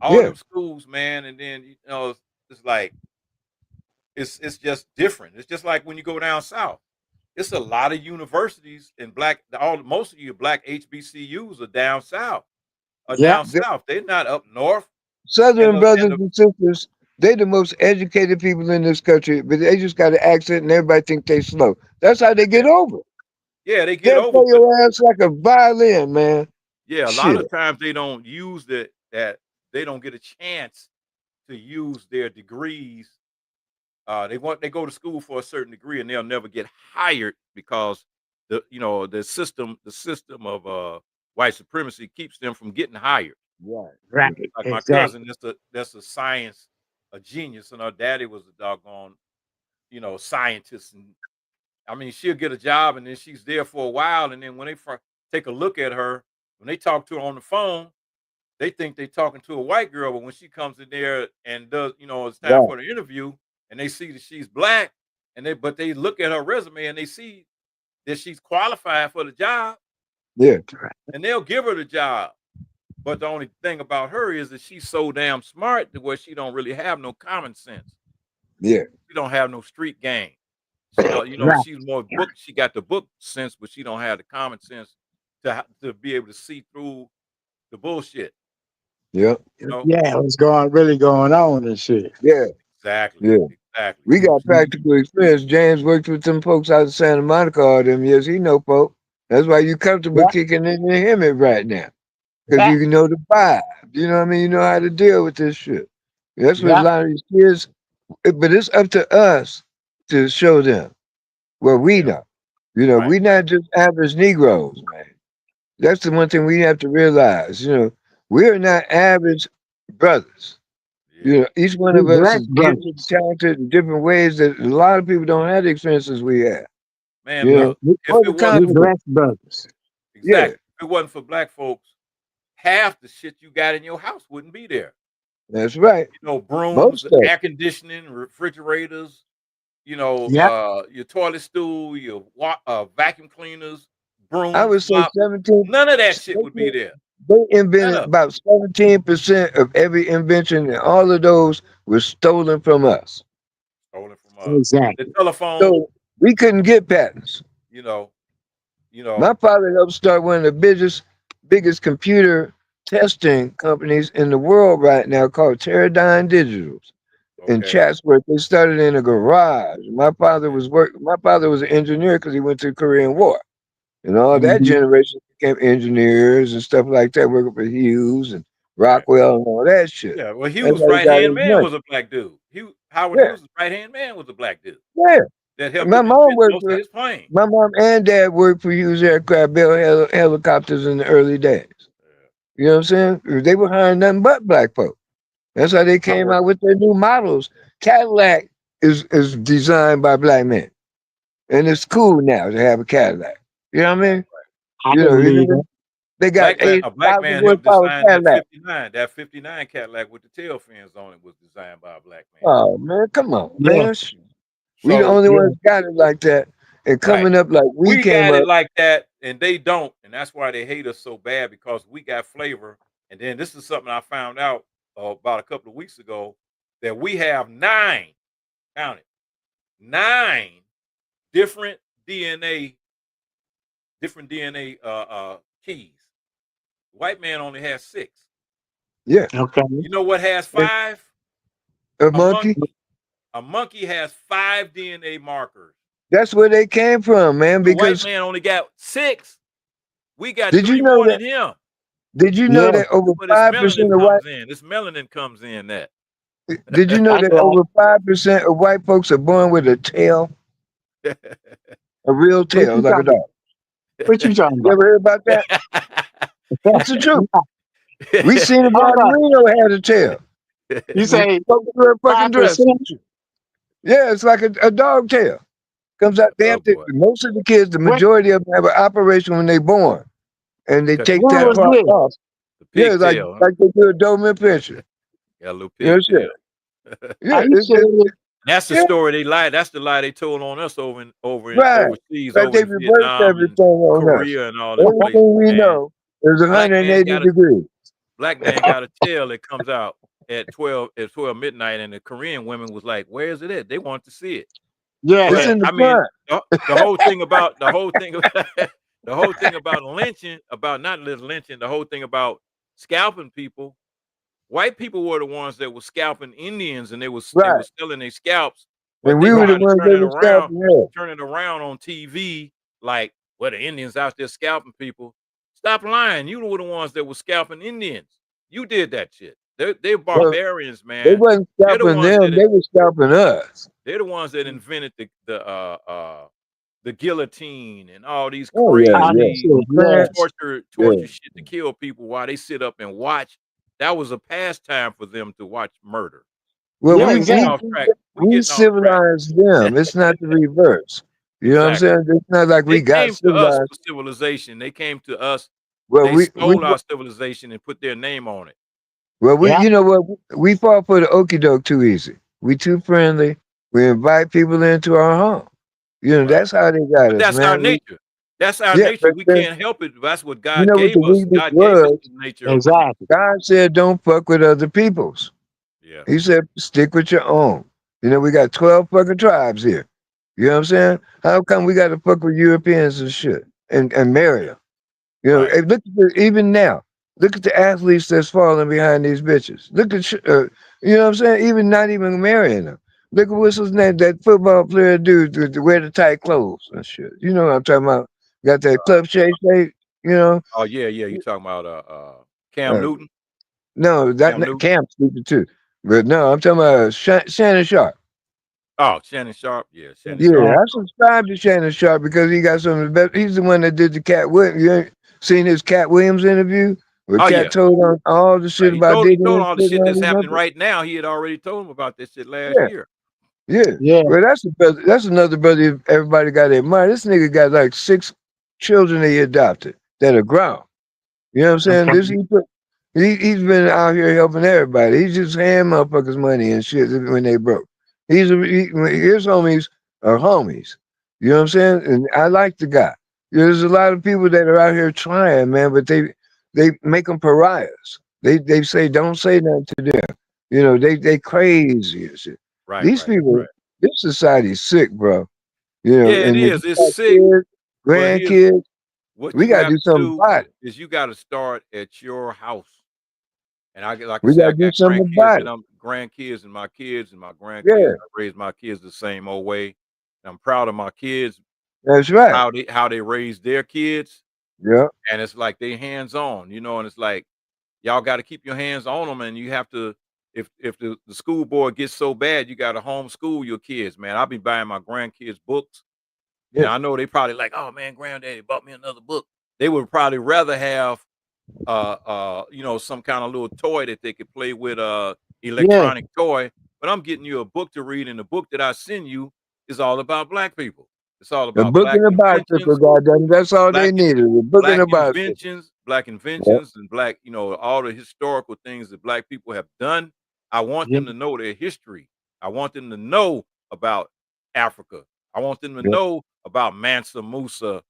all Yeah, them schools, man. And then it's like it's just different. It's just like when you go down south. It's a lot of universities and most of your black HBCUs are down south. Are Yeah. down the south. They're not up north. And Southern the and brothers the and sisters, they the most educated people in this country, but they just got an accent and everybody think they slow. That's how they yeah, get over. yeah, they get They'll over, play but your ass like a violin, man. yeah, a lot Shit. of times they don't use that they don't get a chance to use their degrees. They go to school for a certain degree and they'll never get hired because the system of white supremacy keeps them from getting hired. Right. Right. Like my cousin, Exactly. that's a science, a genius, and her daddy was a doggone scientist. And I mean, she'll get a job and then she's there for a while, and then when they take a look at her, when they talk to her on the phone, they think they're talking to a white girl, but when she comes in there and does, it's time Right. for the interview, and they see that she's black, but they look at her resume and they see that she's qualified for the job, Yeah. and they'll give her the job. But the only thing about her is that she's so damn smart to where she don't really have no common sense. Yeah. She don't have no street game. She don't, Right. she's more book. She got the book sense, but she don't have the common sense to be able to see through the bullshit. Yeah. You know Yeah. What's really going on and shit. Yeah. exactly, Yeah. exactly. We got Mhm. practical experience. James worked with them folks out of Santa Monica all them years. He know folk. That's why you comfortable Yeah. kicking in him right now. Because Yeah. you know the vibe. You know what I mean? You know how to deal with this shit. That's what a Yeah. lot of these kids, but it's up to us to show them what we Yeah, know. right. We not just average Negroes, man. That's the one thing we have to realize. We're not average brothers. Yeah, Each one We of us is blessed gifted, brothers. talented in different ways that a lot of people don't have the experiences we have. man. Look, if Or it the wasn't We for confidence. blessed brothers. Yeah, exactly, if it wasn't for black folks, half the shit you got in your house wouldn't be there. that's right. Brooms, Most of air conditioning, refrigerators, Yeah. your toilet stool, your vacuum cleaners, I brooms, would say mop. 17, None of that shit would be there. they None invented of it. about 17% of every invention, and all of those were stolen from us. Stolen from us. The Exactly. telephone, So, We couldn't get patents. You know, you My know. father helped start one of the biggest computer testing companies in the world right now called Teradyne Digitals in Okay. Chatsworth. They started in a garage. Yeah. My father was an engineer because he went to the Korean War. And all that Mhm. generation became engineers and stuff like that, working for Hughes and Right. Rockwell and all that shit. Yeah. Well, That's Hughes' how he right got hand his man money. was a black dude. Howard Yeah, Hughes' right hand man was a black dude yeah. that helped My him mom invent worked most of for his planes. my mom and dad worked for Hughes Aircraft, Bell helicopters in the early days. Yeah. You know what I'm saying? They were hiring nothing but black folk. That's how they I came worked. out with their new models. Cadillac is designed by black men, and it's cool now to have a Cadillac. You know what I Right. mean? I You can know, believe it. they got A black 8,000 man helped horsepower design that Cadillac. 59. That 59 Cadillac with the tail fins on it was designed by a black man. Oh man, come on, Yeah, man. We the So, only yeah. ones got it like that, and right. coming up like we We came got it up. like that, and they don't, and that's why they hate us so bad because we got flavor. And then this is something I found out about a couple of weeks ago that we have count it, 9 different DNA, different DNA keys. White man only has 6. Yeah, Okay. You know what has 5? a A monkey. monkey. A monkey has 5 DNA markers. That's where they came from, man. The white Because man only got 6. We got did you 3 know more that? than him. Did you know Yeah, that over But this 5% melanin of white? comes in. This melanin comes in that. Did you know that's that right. over 5% of white folks are born with a tail, a real What tail, you like a talking? dog? What you talking You about? ever heard about that? It's the truth. We seen it Hold down in on. Reno had a tail. You The say folks wear a fucking dress. 5%? Yeah, it's like a dog tail. Comes out. They Oh have to. boy. Most of the kids, the What? majority of them have an operation when they born, and they Cut the take When that tail was off. part this? off. The Yeah, like pigtail, huh? like they do a Doberman pincher. Got a little You know, shit. pigtail. Are Yeah, you serious? That's the yeah, story they lied. That's the lie they told on us right. overseas, Right, over they in reversed Vietnam and everything on us. Korea and all them places. Everything we Man, know is black man 180 got a degrees. black man got a tail that comes out at 12 midnight, and the Korean women was like, "Where is it at?" They want to see it. It's Yes. But in the I mean, front. the whole thing about the whole thing the whole thing about lynching, about not just lynching, the whole thing about scalping people. White people were the ones that were scalping Indians, and they Right. was stealing their scalps, but And they we were Right. the tried to ones that were scalping her. turn it around on TV, like, well, the Indians out there scalping people. Stop lying. You were the ones that were scalping Indians. You did that shit. They're Well, barbarians, they man. wasn't They're the scalping ones them, that they were scalping us. they're the ones that invented the guillotine and all these Oh yeah, yeah. crazy The Understood. French, Yes. yeah. torture shit to kill people while they sit up and watch. That was a pastime for them to watch murder. Well, Yeah, Yeah, we getting exactly. off track. We we getting off track. civilized them. It's not the reverse. You know what I'm Exactly. saying? It's not like They we got came to us civilized. for civilization. They came to us. Well, They we stole our civilization and put their name on it. Yeah. you know what? We fall for the okie doke too easy. We too friendly. We invite people into our home. You know, Right. that's how they got But us, that's our man. nature. That's our Yeah, nature. but We then, can't help it. That's what you God know what the gave us. weakness God gave us was? the nature of rules. Exactly. God said, don't fuck with other peoples. Yeah. He said, stick with your own. You know, we got 12 fucking tribes here. You know what I'm saying? How come we got to fuck with Europeans and shit and marry them? You know, Right. hey, look at even now. Look at the athletes that's falling behind these bitches. Look at, you know what I'm saying? Even not even marrying them. Look at what's his name, that football player dude to wear the tight clothes and shit. You know what I'm talking about? Got that club shake, you know? Oh yeah, yeah. You talking about Cam Uh, Newton? no, Cam that Newton? Camp stupid too. But no, I'm talking about Shannon Sharp. Oh, Shannon Sharp. Yeah, Shannon Yeah, Sharp. Yeah. I subscribe to Shannon Sharp because he got some of the best. He's the one that did the Cat Williams. You ain't seen his Cat Williams interview where Oh Cat yeah. told on all the shit Right. about He Diddy told and all the shit and shit all that's these happening other. right now. He had already told him about this shit last Yeah, year. yeah. Yeah. Well, that's a brother. That's another brother. Everybody got to admire. This nigga got like 6 children that he adopted that are grown. You know what I'm saying? Okay. He's been out here helping everybody. He just hand motherfuckers money and shit when they broke. His homies are homies. You know what I'm saying? And I like the guy. There's a lot of people that are out here trying, man, but they make them pariahs. They say don't say nothing to them. You know they crazy and shit. Right, These right, people, right. this society's sick, bro. You know, Yeah, it and if is. you It's got sick, kids, but here's grandkids, what we you gotta have do to something do about it. is you gotta start at your house. And like I We said, I gotta do got something grandkids, about and it. I'm grandkids and my grandkids. Yeah, I raised my kids the same old way. I'm proud of my kids, that's right. how they raise their kids, Yeah. and it's like they hands on, and it's like y'all got to keep your hands on them, and you have to. If the school board gets so bad, you got to homeschool your kids, man. I'll be buying my grandkids books, and Yeah. I know they probably like, oh man, granddaddy bought me another book. They would probably rather have some kind of little toy that they could play with, Yeah. electronic toy. But I'm getting you a book to read, and the book that I send you is all about black people. It's all A about book black and a bicycle, inventions, goddamn. That's all they black needed. A book and a bicycle. black Yeah. inventions, and black, all the historical things that black people have done. I want Yeah. them to know their history. I want them to know about Africa. I want them to Yeah. know about Mansa Musa,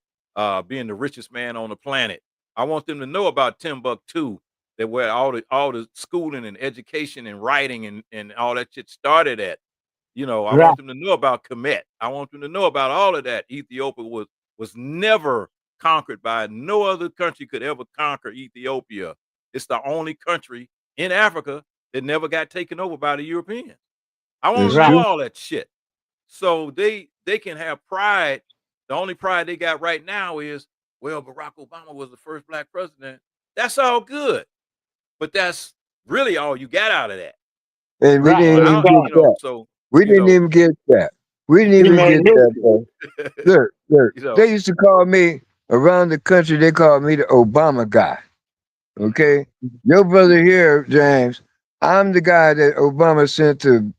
being the richest man on the planet. I want them to know about Timbuktu, that where all the schooling and education and writing and all that shit started at. I Right. want them to know about Kemet. I want them to know about all of that. Ethiopia was never conquered by no other country could ever conquer Ethiopia. It's the only country in Africa that never got taken over by the Europeans. I want That's to know Right. true. all that shit. So they can have pride. The only pride they got right now is, well, Barack Obama was the first black president. That's all good, but that's really all you got out of that. And we Right. didn't I even don't, get Exactly. that. so We you didn't know, even get that. We didn't He even made get that, history. bro. Look. you know. They used to call me around the country, they called me the Obama guy. Mhm. Okay? Your brother here, James, I'm the guy that Obama sent to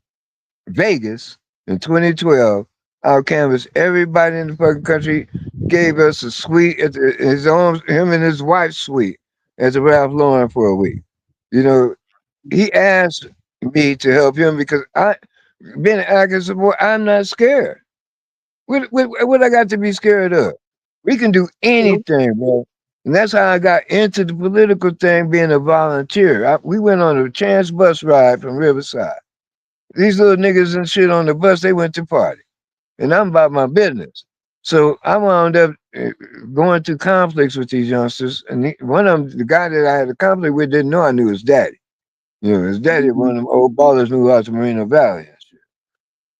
Vegas in 2012. Out canvas, everybody in the fucking country gave us a suite at his own, him and his wife's suite as a Ralph Lauren for a week. You know, he asked me to help him because being an Atkinson boy, I'm not scared. What I got to be scared of? We can do anything, bro. And that's how I got into the political thing, being a volunteer. We went on a chance bus ride from Riverside. These little niggas and shit on the bus, they went to party. And I'm about my business. So I wound up going through conflicts with these youngsters. And one of them, the guy that I had a conflict with, didn't know I knew his daddy. His daddy, one of them old ballers, moved out to Moreno Valley and shit.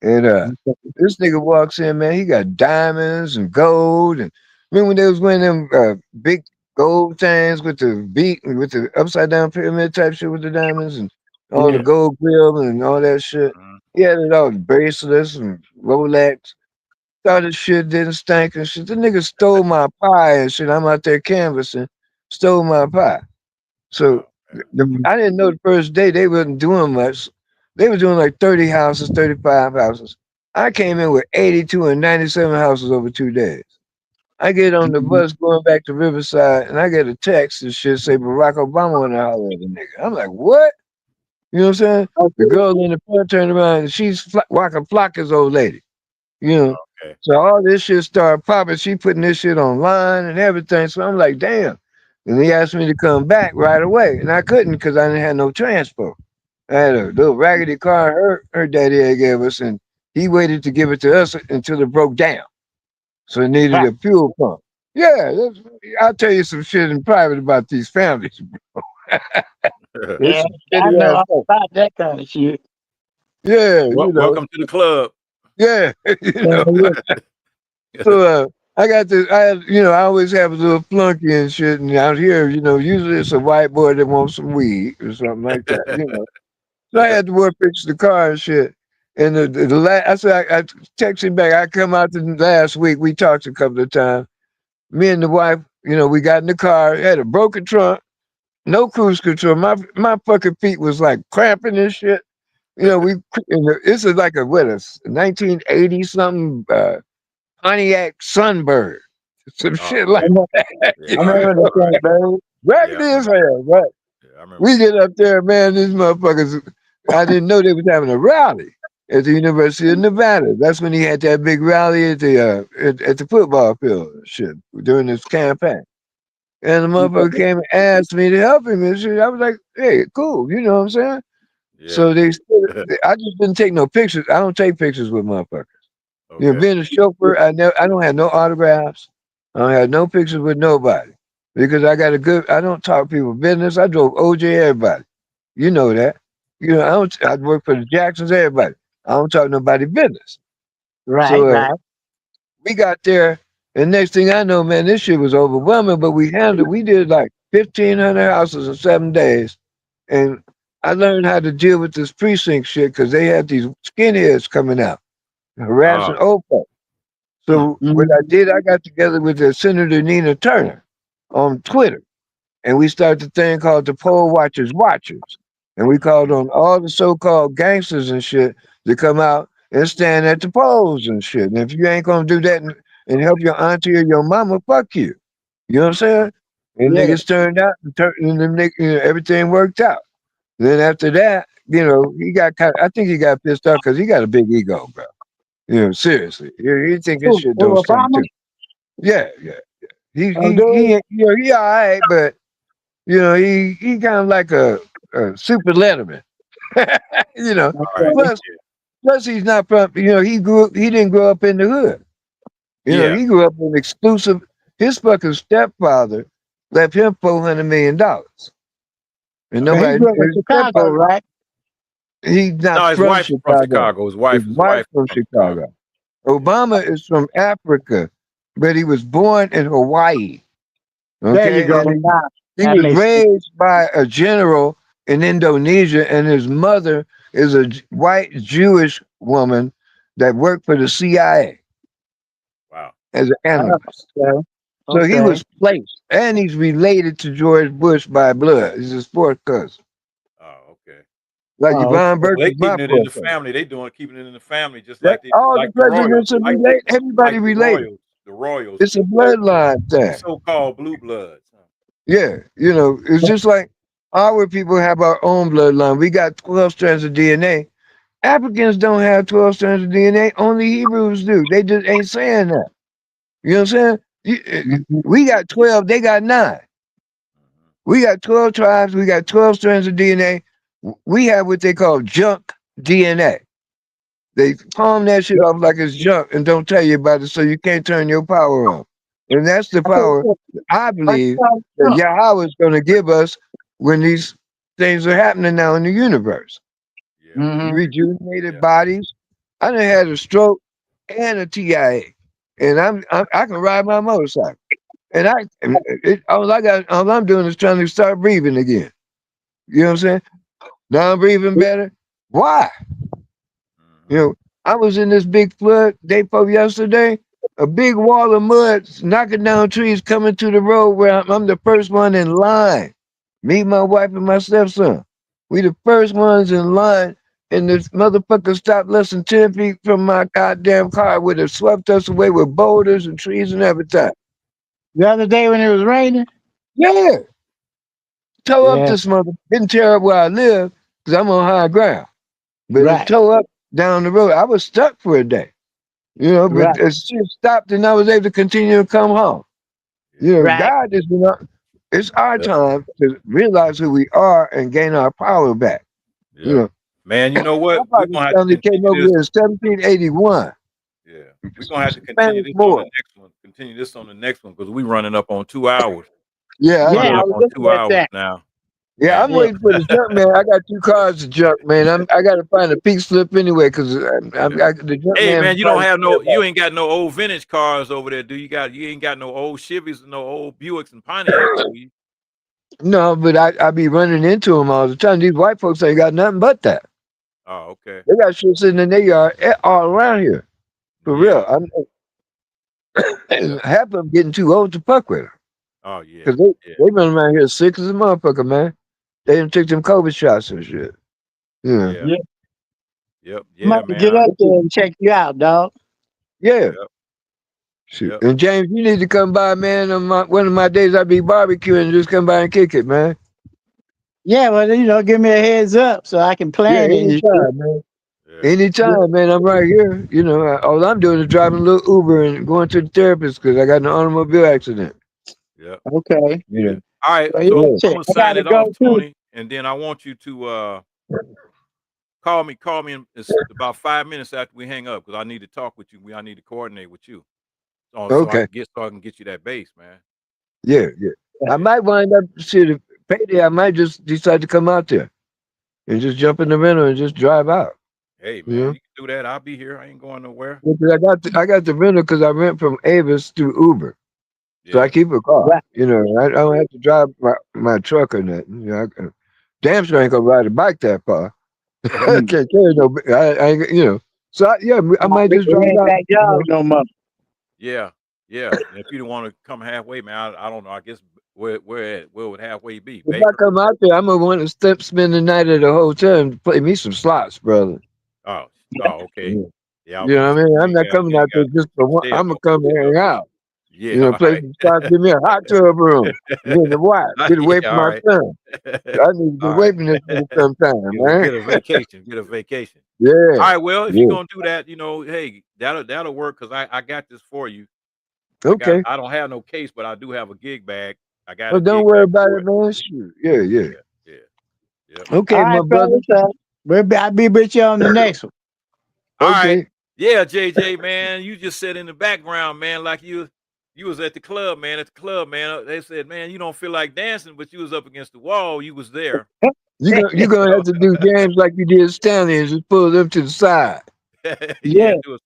And this nigga walks in, man. He got diamonds and gold. And remember when they was wearing them big gold chains with the with the upside down pyramid type shit with the diamonds and all the Yeah. gold grill and all that shit. Mhm. He had it all, bracelets and Rolex. Thought his shit didn't stink and shit. The nigga stole my pie and shit. I'm out there canvassing, stole my pie. So Oh man. I didn't know the first day they wasn't doing much. They were doing like 30 houses, 35 houses. I came in with 82 and 97 houses over 2 days. I get on the bus going back to Riverside and I get a text and shit say Barack Obama wanna holler at the nigga. I'm like, what? You know what I'm saying? The Okay. girl in the front turned around and she's walking Flocka's old lady. You know. Okay. So all this shit started popping. She putting this shit online and everything. So I'm like, damn. And he asked me to come back right away. And I couldn't because I didn't have no transport. I had a little raggedy car her daddy had gave us, and he waited to give it to us until it broke down. So it needed Right. a fuel pump. Yeah, I'll tell you some shit in private about these families. It's Yeah. some I shitty know ass all stuff. about that kind of shit. Yeah, Welcome to the club. yeah, Yeah. Yeah. So I got this. I always have a little flunky and shit. And out here, usually it's a white boy that wants some weed or something like that. So I had to work fix the car and shit. And I said I texted back. I come out the last week. We talked a couple of times. Me and the wife, we got in the car. Had a broken trunk, no cruise control. My fucking feet was like cramping and shit. This is like a 1980 something. Pontiac Sunbird, some shit Oh like I man. know. that. Yeah, You I all right, remember the all right. thing, baby. Yeah, I Raggedy as remember. hell, right? Yeah, I remember We that. get up there, man. These motherfuckers. I didn't know they was having a rally at the University of Nevada. That's when he had that big rally at the football field and shit during this campaign. And the motherfucker came and asked me to help him and shit. I was like, hey, cool. You know what I'm saying? Yeah. So I just didn't take no pictures. I don't take pictures with motherfuckers. You know, Okay. being a chauffeur, I don't have no autographs. I don't have no pictures with nobody because I got a good. I don't talk people business. I drove OJ everybody. You know that. You know, I work for the Jacksons. Everybody. I don't talk nobody business. Right, So right. we got there, and next thing I know, man, this shit was overwhelming. But we handled. We did like 1,500 houses in 7 days, and I learned how to deal with this precinct shit because they had these skinheads coming out harassing old folks. So what I Mhm. did, I got together with the Senator Nina Turner on Twitter, and we started a thing called the Poll Watchers Watchers, and we called on all the so-called gangsters and shit to come out and stand at the polls and shit. And if you ain't gonna do that and help your auntie or your mama, fuck you. You know what I'm saying? And Yeah. niggas turned out, and them everything worked out. Then after that, he got I think he got pissed off because he got a big ego, bro. Seriously, he think his shit don't Who, stink Obama? too. Yeah, yeah. Oh, dude. He all right, but he kind of like a super letterman. you know. All right. Okay. Plus, he's not from. He didn't grow up in the hood. Yeah. He grew up in exclusive. His fucking stepfather left him $400 million, and Okay. He nobody. grew up in His Chicago, stepfather. right? He's not No, his from wife's from Chicago. Chicago. His His wife wife's from from Chicago. Chicago. Obama is from Africa, but he was born in Hawaii. There you Okay, go. and Now, he that was makes sense. raised by a general in Indonesia, and his mother is a white Jewish woman that worked for the CIA Wow. as an Oh, analyst. okay. So he Okay. was placed, and he's related to George Bush by blood. He's his fourth cousin, Oh, okay. like Oh, Yvonne Well, Burke they is my keeping it in fourth the cousin. family. They keeping it in the family, just That like they do, all the like the Royals, presidents are related. Everybody like the related. Royals, the Royals, It's a the, bloodline the thing. so-called blue bloods. Huh? Yeah, it's just like our people have our own bloodline. We got 12 strands of DNA. Africans don't have 12 strands of DNA. Only Hebrews do. They just ain't saying that. You know what I'm saying? Mhm. We got 12, they got 9. Mhm. We got 12 tribes, we got 12 strands of DNA. We have what they call junk DNA. They palm that shit off like it's junk and don't tell you about it so you can't turn your power on. And that's the power I believe that Yahweh is going to give us when these things are happening now in the universe. Yeah. Mhm. Rejuvenated Yeah. bodies. I done had a stroke and a TIA, and I can ride my motorcycle. And all I'm doing is trying to start breathing again. You know what I'm saying? Now I'm breathing better. Why? You Mhm. know, I was in this big flood day before yesterday. A big wall of mud knocking down trees coming to the road where I'm the first one in line. Me, my wife, and my stepson. We the first ones in line, and this motherfucker stopped less than 10 feet from my goddamn car. Would have swept us away with boulders and trees and everything. The other day when it was raining. Yeah, tow up Yeah. this mother. Didn't tear up where I live because I'm on high ground, but it Right. tow up down the road. I was stuck for a day. But Right. as shit stopped and I was able to continue to come home. Yeah. Right. God is it's our Yep. time to realize who we are and gain our power back. You Yep. know, Man, you know my what? We're father's gonna have to family came continue over this. here in 1781. Yeah. We're gonna have to continue Spanish this on the Moor. next one. Continue this on the next one because we're running up on 2 hours. Yeah, We're I Yeah, running I up know. was on looking two at hours that. now. Yeah, And I'm Yeah. waiting for the junk man. I got 2 cars to junk, man. I got to find a pink slip anyway because yeah. the junk Hey man man, probably. you ain't got no old vintage cars over there, do you? You ain't got no old Chevys and no old Buicks and Pontiacs, do you? No, but I be running into them all the time. These white folks ain't got nothing but that. Oh, okay. They got shit sitting in their yard all around here. For real. Yeah. Yeah. Half of them getting too old to fuck with them. Oh yeah. Because they, Yeah. they run around here sick as a motherfucker, man. They done took them COVID shots and shit. Yeah. Yeah. Yeah. Yep. I'm Yeah, about to get man. up there and check you out, dog. Yeah. Yep. Shoot. Yep. And James, you need to come by, man. On one of my days I be barbecuing, just come by and kick it, man. Yeah, well, give me a heads up so I can Yeah, plan it and shit. anytime, man. Yeah. Yeah. Anytime, man. I'm right here. All I'm doing is driving a little Uber and going to the therapist because I got an automobile accident. Yep. Okay. Yeah. Yeah. All right. Well, So yeah, Yeah. I'm shit. gonna I sign gotta it off, go too. Tony, and then I want you to Call me in about 5 minutes after we hang up because I need to talk with you. I need to coordinate with you. So I Okay. can get you that base, man. Yeah, yeah. I might wind up shit payday. I might just decide to come out there and just jump in the rental and just drive out. Hey, You man, know, you can do that. I'll be here. I ain't going nowhere. because I got the rental because I rent from Avis through Uber, so I Yeah. keep a car. Right. You know, I don't have to drive my truck or nothing. You know, damn sure I ain't gonna ride a bike that far. I Mm. can't carry no. I ain't, you know. So yeah, I might just It drive ain't out. that You job know. no more. Yeah. Yeah. And if you don't want to come halfway, man, I don't know. I guess where would halfway be? If I Baker? come out there, I'm gonna want to spend the night at a hotel and play me some slots, brother. Oh, okay. Yeah. Yeah, I was You gonna know say what I mean? I'm not you coming ain't out there got just for one. stay at I'm gonna no come and hotel. hang out. Yeah, You know, all play right. some slots, give me a hot tub room. Get a wife, get away Yeah, from all my right. son. I need to get All away right. from this nigga sometime, man. Get a vacation. Get a vacation. Yeah, All right. Well, if you're yeah. gonna do that, hey, that'll work because I got this for you. Okay. I don't have no case, but I do have a gig bag. I got Well, a don't gig worry bag about for it, it. man. Shoot. Yeah, yeah. Yeah, yeah, yep. All Okay, right, my brother. fellas. I'll be with you on the next one. All right. Okay. Yeah, JJ, man, you just sat in the background, man, like you was at the club, man. At the club, man. They said, man, you don't feel like dancing, but you was up against the wall. You was there. You You gonna know. have to do James like you did Stanley and just pull them to the side. Yeah, Yeah. do a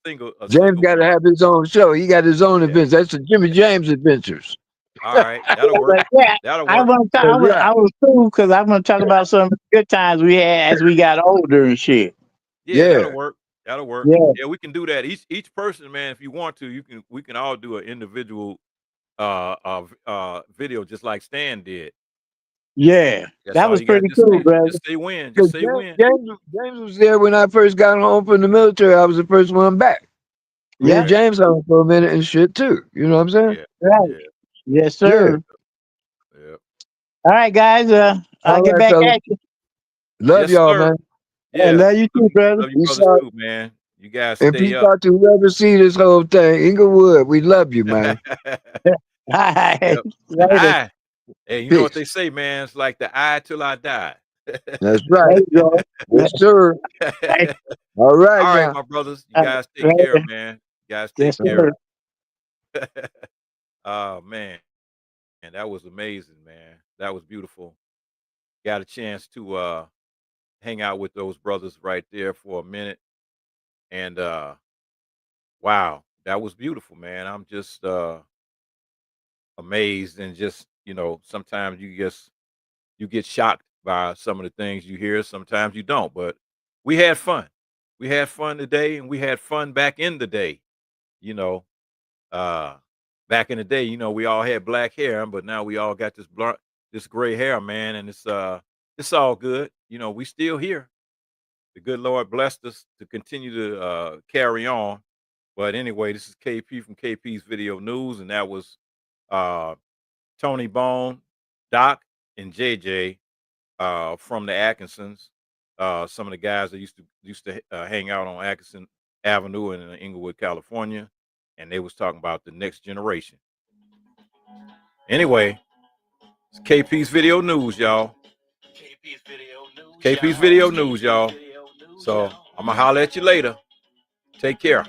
James single got to one. have his own show. He got his own Yeah. events. That's the Jimmy James adventures. All right. That'll work. But yeah, That'll I work. want to. That's right. I was cool because I want to talk about some good times we had as we got older and shit. Yeah, that'll Yeah. work. That'll work. Yeah, Yeah, we can do that. Each person, man, if you want to, we can all do an individual video just like Stan did. yeah, That's that all was you got. pretty cool, brother. Just say when. Just Because say when. James was there when I first got home from the military. I was the first one back. Me and Yep, Okay. James hung for a minute and shit too. You know what I'm saying? Yeah. right. Yeah. Yes, Yeah. sir. Yeah. All right, guys. I'll All get right, back fellas. at you. Love Yes, y'all, sir. man. I Yeah. love you too, brother. Love you Peace brothers out. too, man. You guys And stay peace up. out to whoever see this whole thing. Inglewood, we love you, man. All right, Yep. The later. eye. Hey, you know what Peace. they say, man? It's like the eye till I die. That's There right. you go. Yes, sir. Hey, All right All right, now. my brothers. You uh, guys take care, later. man. You guys take Yes, care. sir. Oh man. And that was amazing, man. That was beautiful. Got a chance to hang out with those brothers right there for a minute. And wow, that was beautiful, man. I'm just amazed and just, sometimes you get shocked by some of the things you hear, sometimes you don't, but we had fun. We had fun today and we had fun back in the day, you know. Uh Back in the day, we all had black hair, but now we all got this gray hair, man, and it's all good. We still here. The good Lord blessed us to continue to carry on. But anyway, this is KP from KP's Video News, and that was uh, Tony Bone, Doc, and JJ from the Atkinsons. Some of the guys that used to hang out on Atkinson Avenue in Inglewood, California, and they was talking about the next generation. Anyway, it's KP's Video News, y'all. KP's Video News, y'all. So I'm gonna holler at you later. Take care.